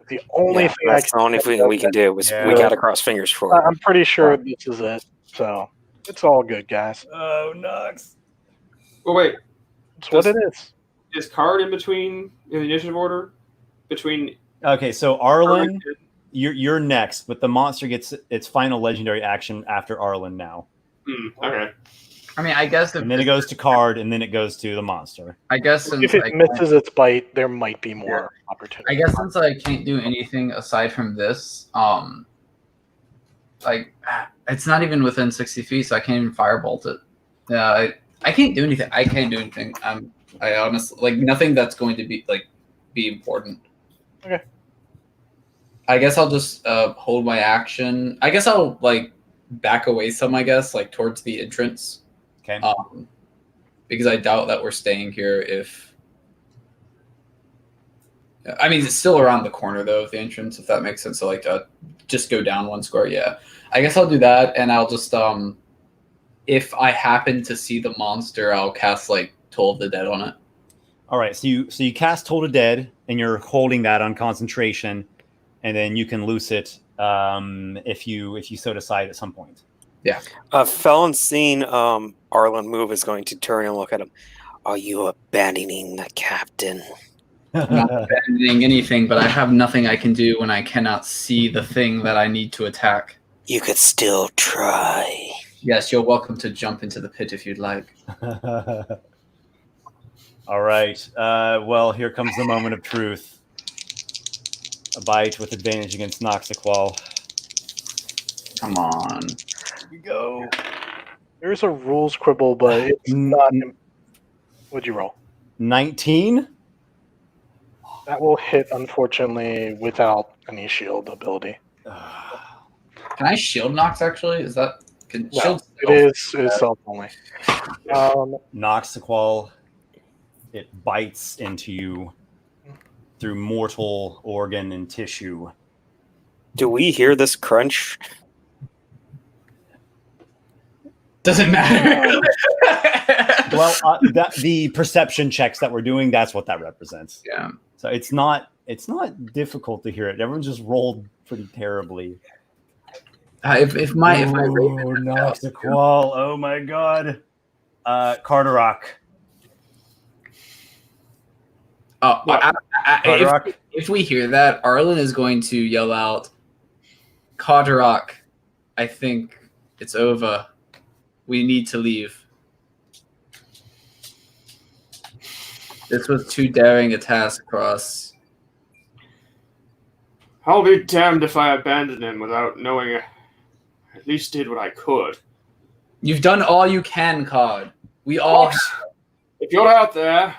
The only thing
that's the only thing we can do is we got to cross fingers for it.
I'm pretty sure this is it. So it's all good, guys.
Oh, Knox.
Well, wait.
That's what it is.
Is Card in between in the initiative order? Between.
Okay, so Arlen, you're next, but the monster gets its final legendary action after Arlen now.
Okay.
I mean, I guess
and then it goes to card, and then it goes to the monster.
I guess since
If it misses its bite, there might be more opportunity.
I guess since I can't do anything aside from this, like it's not even within 60 feet, so I can't even firebolt it. Yeah, I can't do anything. I can't do anything. I honestly like nothing that's going to be important.
Okay.
I guess I'll just hold my action. I guess I'll like back away some. I guess like towards the entrance.
Okay.
Because I doubt that we're staying here if. I mean, it's still around the corner though of the entrance, if that makes sense. So like, just go down one square. Yeah, I guess I'll do that, and I'll just if I happen to see the monster, I'll cast like Toll of the Dead on it.
All right, so you cast Toll of Dead, and you're holding that on concentration, and then you can loose it if you so decide at some point.
Yeah.
Felon seeing Arlen move is going to turn and look at him. Are you abandoning the captain?
I'm not abandoning anything, but I have nothing I can do when I cannot see the thing that I need to attack.
You could still try.
Yes, you're welcome to jump into the pit if you'd like.
All right. Well, here comes the moment of truth. A bite with advantage against Noxiqual.
Come on.
Here we go.
There's a rules quibble, but it's not. What'd you roll?
19?
That will hit, unfortunately, without any shield ability.
Can I shield Knox, actually? Is that... Can
No,
shield
it is self only.
Noxiqual, it bites into you through mortal organ and tissue.
Do we hear this crunch?
Doesn't matter.
Well, the perception checks that we're doing, that's what that represents.
Yeah.
So it's not difficult to hear it. Everyone just rolled pretty terribly.
If my
Noxiqual, oh my god. Carderock. Carderock?
If we hear that, Arlen is going to yell out, Carderock, I think it's over. We need to leave. This was too daring a task for us.
I'll be damned if I abandon him without knowing I at least did what I could.
You've done all you can, Card. We all...
Knox, if you're out there,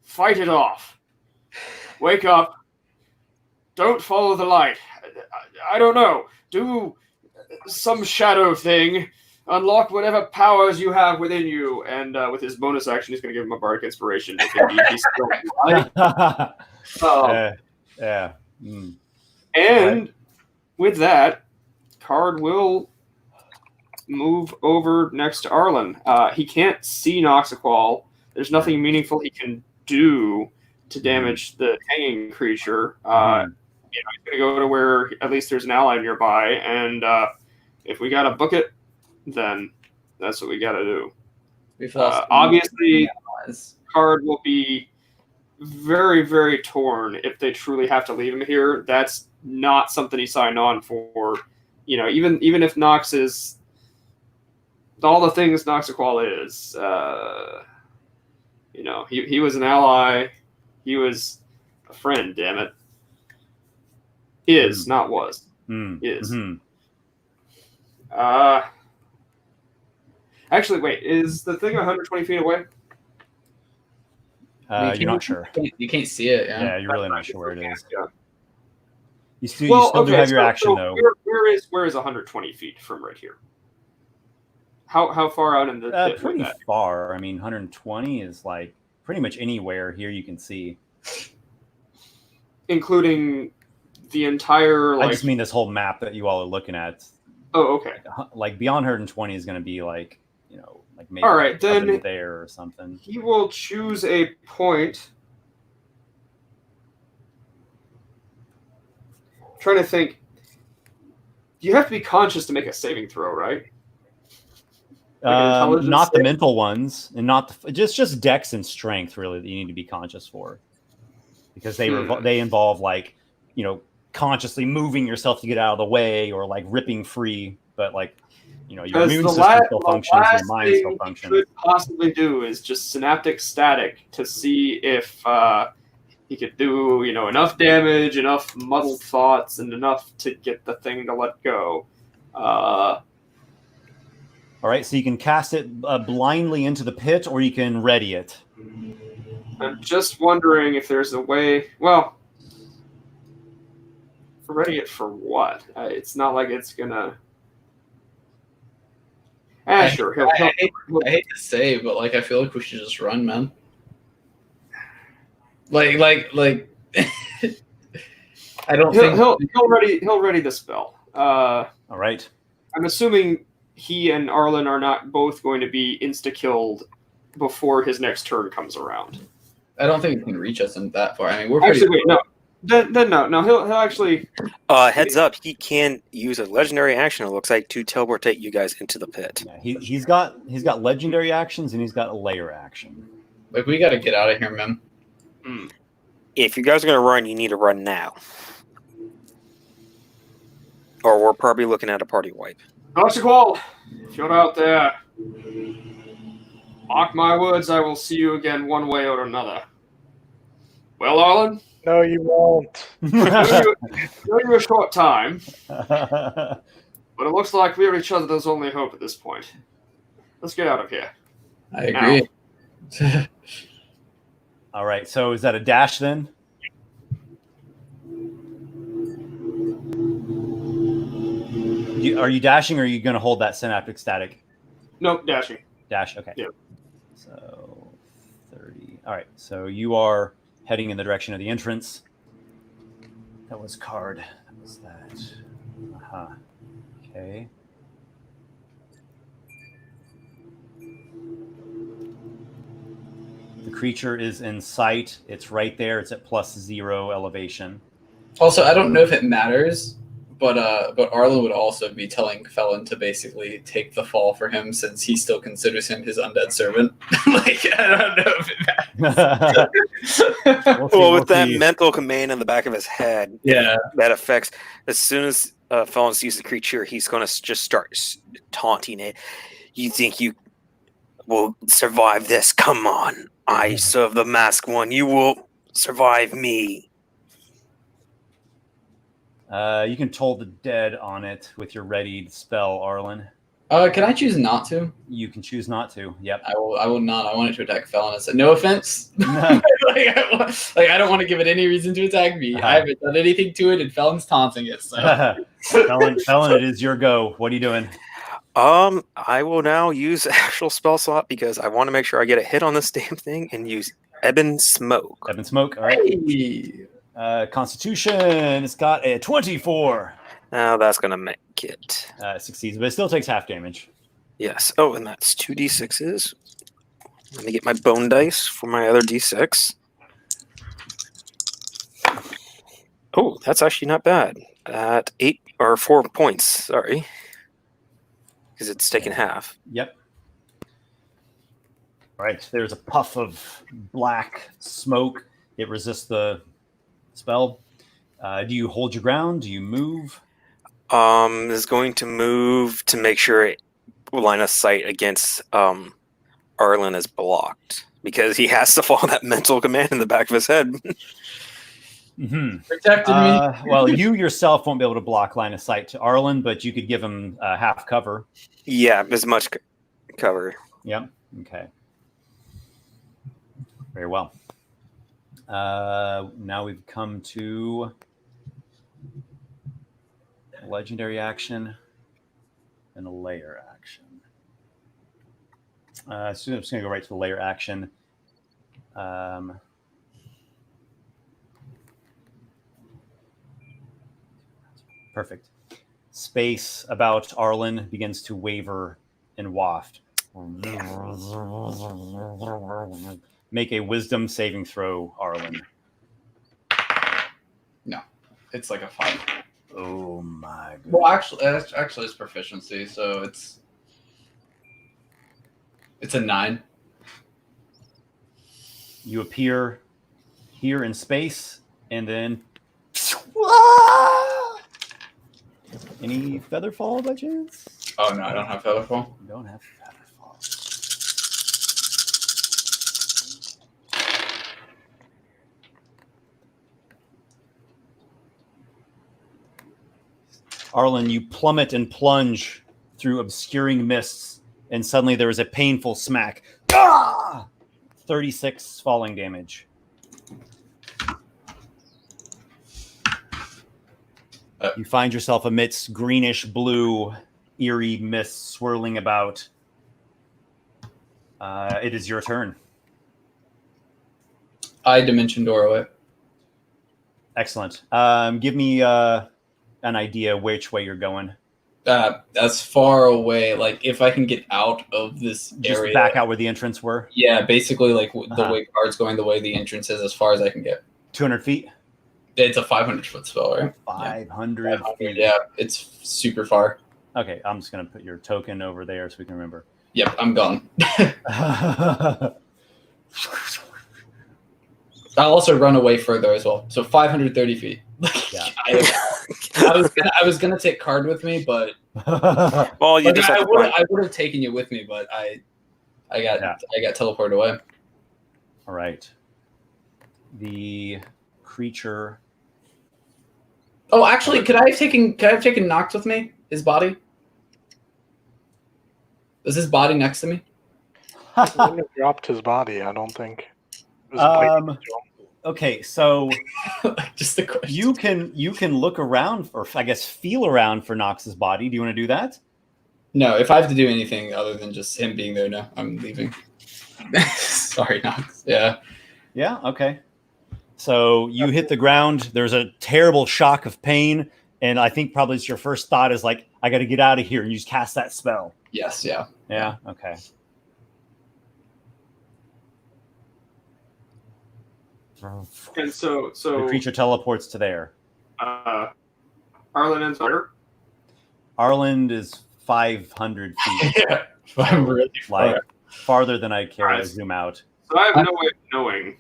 fight it off. Wake up. Don't follow the light. I don't know. Do some shadow thing. Unlock whatever powers you have within you. And with his bonus action, he's going to give him a bardic inspiration. If indeed he's still alive.
Yeah. Mm.
And with that, Card will move over next to Arlen. He can't see Noxiqual. There's nothing meaningful he can do to damage the hanging creature. He's going to go to where at least there's an ally nearby, and if we got to book it, then that's what we got to do. Obviously, Card will be very, very torn if they truly have to leave him here. That's not something he signed on for. You know, even if Knox is all the things Noxiqual is, he was an ally. He was a friend, damn it. Is, not was. Is.
Mm-hmm.
Actually, wait, is the thing 120 feet away?
You're not sure.
You can't see it, yeah.
Yeah, you're really not sure where it is.
Yeah.
You still do have your action, though.
Where is 120 feet from right here? How far out in the pit?
Pretty far. I mean, 120 is like pretty much anywhere here you can see.
Including the entire...
I just mean this whole map that you all are looking at.
Oh, okay.
Like beyond 120 is going to be like, like maybe
all right, then
there or something.
He will choose a point. I'm trying to think. You have to be conscious to make a saving throw, right? Like
not the mental ones, and not just dex and strength really that you need to be conscious for, because they involve like consciously moving yourself to get out of the way or like ripping free. But like your
Because
immune
the
system still
the
functions, your
last
mind still
thing
functions.
he could possibly do is just synaptic static to see if he could do, enough damage, enough muddled thoughts, and enough to get the thing to let go.
All right, so you can cast it blindly into the pit, or you can ready it.
I'm just wondering if there's a way. Well, ready it for what? It's not like it's gonna. Sure.
I hate to say, but I feel like we should just run, man. Like. I don't think
he'll ready the spell.
All right.
I'm assuming he and Arlen are not both going to be insta-killed before his next turn comes around.
I don't think he can reach us in that far. I mean, we're
actually wait, no. Then no. He'll actually.
Heads up, he can use a legendary action. It looks like to teleportate you guys into the pit.
Yeah, he's got legendary actions and he's got a layer action.
We got to get out of here, man.
If you guys are gonna run, you need to run now, or we're probably looking at a party wipe.
Noxiqual, if you're out there, mark my words, I will see you again one way or another. Well, Arlen?
No, you won't.
Give you a short time, but it looks like we are each other's only hope at this point. Let's get out of here.
I agree.
All right, so is that a dash then? Are you dashing, or are you going to hold that synaptic static?
Nope, dashing.
Dash, okay.
Yeah.
So 30. All right, so you are heading in the direction of the entrance. That was card. That was that. Okay. The creature is in sight. It's right there. It's at +0 elevation.
Also, I don't know if it matters, but Arlen would also be telling Felon to basically take the fall for him, since he still considers him his undead servant. I don't know if it matters.
Well, with that mental command in the back of his head,
yeah,
that affects. As soon as Felon sees the creature, he's going to just start taunting it. You think you will survive this? Come on. I serve the masked one. You will survive me.
You can toll the dead on it with your readied spell, Arlen.
Can I choose not to?
You can choose not to. Yep.
I will not. I want it to attack Felon. So no offense. I don't want to give it any reason to attack me. I haven't done anything to it, and Felon's taunting it. So.
Felon, it is your go. What are you doing?
I will now use actual spell slot because I want to make sure I get a hit on this damn thing and use Ebon Smoke.
Ebon Smoke, all right.
Hey.
Constitution, it's got a 24.
Now that's going to make it.
Succeeds, but it still takes half damage.
Yes. Oh, and that's 2 d6s. Let me get my bone dice for my other d6. Oh, that's actually not bad. At 4 points, sorry. Because it's taken half.
Yep. All right, there's a puff of black smoke. It resists the spell. Do you hold your ground? Do you move?
Is going to move to make sure it line of sight against Arlen is blocked. Because he has to follow that mental command in the back of his head.
Mm-hmm.
Protected me.
Well, you yourself won't be able to block line of sight to Arlen, but you could give him half cover.
Yeah, as much cover.
Yep. Okay. Very well. Now we've come to a legendary action and a layer action. So I'm just going to go right to the layer action. Perfect. Space about Arlen begins to waver and waft. Make a wisdom saving throw, Arlen.
No, it's like a 5.
Oh my god.
Well, actually, it's proficiency, so it's a 9.
You appear here in space, and then any feather fall by chance?
Oh no, I don't have Featherfall.
You don't have Featherfall. Arlen, you plummet and plunge through obscuring mists, and suddenly there is a painful smack. Ah! 36 falling damage. You find yourself amidst greenish blue, eerie mists swirling about. It is your turn.
I dimension door away.
Excellent. Give me an idea which way you're going.
As far away, like if I can get out of this
Just
area.
back out where the entrance were.
Yeah, basically like the way cards going, the way the entrance is, as far as I can get.
200 feet.
It's a 500-foot spell, right?
500 feet.
Yeah, it's super far.
Okay, I'm just gonna put your token over there so we can remember.
Yep, I'm gone.
Okay.
I'll also run away further as well. So 530 feet.
Yeah.
I was gonna take card with me, but
Well, you just have to find-
I would have taken you with me, but I got teleported away.
All right. The creature.
Oh, actually, could I have taken Knox with me? His body? Is his body next to me?
He wouldn't have dropped his body, I don't think. It was a plate.
Okay, so
Just the question.
you can look around, or I guess feel around for Knox's body. Do you want to do that?
No, if I have to do anything other than just him being there, no, I'm leaving. Sorry, Knox. Yeah.
Yeah. Okay. So you hit the ground. There's a terrible shock of pain, and I think probably it's your first thought is like, I got to get out of here, and you just cast that spell.
Yes. Yeah.
Yeah. Okay.
And so
The creature teleports to there.
Arlen ends where?
Arlen is 500 feet,
Yeah. I'm really
like
far.
farther than I care to
Alright.
zoom out.
So I have no way of knowing.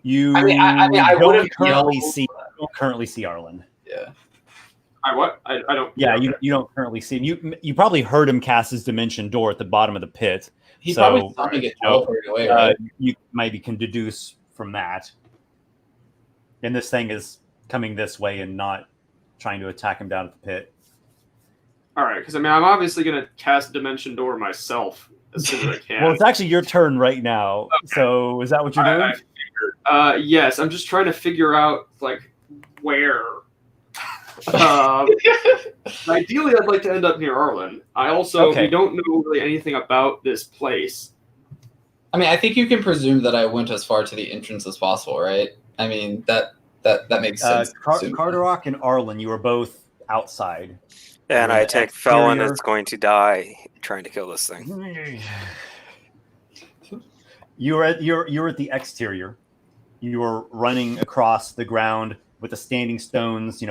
You
I mean, I
don't
would've
currently
yelled.
don't currently see Arlen.
Yeah.
I don't.
Yeah,
okay.
you don't currently see him. You probably heard him cast his dimension door at the bottom of the pit.
He
So,
probably saw me get teleported away, right?
You maybe can deduce from that. And this thing is coming this way and not trying to attack him down at the pit.
All right, because I mean, I'm obviously gonna cast Dimension Door myself as soon as I can.
Well, it's actually your turn right now.
Okay.
So is that what you're doing?
I figured. Yes, I'm just trying to figure out like where. Ideally, I'd like to end up near Arlen. We don't know really anything about this place.
I mean, I think you can presume that I went as far to the entrance as possible, right? I mean, that makes sense.
Carderock and Arlen, you are both outside.
And
You're
I
the
take Felon
exterior.
that's going to die trying to kill this thing.
You're at the exterior. You are running across the ground with the standing stones,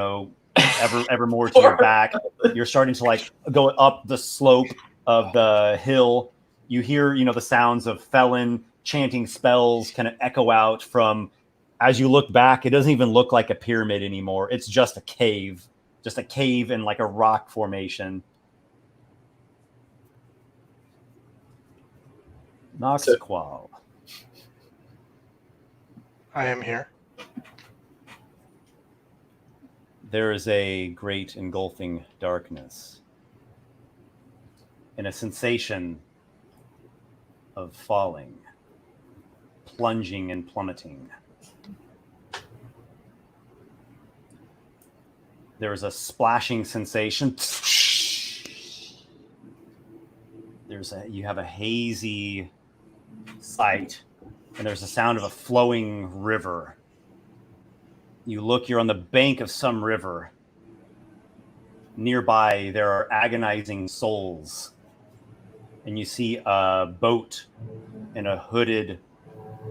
ever more to your back. You're starting to like go up the slope of the hill. You hear, the sounds of Felon chanting spells kind of echo out from. As you look back, it doesn't even look like a pyramid anymore. It's just a cave and like a rock formation. Noxiqual.
I am here.
There is a great engulfing darkness and a sensation of falling, plunging and plummeting. There is a splashing sensation. You have a hazy sight, and there's a sound of a flowing river. You look, you're on the bank of some river. Nearby, there are agonizing souls. And you see a boat and a hooded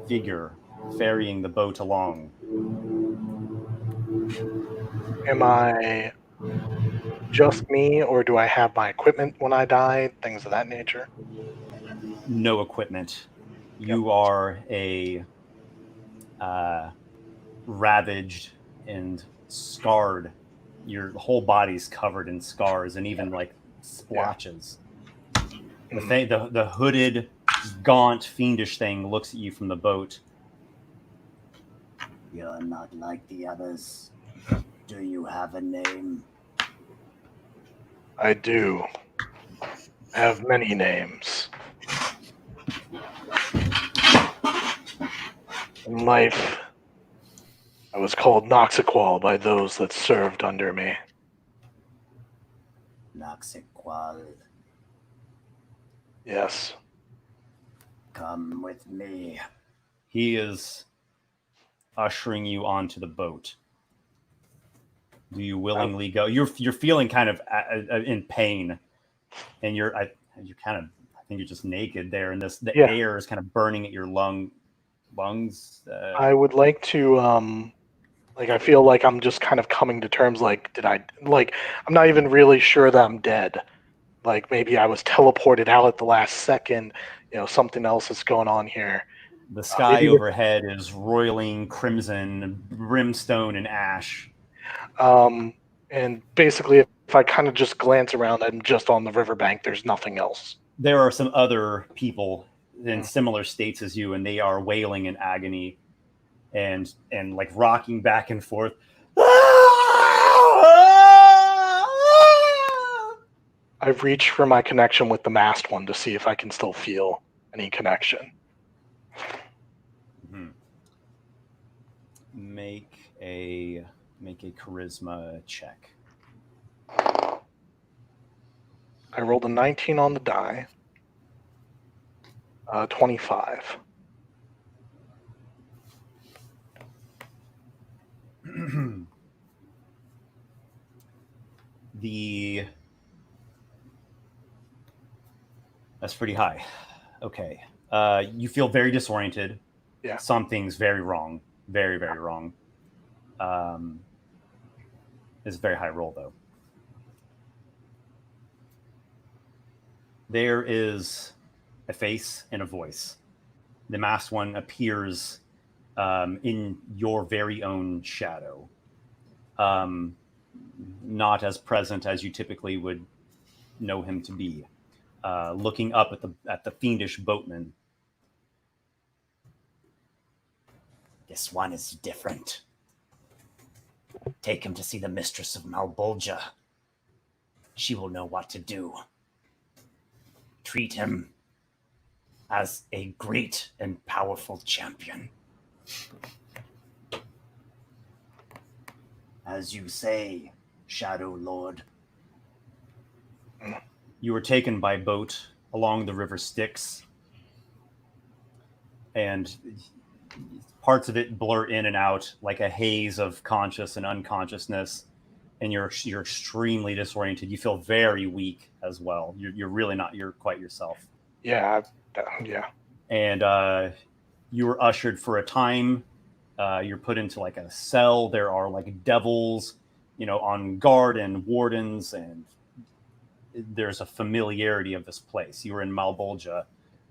figure ferrying the boat along.
Am I just me, or do I have my equipment when I die? Things of that nature.
No equipment. You are a ravaged and scarred. Your whole body's covered in scars, and even like splotches. The hooded, gaunt, fiendish thing looks at you from the boat.
You're not like the others. Do you have a name?
I do. I have many names. In life, I was called Noxiqual by those that served under me.
Noxiqual,
Yes.
come with me.
He is ushering you onto the boat. Do you willingly go? You're feeling kind of in pain, and I think you're just naked there, and the air is kind of burning at your lungs.
I would like to I feel like I'm just kind of coming to terms I'm not even really sure that I'm dead. Like maybe I was teleported out at the last second, something else is going on here.
The sky overhead is roiling crimson, brimstone, and ash.
And basically, if I kind of just glance around, I'm just on the riverbank. There's nothing else.
There are some other people in similar states as you, and they are wailing in agony and like rocking back and forth.
I've reached for my connection with the masked one to see if I can still feel any connection.
Mm-hmm. Make a charisma check.
I rolled a 19 on the die. 25.
That's pretty high. Okay. You feel very disoriented.
Yeah.
Something's very wrong. Very, very wrong. It's a very high roll, though. There is a face and a voice. The masked one appears in your very own shadow. Not as present as you typically would know him to be. Looking up at the fiendish boatman.
This one is different. Take him to see the Mistress of Malbolgia. She will know what to do. Treat him as a great and powerful champion. As you say, Shadow Lord.
You were taken by boat along the river Styx, and parts of it blur in and out like a haze of conscious and unconsciousness, and you're extremely disoriented. You feel very weak as well. You're really not quite yourself.
Yeah.
And you were ushered for a time. You're put into like a cell. There are like devils, on guard and wardens, and there's a familiarity of this place. You were in Malbolgia,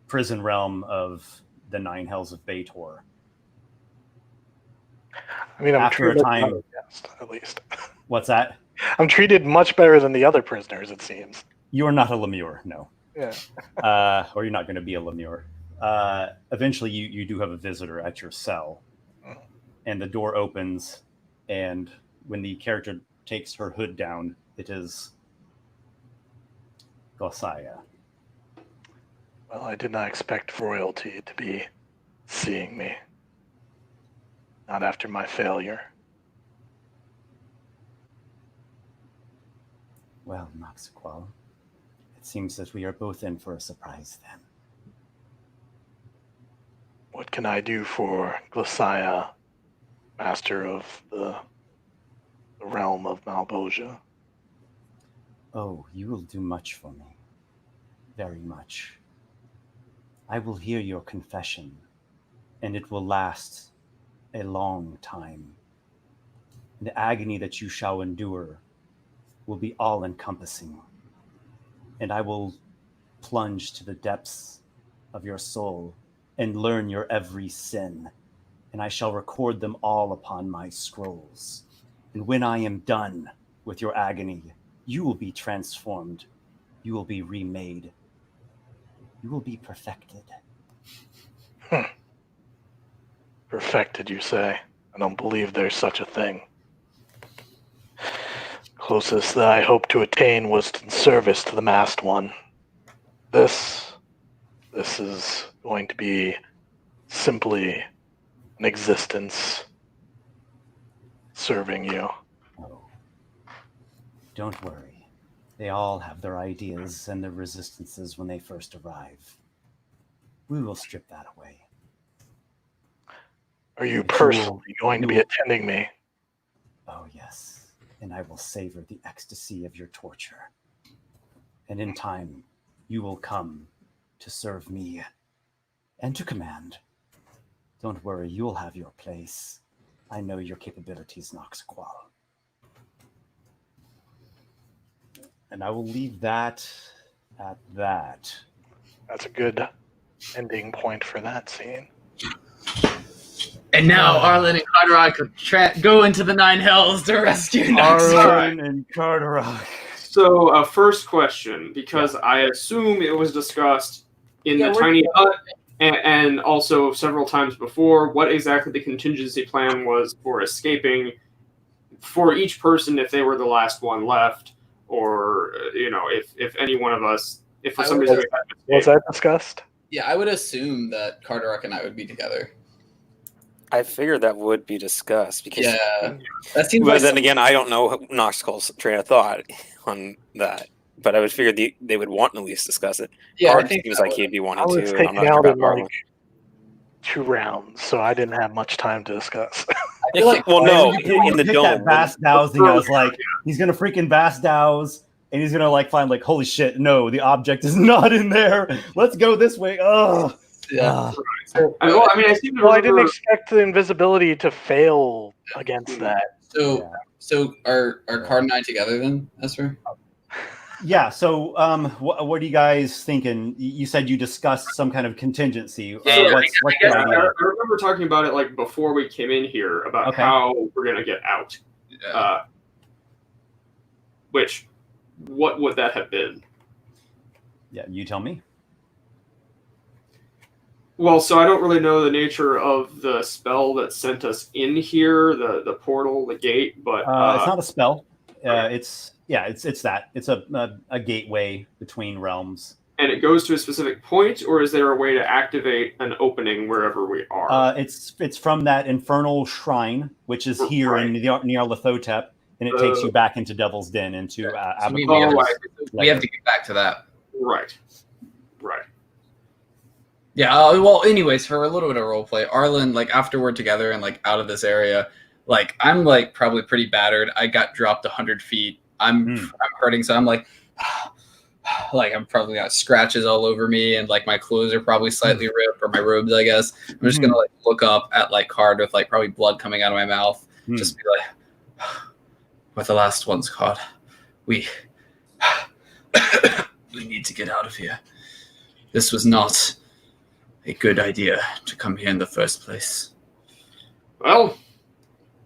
prison realm of the Nine Hells of Baator.
I mean, I'm
After a time,
at least.
What's that?
I'm treated much better than the other prisoners, it seems.
You are not a Lemure, no.
Yeah.
Or you're not going to be a Lemure. Eventually, you do have a visitor at your cell, and the door opens, and when the character takes her hood down, it is Glossiah.
Well, I did not expect royalty to be seeing me. Not after my failure.
Well, Noxiqual, it seems that we are both in for a surprise then.
What can I do for Glossiah, master of the realm of Malbolgia?
Oh, you will do much for me. Very much. I will hear your confession, and it will last a long time. The agony that you shall endure will be all-encompassing, and I will plunge to the depths of your soul and learn your every sin, and I shall record them all upon my scrolls. And when I am done with your agony, you will be transformed
you will be remade. You will be perfected.
Perfected, you say? I don't believe there's such a thing. Closest that I hoped to attain was in service to the masked one. This is going to be simply an existence serving you.
Oh, don't worry. They all have their ideas and their resistances when they first arrive. We will strip that away.
Are you
But
personally going to
you
be
will-
attending me?
Oh, yes. And I will savor the ecstasy of your torture. And in time, you will come to serve me and to command. Don't worry, you will have your place. I know your capabilities, Noxiqual. And I will leave that at that.
That's a good ending point for that scene.
And now Arlen and Carderock go into the Nine Hells to rescue Knox.
Arlen and Carderock.
So, first question, because I assume it was discussed in the tiny hut and also several times before, what exactly the contingency plan was for escaping for each person if they were the last one left, or, if any one of us, if for some reason we had to
Was
escape.
that discussed?
Yeah, I would assume that Carderock and I would be together.
I figured that would be discussed because.
Yeah, that seems
But
like
then again, I don't know Noxiqual's train of thought on that. But I would figure they would want to at least discuss it.
Yeah, I
Card
think
seems
that
like he'd be wanting
I was
to. And I'm
taken
not sure
out
about
in
Arlen.
like 2 rounds, so I didn't have much time to discuss.
I feel like
Well, no,
When
in the
you picked
dome.
that vast dowsing, I was like, he's gonna freaking vast douse, and he's gonna find holy shit, no, the object is not in there. Let's go this way. Oh,
yeah.
I seem to
Well, I didn't
remember.
expect the invisibility to fail against that.
So are Card and I together then, Esper?
yeah. So, what are you guys thinking? You said you discussed some kind of contingency.
Yeah,
What's
I
the
guess I
idea?
remember talking about it before we came in here about
Okay.
how we're gonna get out. What would that have been?
Yeah, you tell me.
Well, so I don't really know the nature of the spell that sent us in here, the portal, the gate, but
It's not a spell. It's that. It's a gateway between realms.
and it goes to a specific point, or is there a way to activate an opening wherever we are?
It's from that infernal shrine, which is here in Nyarlathotep, and it takes you back into Devil's Den, into
So
Abaddon's
we have
lair.
to get back to that.
Right.
Yeah, well, anyways, for a little bit of roleplay, Arlen, after we're together and, out of this area, I'm, probably pretty battered. I got dropped 100 feet. I'm hurting, so I'm, I'm probably got scratches all over me, and, my clothes are probably slightly ripped, or my robes, I guess. I'm just gonna, look up at, Card with, probably blood coming out of my mouth. Just be like, we're the last ones, Card. We need to get out of here. This was not a good idea to come here in the first place.
Well,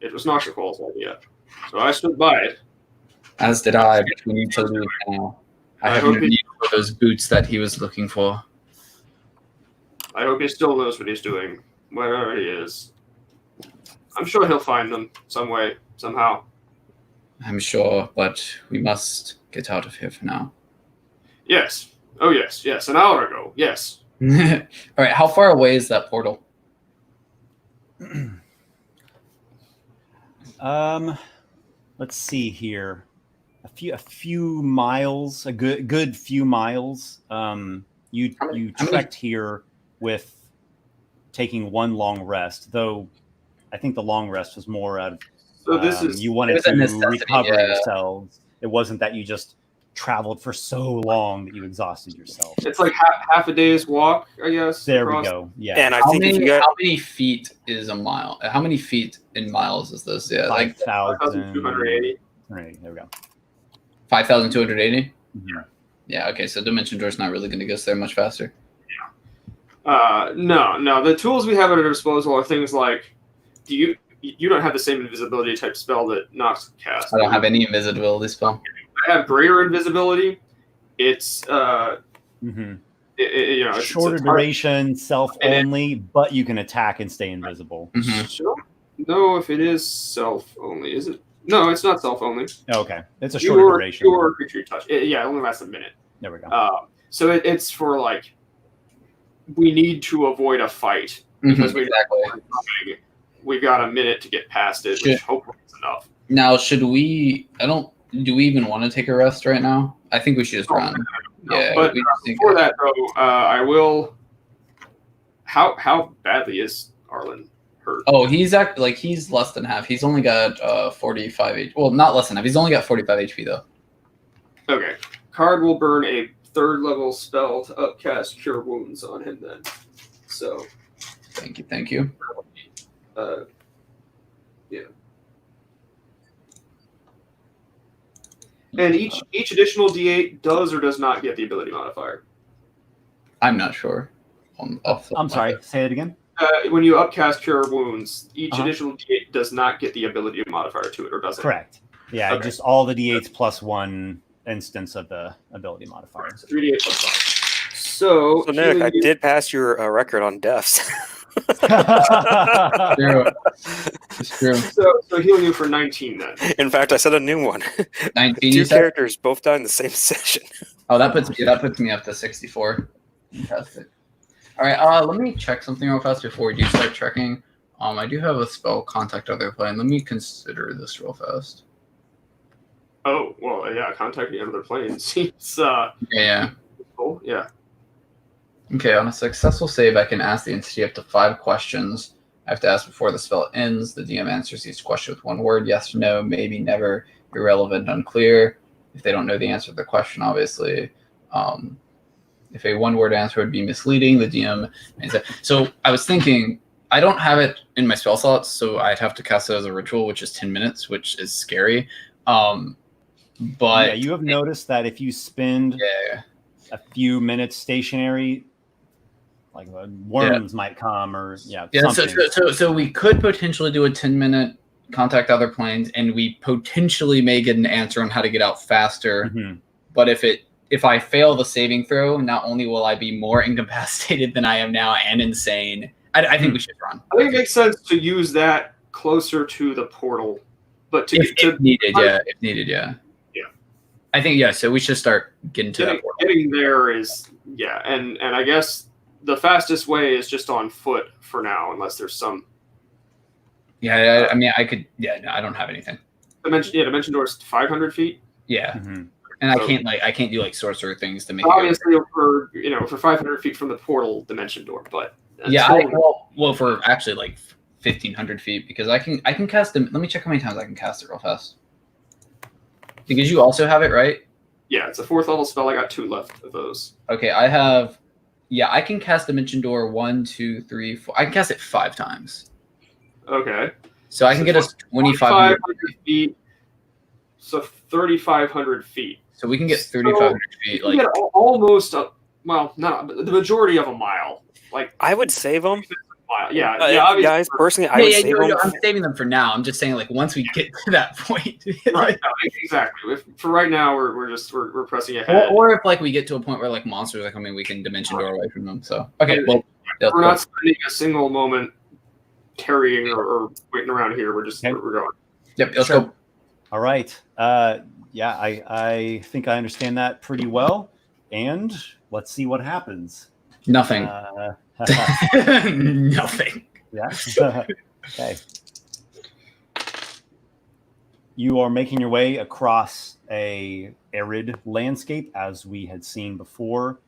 it was Noxiqual's idea, so I stood by it.
As did I, but we need to leave now. I have no need for those boots that he was looking for.
I hope he still knows what he's doing, wherever he is. I'm sure he'll find them some way, somehow.
I'm sure, but we must get out of here for now.
Yes. Oh, yes, an hour ago, yes.
All right, how far away is that portal?
Let's see here. A few miles, a good few miles. You trekked here with taking one long rest, though I think the long rest was more out of
So this is
you wanted
it was a
to
necessity,
recover
yeah.
yourselves. It wasn't that you just traveled for so long that you exhausted yourself.
it's like half a day's walk, I guess.
There we
across-
go. Yeah.
And I
How
think if you
many,
got
how many feet is a mile? How many feet in miles is this? Yeah,
5,280.
Right, there we go.
5,280?
Mhm.
Yeah, okay, so Dimension Door's not really going to get us there much faster.
No. The tools we have at our disposal are things like, you don't have the same invisibility type spell that Knox casts.
I don't have any invisibility spell.
I have greater invisibility, It's
Mm-hmm.
it's
Shorter
it's hard-
duration, self only, but you can attack and stay invisible.
I don't know if it is self only. Is it? No, it's not self only.
Okay, it's a shorter duration.
Your creature touch. It only lasts a minute.
There we go.
So it's for like we need to avoid a fight because we've got a minute to get past it, which hopefully is enough.
Now, should we? Do we even want to take a rest right now? I think we should just run.
No,
Yeah,
but before that, though, I will. How badly is Arlen hurt?
Oh, he's he's less than half. He's only got 45 HP. Well, not less than half. He's only got 45 HP though.
Okay, Card will burn a 3rd level spell to upcast Cure Wounds on him. Then, so
Thank you.
Yeah. And each additional D8 does or does not get the ability modifier.
I'm not sure.
I'm sorry. Say it again.
When you upcast Cure Wounds, each additional D8 does not get the ability modifier to it, or does it?
Correct. Yeah,
Okay.
just all the D8s plus 1 instance of the ability modifier.
So 3D8 plus 5. So
Nick, I did pass your record on deaths.
True. It's true.
So healing you for 19 then.
In fact, I set a new one.
19.
2
you said?
characters both died in the same session.
Oh, that puts me up to 64. Fantastic. All right. Let me check something real fast before we do start checking. I do have a spell contact other plane. Let me consider this real fast.
Oh, well, yeah, contact the other plane seems
Yeah.
cool. Yeah.
Okay, on a successful save, I can ask the entity up to 5 questions. I have to ask before the spell ends. The DM answers each question with 1 word: yes, no, maybe, never, irrelevant, unclear. If they don't know the answer to the question, obviously. If a 1-word answer would be misleading, the DM... So I was thinking, I don't have it in my spell slots, so I'd have to cast it as a ritual, which is 10 minutes, which is scary. But
yeah, you have noticed that if you spend a few minutes stationary, like worms might come, or something.
So we could potentially do a 10-minute contact other planes, and we potentially may get an answer on how to get out faster.
Mm-hmm.
But if I fail the saving throw, not only will I be more incapacitated than I am now and insane, I think we should run.
I think it makes sense to use that closer to the portal, but
if needed, yeah. I think so we should start getting to that.
Getting there is and I guess the fastest way is just on foot for now, unless there's some.
Yeah, I mean, I could. Yeah, no, I don't have anything.
Dimension door is 500 feet.
Yeah,
Mm-hmm.
and I can't do like sorcerer things to make.
Obviously, for 500 feet from the portal dimension door, but
for actually like 1,500 feet, because I can cast them. Let me check how many times I can cast it real fast. Because you also have it, right?
Yeah, it's a 4th level spell. I got 2 left of those.
Okay, I have. Yeah, I can cast Dimension Door 1, 2, 3, 4. I can cast it 5 times.
Okay.
So I can get us 2,500
feet. So 3,500 feet.
So we can get 3,500 feet.
Like almost not the majority of a mile. Like
I would save them.
Yeah,
guys. Personally, I would save them.
I'm saving them for now. I'm just saying, like, once we get to that point,
right? No, exactly. For right now, we're pressing ahead.
Or if like we get to a point where like monsters are coming, we can dimension door away from them. So okay, well,
we're not spending a single moment tarrying or waiting around here. We're just we're going.
Yep, let's go.
All right. I think I understand that pretty well, and let's see what happens.
Nothing. Nothing.
Yeah. Okay. You are making your way across a arid landscape, as we had seen before.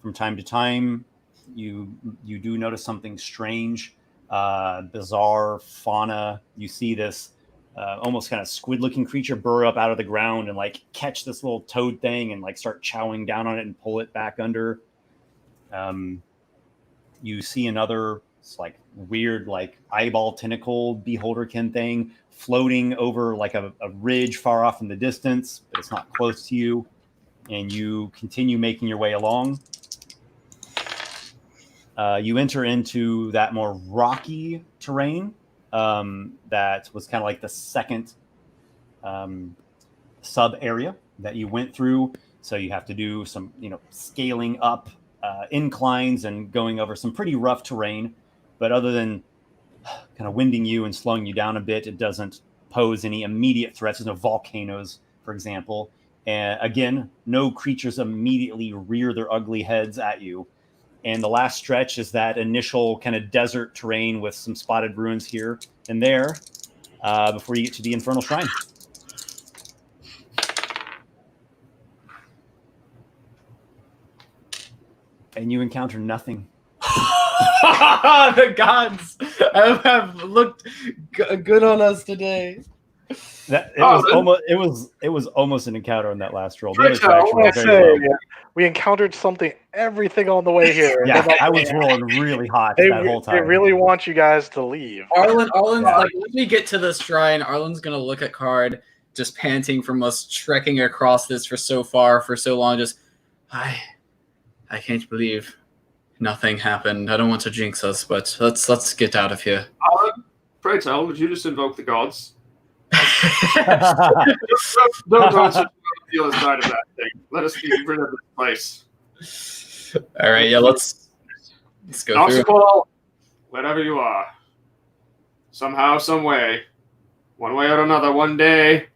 From time to time, you do notice something strange, bizarre fauna. You see this almost kind of squid-looking creature burrow up out of the ground and like catch this little toad thing and like start chowing down on it and pull it back under. You see another like weird like eyeball tentacle beholderkin thing floating over like a ridge far off in the distance, but it's not close to you. And you continue making your way along. You enter into that more rocky terrain that was kind of like the second sub area that you went through. So you have to do some, scaling up inclines and going over some pretty rough terrain. But other than kind of winding you and slowing you down a bit, it doesn't pose any immediate threats. There's no volcanoes, for example. And again, no creatures immediately rear their ugly heads at you. And the last stretch is that initial kind of desert terrain with some spotted ruins here and there before you get to the Infernal Shrine. And you encounter nothing.
The gods have looked good on us today.
It was almost an encounter on that last roll. The other
I
tracks were
want to
very
say,
low.
we encountered everything on the way here.
Yeah,
They're like,
I was rolling really hot that whole time.
They really want you guys to leave.
Arlen's like, when we get to the shrine, Arlen's gonna look at Card, just panting from us trekking across this for so long. Just, I can't believe nothing happened. I don't want to jinx us, but let's get out of here.
Pray tell, would you just invoke the gods? Don't go to the other side of that thing. Let us be rid of this place.
All right, yeah, let's go through.
Noxiqual, wherever you are. Somehow, some way, one way or another, one day,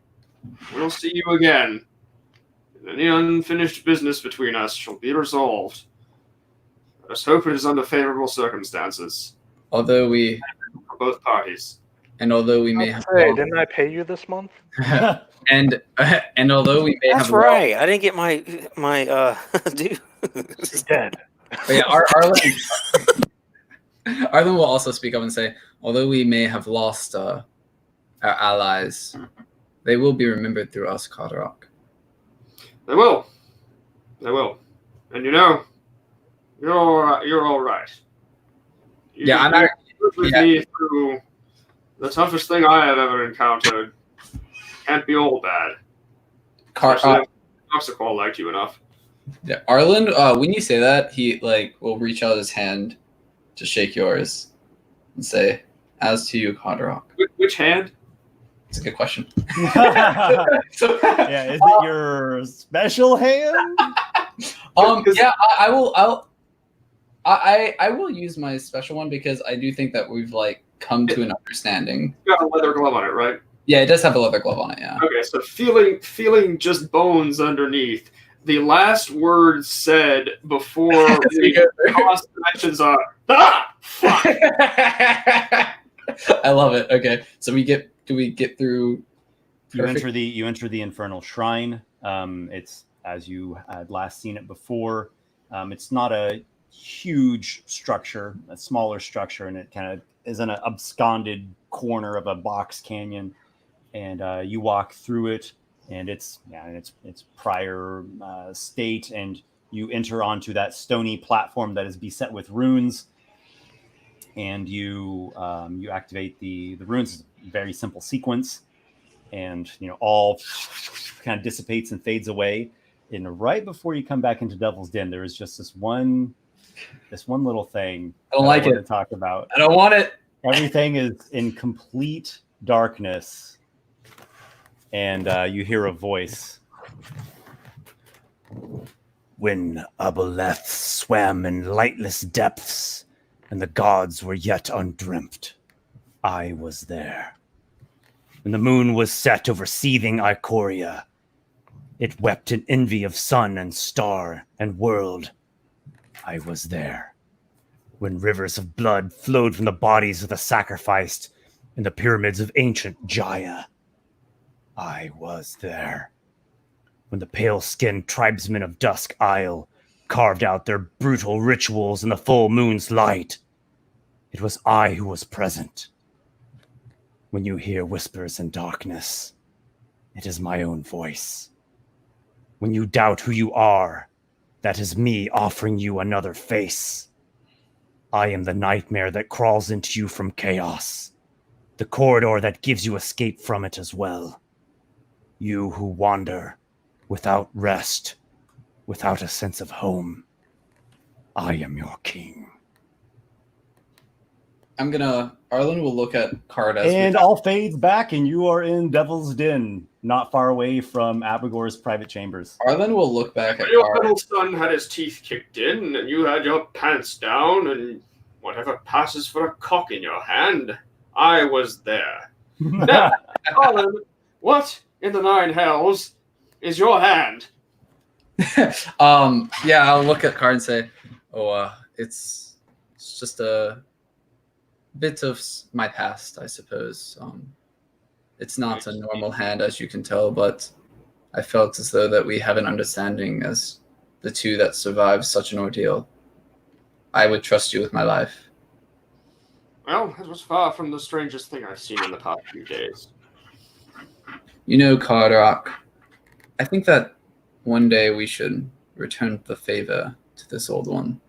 we'll see you again. And any unfinished business between us shall be resolved. Let us hope it is under favorable circumstances.
Although we
For both parties.
Although we may have
Didn't I pay you this month?
and although we may
That's
have
right. I didn't get my due.
He's dead.
But yeah, Arlen will also speak up and say, although we may have lost our allies, they will be remembered through us, Carderock.
They will. And you're all right.
I'm
with me through the toughest thing I have ever encountered. Can't be all bad. Noxiqual liked you enough.
Yeah, Arlen, when you say that, he will reach out his hand to shake yours and say, "As to you, Carderock."
Which hand?
It's a good question.
Yeah, is it your special hand?
Yeah, I will. I will use my special one because I do think that we've come to an understanding.
You got a leather glove on it, right?
Yeah, it does have a leather glove on it. Yeah.
Okay, so feeling just bones underneath. The last words said before the cost actions are fuck.
I love it. Okay, so do we get through?
You enter the Infernal Shrine. It's as you had last seen it before. It's not a huge structure, a smaller structure, and it kind of is in an absconded corner of a box canyon. And you walk through it, and it's prior state, and you enter onto that stony platform that is beset with runes, and you activate the runes. Very simple sequence, and all kind of dissipates and fades away. And right before you come back into Devil's Den, there is just this one little thing
I don't like it
to talk about.
I don't want it.
Everything is in complete darkness. And you hear a voice. When Aboleth swam in lightless depths, and the gods were yet undreamt, I was there. When the moon was set over seething Ikoria, it wept in envy of sun and star and world. I was there. When rivers of blood flowed from the bodies of the sacrificed in the pyramids of ancient Jaya, I was there. When the pale-skinned tribesmen of Dusk Isle carved out their brutal rituals in the full moon's light, it was I who was present. When you hear whispers in darkness, it is my own voice. When you doubt who you are, that is me offering you another face. I am the nightmare that crawls into you from chaos, the corridor that gives you escape from it as well. You who wander without rest, without a sense of home, I am your king.
Arlen will look at Card as
And all fades back, and you are in Devil's Den, not far away from Abigor's private chambers.
Arlen will look back at
Your
Card.
little son had his teeth kicked in, and you had your pants down, and whatever passes for a cock in your hand, I was there. Now, Arlen, what in the nine hells is your hand?
Yeah, I'll look at Card and say, it's just a bit of my past, I suppose. It's not a normal hand, as you can tell, but I felt as though that we have an understanding as the two that survived such an ordeal. I would trust you with my life.
Well, it was far from the strangest thing I've seen in the past few days.
You know, Carderock, I think that one day we should return the favor to this old one.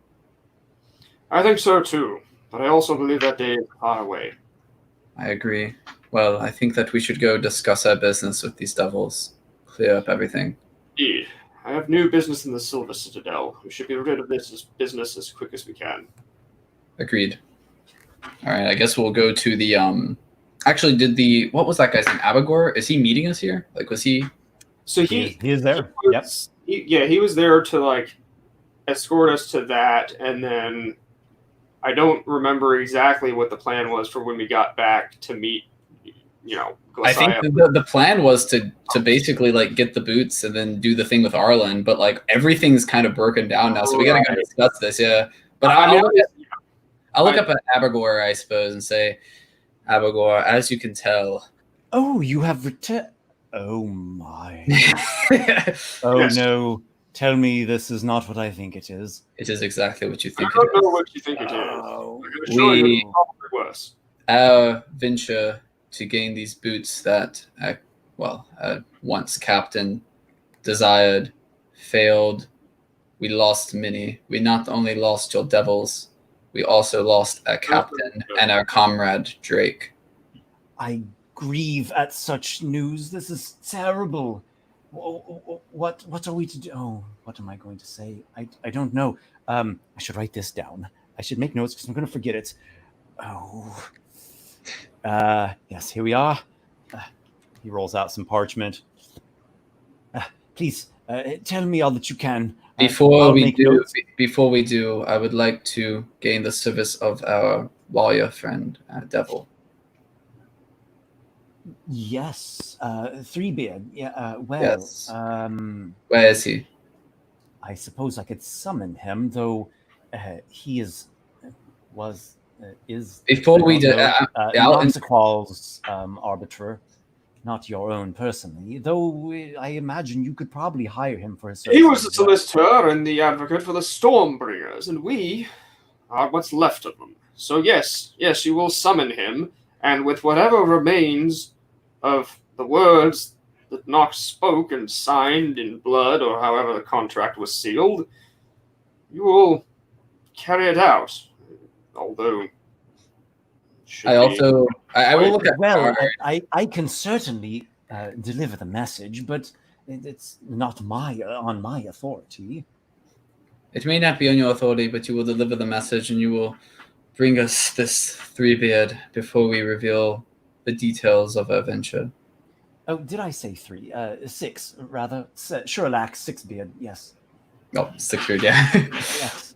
I think so too, but I also believe that day is far away.
I agree. Well, I think that we should go discuss our business with these devils. Clear up everything.
Indeed. I have new business in the Silver Citadel. We should be rid of this business as quick as we can.
Agreed. All right, I guess we'll go to the actually what was that guy's name? Abigor? Is he meeting us here? Like, was he?
So
He is there. Yep.
He was there to like escort us to that, and then I don't remember exactly what the plan was for when we got back to meet.
I think the plan was to basically like get the boots and then do the thing with Arlen, but like everything's kind of broken down now, so we gotta go discuss this. Yeah, but I'll look up at Abigor, I suppose, and say, Abigor, as you can tell.
Oh, you have returned. Oh my.
It
Oh
Yes.
no. Tell me this is not what I think it is.
is exactly what you
I
think.
don't
It
know
is.
what you think it is.
Oh.
I'm gonna show you
We-
it's probably worse.
Our venture to gain these boots that, once Captain desired, failed. We lost many. We not only lost your devils, we also lost our captain and our comrade Drake.
I grieve at such news. This is terrible. What are we to do? Oh, what am I going to say? I don't know. I should write this down. I should make notes because I'm going to forget it. Oh. Yes, here we are. He rolls out some parchment. Please, tell me all that you can.
Before
I'll
we
make
do,
notes.
I would like to gain the service of our warrior friend, Devil.
Yes, Threebeard. Yeah. Well,
Yes. Where is he?
I suppose I could summon him, though he is.
Before we do,
Noxiqual's arbiter, not your own personally. Though I imagine you could probably hire him for his services.
He was the
as well.
solicitor and the advocate for the Stormbringers, and we are what's left of them. So yes, you will summon him, and with whatever remains of the words that Knox spoke and signed in blood, or however the contract was sealed, you will carry it out. Although,
I will look at.
Well, I can certainly deliver the message, but it's not on my authority.
It may not be on your authority, but you will deliver the message, and you will bring us this Threebeard before we reveal the details of our venture.
Oh, did I say 3? 6, rather. Sherlock, 6-beard, yes.
Oh, 6-beard, yeah.
Yes.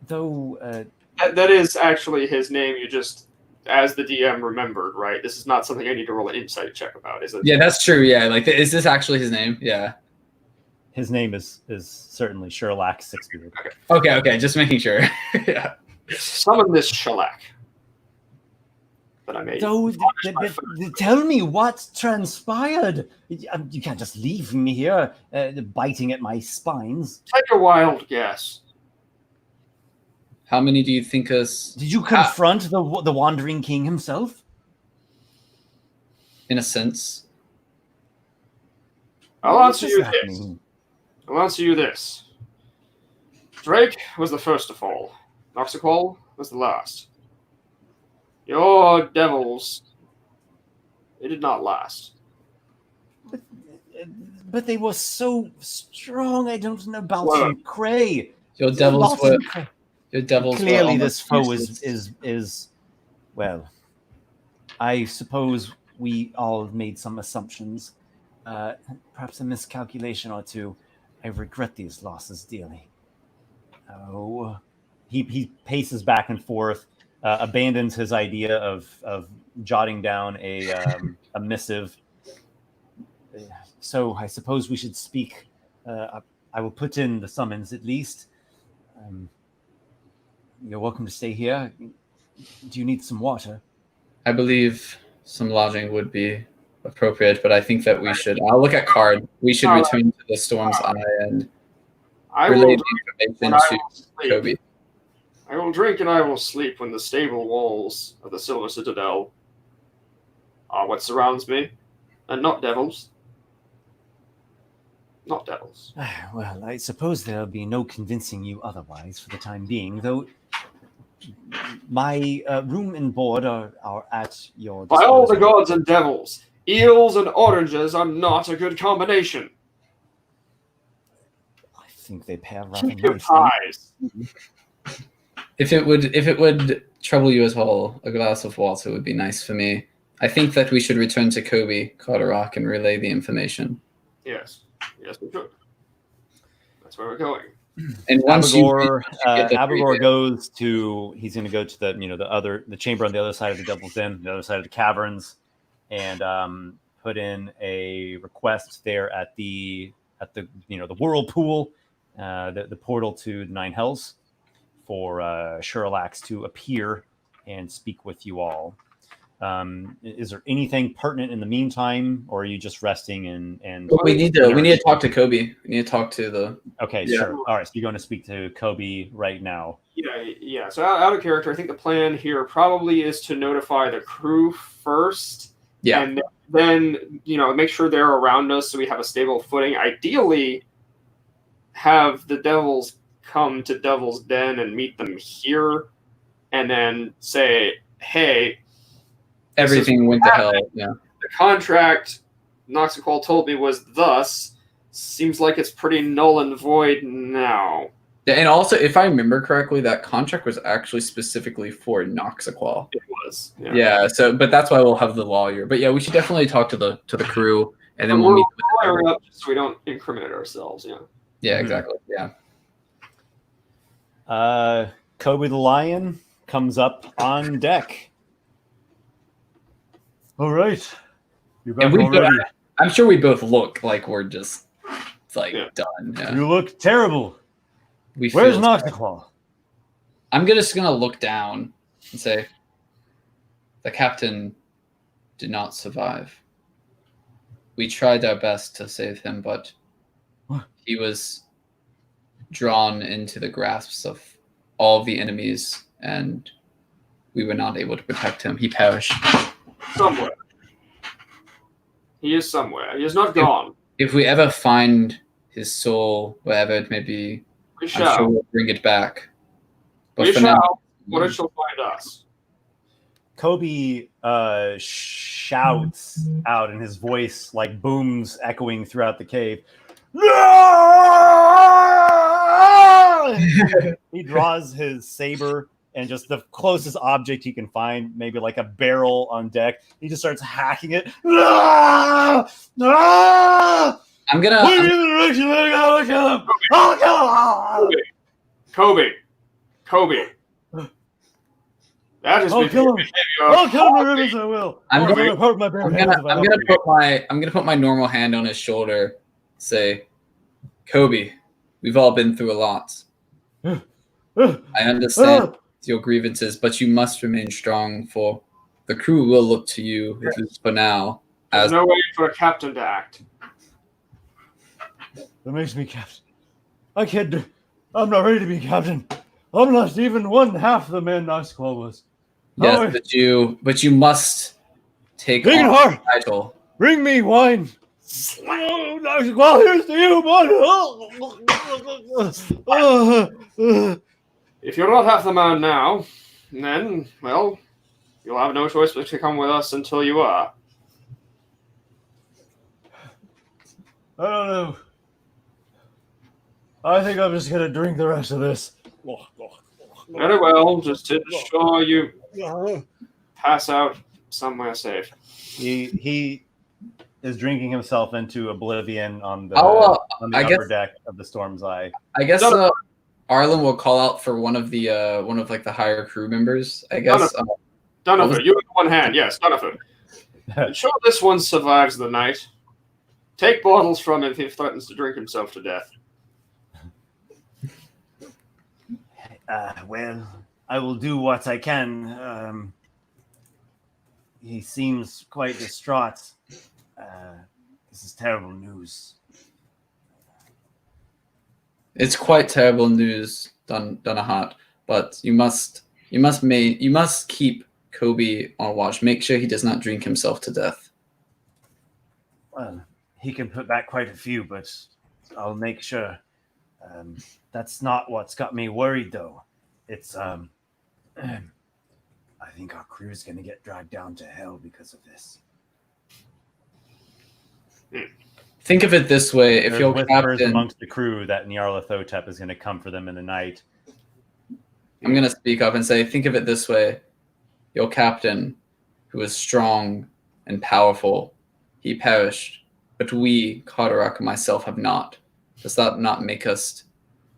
Though...
that is actually his name. You just, as the DM, remembered, right? This is not something I need to roll an insight check about, is it?
Yeah, that's true. Yeah, like, is this actually his name? Yeah.
His name is certainly Sherlock, 6-beard.
Okay, just making sure. Yeah.
Summon this shellac that I made.
So, tell me what transpired. You can't just leave me here biting at my spines.
Take a wild guess.
How many do you think us?
Did you confront the Wandering King himself?
In a sense.
I'll
What
answer
does
you
that
this.
mean?
I'll answer you this. Drake was the first to fall. Noxiqual was the last. Your devils, they did not last.
But they were so strong. I don't know about
Whoa.
some Cray.
Your devils The devils were
Clearly, this
almost
foe
useless.
is well. I suppose we all made some assumptions. Perhaps a miscalculation or two. I regret these losses dearly. Oh, he paces back and forth, abandons his idea of jotting down a missive. So I suppose we should speak. I will put in the summons at least. You're welcome to stay here. Do you need some water?
I believe some lodging would be appropriate, but I think that we should. I'll look at card. We should return to the Storm's Eye and
I
relay
will
the
drink and
information
I will
to
sleep.
Kobe.
I will drink and I will sleep when the stable walls of the Silver Citadel are what surrounds me, and not devils. Not devils.
Well, I suppose there'll be no convincing you otherwise for the time being, though my room and board are at your disposal.
By all the gods and devils, eels and oranges are not a good combination.
I think they pair rather
Keep your
nicely.
pies.
If it would trouble you at all, a glass of water would be nice for me. I think that we should return to Kobe, Carderock, and relay the information.
Yes. Yes, we could. That's where we're going.
And once
Abigor,
get the
Abigor
preview.
goes to. He's going to go to the chamber on the other side of the Devil's Den, the other side of the caverns, and put in a request there at the whirlpool, the portal to the Nine Hells, for Sherlax to appear and speak with you all. Is there anything pertinent in the meantime, or are you just resting and
We need to talk to Kobe. We need to talk to the.
Okay,
Yeah.
sure. All right, so you're going to speak to Kobe right now.
Yeah. So out of character, I think the plan here probably is to notify the crew first.
Yeah.
And then, make sure they're around us so we have a stable footing. Ideally, have the devils come to Devil's Den and meet them here, and then say, hey,
Everything went to hell. Yeah.
the contract Noxiqual told me was thus. Seems like it's pretty null and void now.
Yeah, and also, if I remember correctly, that contract was actually specifically for Noxiqual.
It was.
Yeah. So, but that's why we'll have the lawyer. But yeah, we should definitely talk to the crew, and then we'll meet.
Lawyer up so we don't incriminate ourselves. Yeah.
Yeah. Exactly. Yeah.
Kobe the Lion comes up on deck. All right, you're back
And
already.
I'm sure we both look like we're just done. Yeah.
You look terrible.
We
Where's
feel-
Noxiqual?
I'm just gonna look down and say, the captain did not survive. We tried our best to save him, but
What?
he was drawn into the grasps of all of the enemies, and we were not able to protect him. He perished.
Somewhere. He is somewhere. He is not gone.
If we ever find his soul, wherever it may be,
We
I'm sure
shall.
we'll bring it back. But
We
for
shall.
now,
But it shall find us.
Kobe shouts out, and his voice booms, echoing throughout the cave. He draws his saber, and just the closest object he can find, maybe like a barrel on deck, he just starts hacking it.
I'm gonna.
Put me in the direction. I'll kill him. I'll kill him.
Kobe. That is
I'll kill him. I'll kill him, Rivers. I will.
I'm
I'm
gonna-
gonna poke my bare
I'm
hands
gonna,
if I
I'm
have
gonna
to.
I'm gonna put my normal hand on his shoulder. Say, Kobe, we've all been through a lot. I understand your grievances, but you must remain strong. For the crew will look to you, at least for now.
There's
As
no way for a captain to act.
That makes me captain. I can't do. I'm not ready to be captain. I'm not even one half the man Noxiqual was.
yes,
How
but you must take
Big and
on
hard.
the title.
Bring me wine. Oh, Noxiqual, here's to you, bud.
If you're not half the man now, then, well, you'll have no choice but to come with us until you are.
I don't know. I think I'm just gonna drink the rest of this.
Very well. Just to ensure you pass out somewhere safe.
He is drinking himself into oblivion on the
I
upper
guess-
deck of the Storm's Eye.
I guess Arlen will call out for one of the higher crew members. I guess.
Donovan, you have one hand. Yes, Donovan. Ensure this one survives the night. Take bottles from him if he threatens to drink himself to death.
Well, I will do what I can. He seems quite distraught. This is terrible news.
It's quite terrible news, Donahat. But you must keep Kobe on watch. Make sure he does not drink himself to death.
Well, he can put back quite a few, but I'll make sure. That's not what's got me worried, though. It's I think our crew's going to get dragged down to hell because of this.
Think of it this way: if
There's
your
whispers
captain,
amongst the crew that Nyarlathotep is going to come for them in the night.
I'm going to speak up and say, think of it this way: your captain, who is strong and powerful, he perished, but we, Carderock and myself, have not. Does that not make us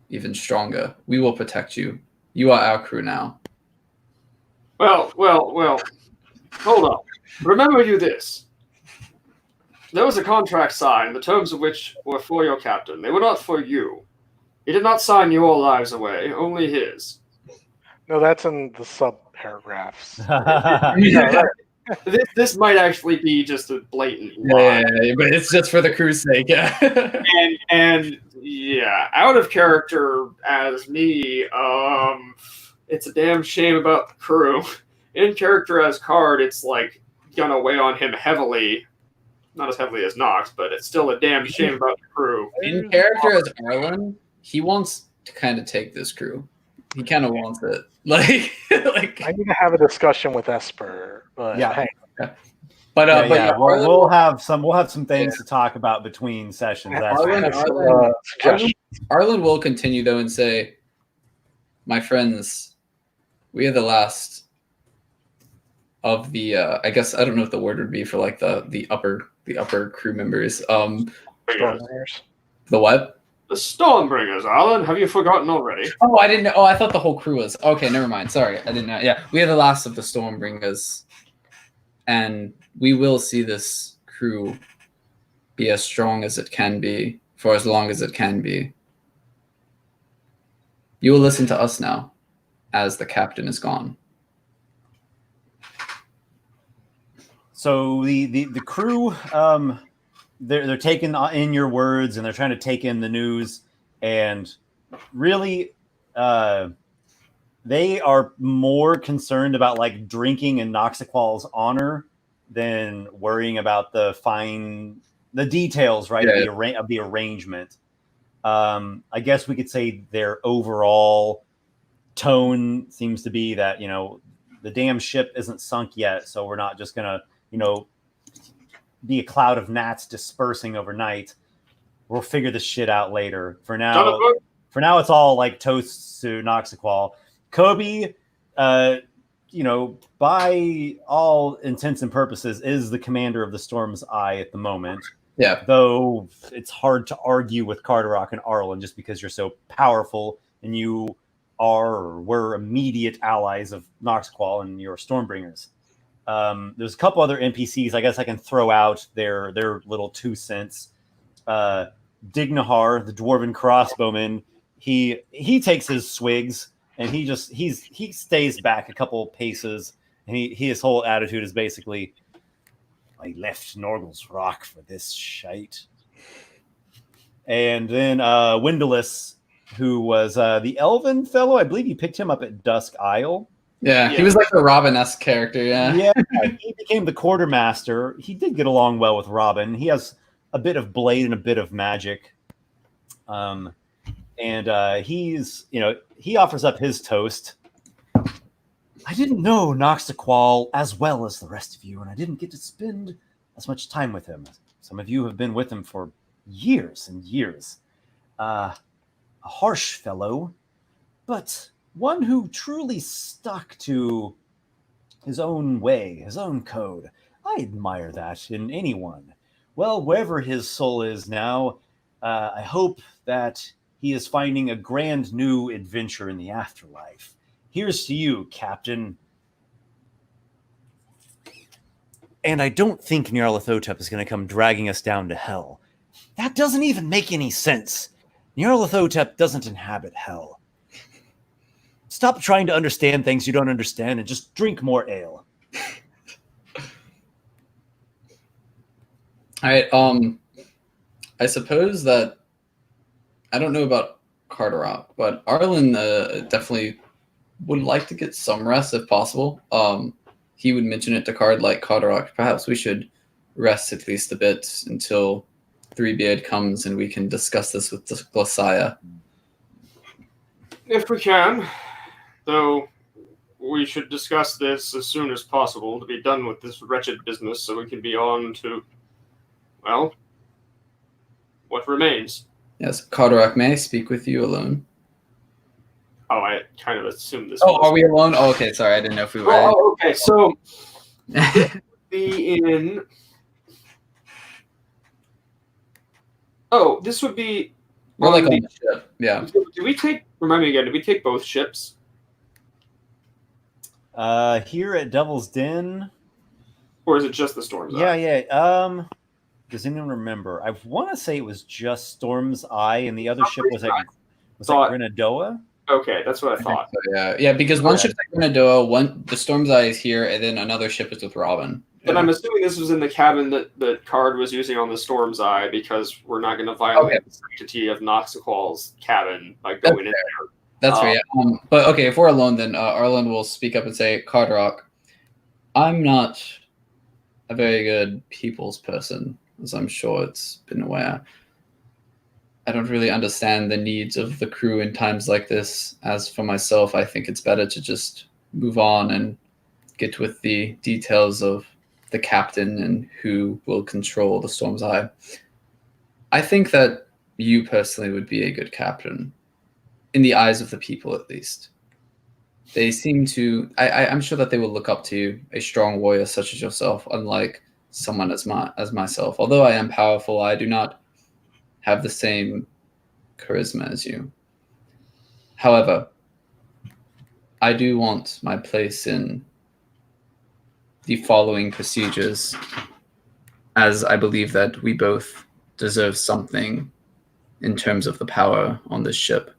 even stronger? We will protect you. You are our crew now.
Well. Hold on. Remember you this. There was a contract signed, the terms of which were for your captain. They were not for you. He did not sign your lives away, only his.
No, that's in the sub-paragraphs.
This might actually be just a blatant lie.
Yeah, but it's just for the crew's sake. Yeah.
And yeah, out of character as me, it's a damn shame about the crew. In character as Card, it's like gonna weigh on him heavily. Not as heavily as Knox, but it's still a damn shame about the crew.
In character as Arlen, he wants to kind of take this crew. He kind of wants it. Like
I need to have a discussion with Esper, but
Yeah.
hey,
But
Well, we'll have some things to talk about between sessions. That's
Arlen will continue though and say, "My friends, we are the last of the. I guess I don't know what the word would be for like the upper crew members.
Stormbringers.
The what?
The Stormbringers, Arlen. Have you forgotten already?
Oh, I didn't know. Oh, I thought the whole crew was. Okay, never mind. Sorry, I didn't know. Yeah, we are the last of the Stormbringers, and we will see this crew be as strong as it can be for as long as it can be. You will listen to us now, as the captain is gone.
So the crew, they're taking in your words and they're trying to take in the news, and really, they are more concerned about like drinking in Noxiqual's honor than worrying about the details, right?
Yeah.
Of the arrangement. I guess we could say their overall tone seems to be that, the damn ship isn't sunk yet, so we're not just gonna, be a cloud of gnats dispersing overnight. We'll figure this shit out later. For now, it's all like toasts to Noxiqual. Kobe, by all intents and purposes, is the commander of the Storm's Eye at the moment.
Yeah.
Though it's hard to argue with Carderock and Arlen just because you're so powerful and you were immediate allies of Noxiqual and your Stormbringers. There's a couple other NPCs I guess I can throw out their little 2 cents. Dignahar, the dwarven crossbowman, he takes his swigs and he stays back a couple paces, and his whole attitude is basically, I left Norgal's Rock for this shite. And then Windless, who was the elven fellow, I believe you picked him up at Dusk Isle.
Yeah, he was like a Robin-esque character, yeah.
Yeah, he became the quartermaster. He did get along well with Robin. He has a bit of blade and a bit of magic. And he offers up his toast. I didn't know Noxiqual as well as the rest of you, and I didn't get to spend as much time with him. Some of you have been with him for years and years. A harsh fellow, but
one who truly stuck to his own way, his own code. I admire that in anyone. Well, wherever his soul is now, I hope that he is finding a grand new adventure in the afterlife. Here's to you, Captain. And I don't think Nyarlathotep is going to come dragging us down to hell. That doesn't even make any sense. Nyarlathotep doesn't inhabit hell. Stop trying to understand things you don't understand and just drink more ale.
All right. I suppose that I don't know about Carderock, but Arlen definitely would like to get some rest if possible. He would mention it to Carderock. Perhaps we should rest at least a bit until Threebeard comes and we can discuss this with the Glessiah.
If we can, though we should discuss this as soon as possible to be done with this wretched business so we can be on to, well, what remains.
Yes, Carderock, may I speak with you alone?
Oh, I kind of assumed this.
Oh, are we alone? Oh, okay, sorry, I didn't know if we were.
Oh, okay, so be in. Oh, this would be.
We're like on the ship, yeah.
Did we take? Remind me again. Did we take both ships?
Here at Devil's Den.
Or is it just the Storm's Eye?
Yeah. Does anyone remember? I want to say it was just Storm's Eye, and the other ship was at Grenadoa.
Okay, that's what I thought.
So, yeah, because one ship's at Grenadoa, the Storm's Eye is here, and then another ship is with Robin.
And I'm assuming this was in the cabin that Card was using on the Storm's Eye, because we're not going to violate the sanctity of Noxiqual's cabin by going in there.
That's right. But okay, if we're alone, then Arlen will speak up and say, Carderock, I'm not a very good people's person, as I'm sure it's been aware. I don't really understand the needs of the crew in times like this. As for myself, I think it's better to just move on and get with the details of the captain and who will control the Storm's Eye. I think that you personally would be a good captain, in the eyes of the people at least. They seem to, I'm sure that they will look up to you, a strong warrior such as yourself, unlike someone as myself. Although I am powerful, I do not have the same charisma as you. However, I do want my place in the following procedures, as I believe that we both deserve something in terms of the power on this ship.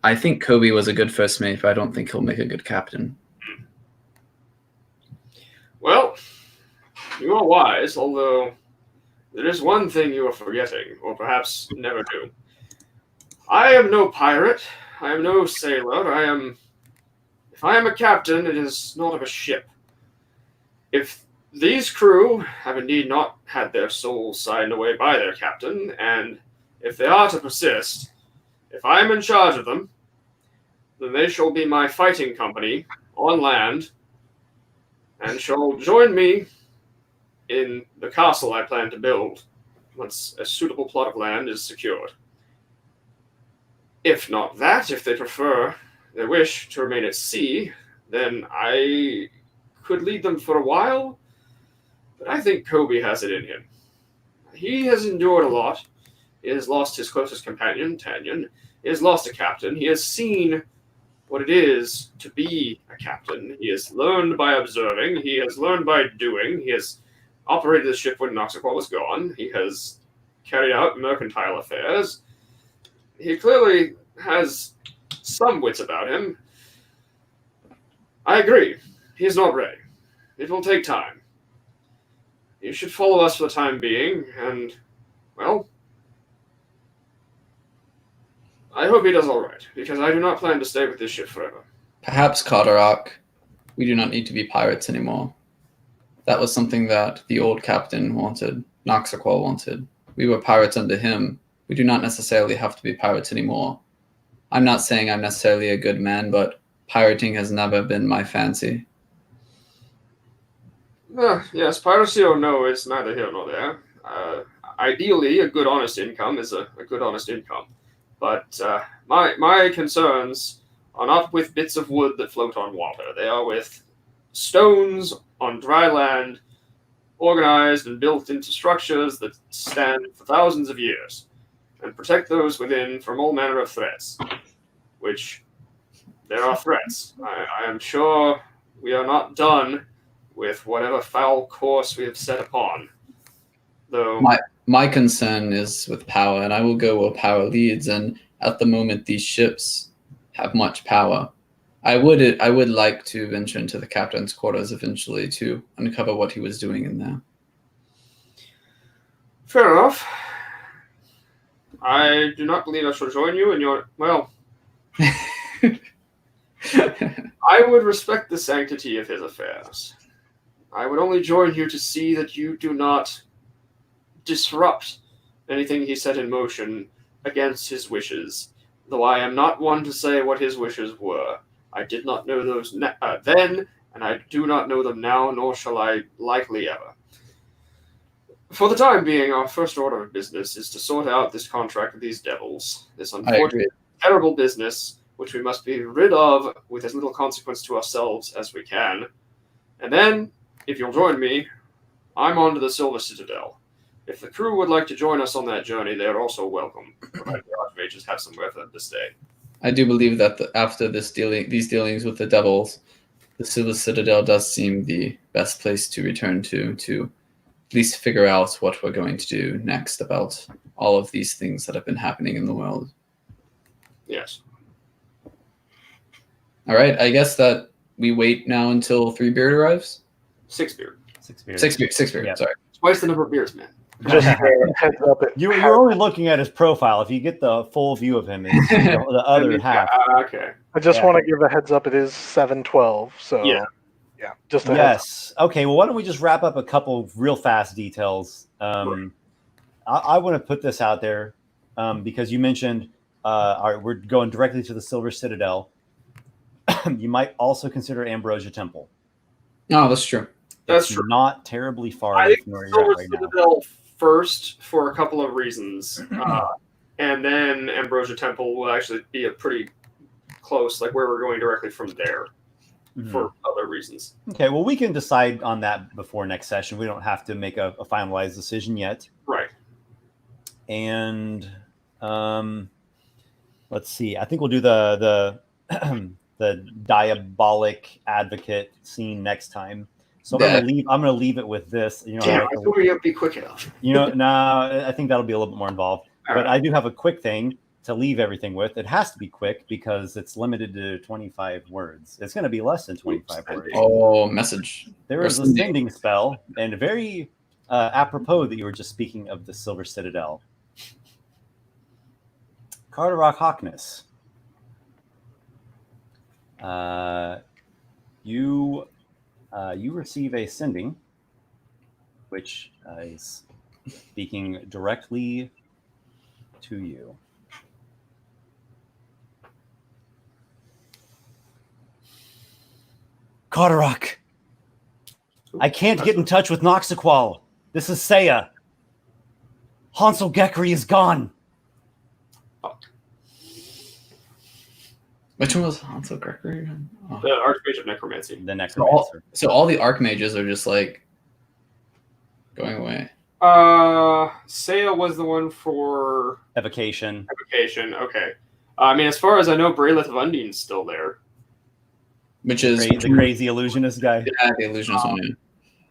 I think Kobe was a good first mate, but I don't think he'll make a good captain.
Well, you are wise, although there is one thing you are forgetting, or perhaps never do. I am no pirate. I am no sailor. If I am a captain, it is not of a ship. If these crew have indeed not had their souls signed away by their captain, and if they are to persist, if I am in charge of them, then they shall be my fighting company on land, and shall join me in the castle I plan to build once a suitable plot of land is secured. If not that, if they prefer, they wish to remain at sea, then I could lead them for a while, but I think Kobe has it in him. He has endured a lot. He has lost his closest companion, Tanyan. He has lost a captain. He has seen what it is to be a captain. He has learned by observing. He has learned by doing. He has operated the ship when Noxiqual was gone. He has carried out mercantile affairs. He clearly has some wits about him. I agree. He is not ready. It will take time. You should follow us for the time being, and, well, I hope he does all right, because I do not plan to stay with this ship forever.
Perhaps, Carderock, we do not need to be pirates anymore. That was something that the old captain wanted, Noxiqual wanted. We were pirates under him. We do not necessarily have to be pirates anymore. I'm not saying I'm necessarily a good man, but pirating has never been my fancy.
Yes, piracy or no is neither here nor there. Ideally, a good honest income is a good honest income. But my concerns are not with bits of wood that float on water. They are with stones on dry land, organized and built into structures that stand for thousands of years, and protect those within from all manner of threats. Which, there are threats. I am sure we are not done with whatever foul course we have set upon. Though
My concern is with power, and I will go where power leads. And at the moment, these ships have much power. I would like to venture into the captain's quarters eventually to uncover what he was doing in there.
fair enough. I do not believe I shall join you in your... Well, I would respect the sanctity of his affairs. I would only join you to see that you do not disrupt anything he set in motion against his wishes, though I am not one to say what his wishes were. I did not know those then, and I do not know them now, nor shall I likely ever. For the time being, our first order of business is to sort out this contract with these devils, this unfortunate, terrible business, which we must be rid of with as little consequence to ourselves as we can. And then, if you'll join me, I'm on to the Silver Citadel. If the crew would like to join us on that journey, they are also welcome, provided the Archmages have somewhere for them to stay.
I do believe that after these dealings with the devils, the Silver Citadel does seem the best place to return to at least figure out what we're going to do next about all of these things that have been happening in the world.
Yes.
All right, I guess that we wait now until 3-Beard arrives.
6-beard.
6-Beard.
6-Beard,
Yeah.
sorry.
Twice the number of beards, man.
Just heads up.
You're only looking at his profile. If you get the full view of him, it's the other half.
Okay.
I just
Yeah.
want to give a heads up. It is 7:12, so
Yeah.
just a heads up.
Yes. Okay. Well, why don't we just wrap up a couple real fast details? I want to put this out there because you mentioned we're going directly to the Silver Citadel. You might also consider Ambrosia Temple.
Oh, that's true.
That's
It's
true.
not terribly far
I
away
think
from where you're
Silver
at right now.
Citadel first for a couple of reasons. And then Ambrosia Temple will actually be a pretty close, like where we're going directly from there for other reasons.
Okay. Well, we can decide on that before next session. We don't have to make a finalized decision yet.
Right.
And let's see. I think we'll do the the diabolic advocate scene next time. So I'm gonna leave it with this. You know,
Damn, I thought we'd be quick enough.
I think that'll be a little bit more involved. But I do have a quick thing to leave everything with. It has to be quick because it's limited to 25 words. It's going to be less than 25 words.
Oh, message.
There is a sending spell, and very apropos that you were just speaking of the Silver Citadel. Carderock Hawkness. You receive a sending, which is speaking directly to you. Carderock, I can't get in touch with Noxiqual. This is Saya. Hansel Gekri is gone.
Which one was Hansel Gregory? Oh.
The Archmage of Necromancy.
The Necromancer.
So all the Archmages are just like going away.
Saya was the one for
Evocation.
Okay. I mean, as far as I know, Brayleth of Undine's still there.
Which is
The crazy illusionist guy.
Yeah, the illusionist one.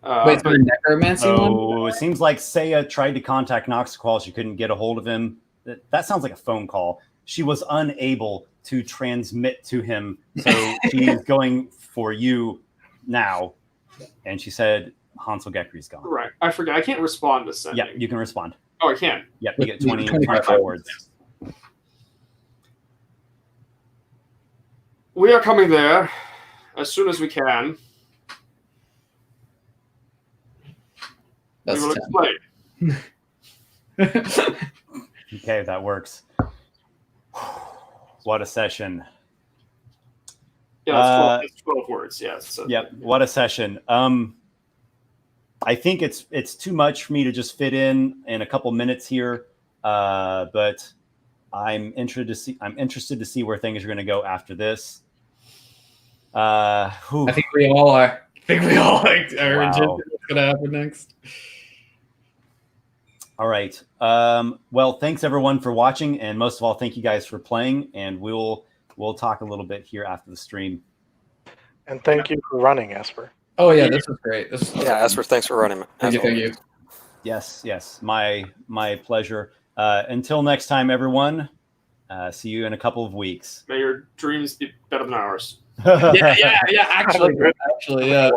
Uh,
Wait,
but-
the necromancy one?
Oh, it seems like Saya tried to contact Noxiqual. She couldn't get a hold of him. That sounds like a phone call. She was unable to transmit to him. So she's going for you now. And she said, Hansel Gekri's gone.
Right. I forget. I can't respond to sending.
Yeah, you can respond.
Oh, I can.
Yep, you get
25
25 words.
We are coming there as soon as we can.
That's
we will
10.
explain.
Okay, that works. What a session.
Yeah, it's 12 words. Yeah. So.
Yep, what a session. I think it's too much for me to just fit in a couple minutes here, but
I'm interested to see where things are going to go after this.
I think we all are. I think we all are
Wow.
interested in what's going to happen next.
All right. Well, thanks everyone for watching, and most of all, thank you guys for playing. And we'll talk a little bit here after the stream.
And thank you for running, Esper.
Oh yeah, this was great.
Yeah, Esper, thanks for running.
Thank you.
Yes, my pleasure. Until next time, everyone. See you in a couple of weeks.
May your dreams be better than ours.
Yeah. Actually, yeah.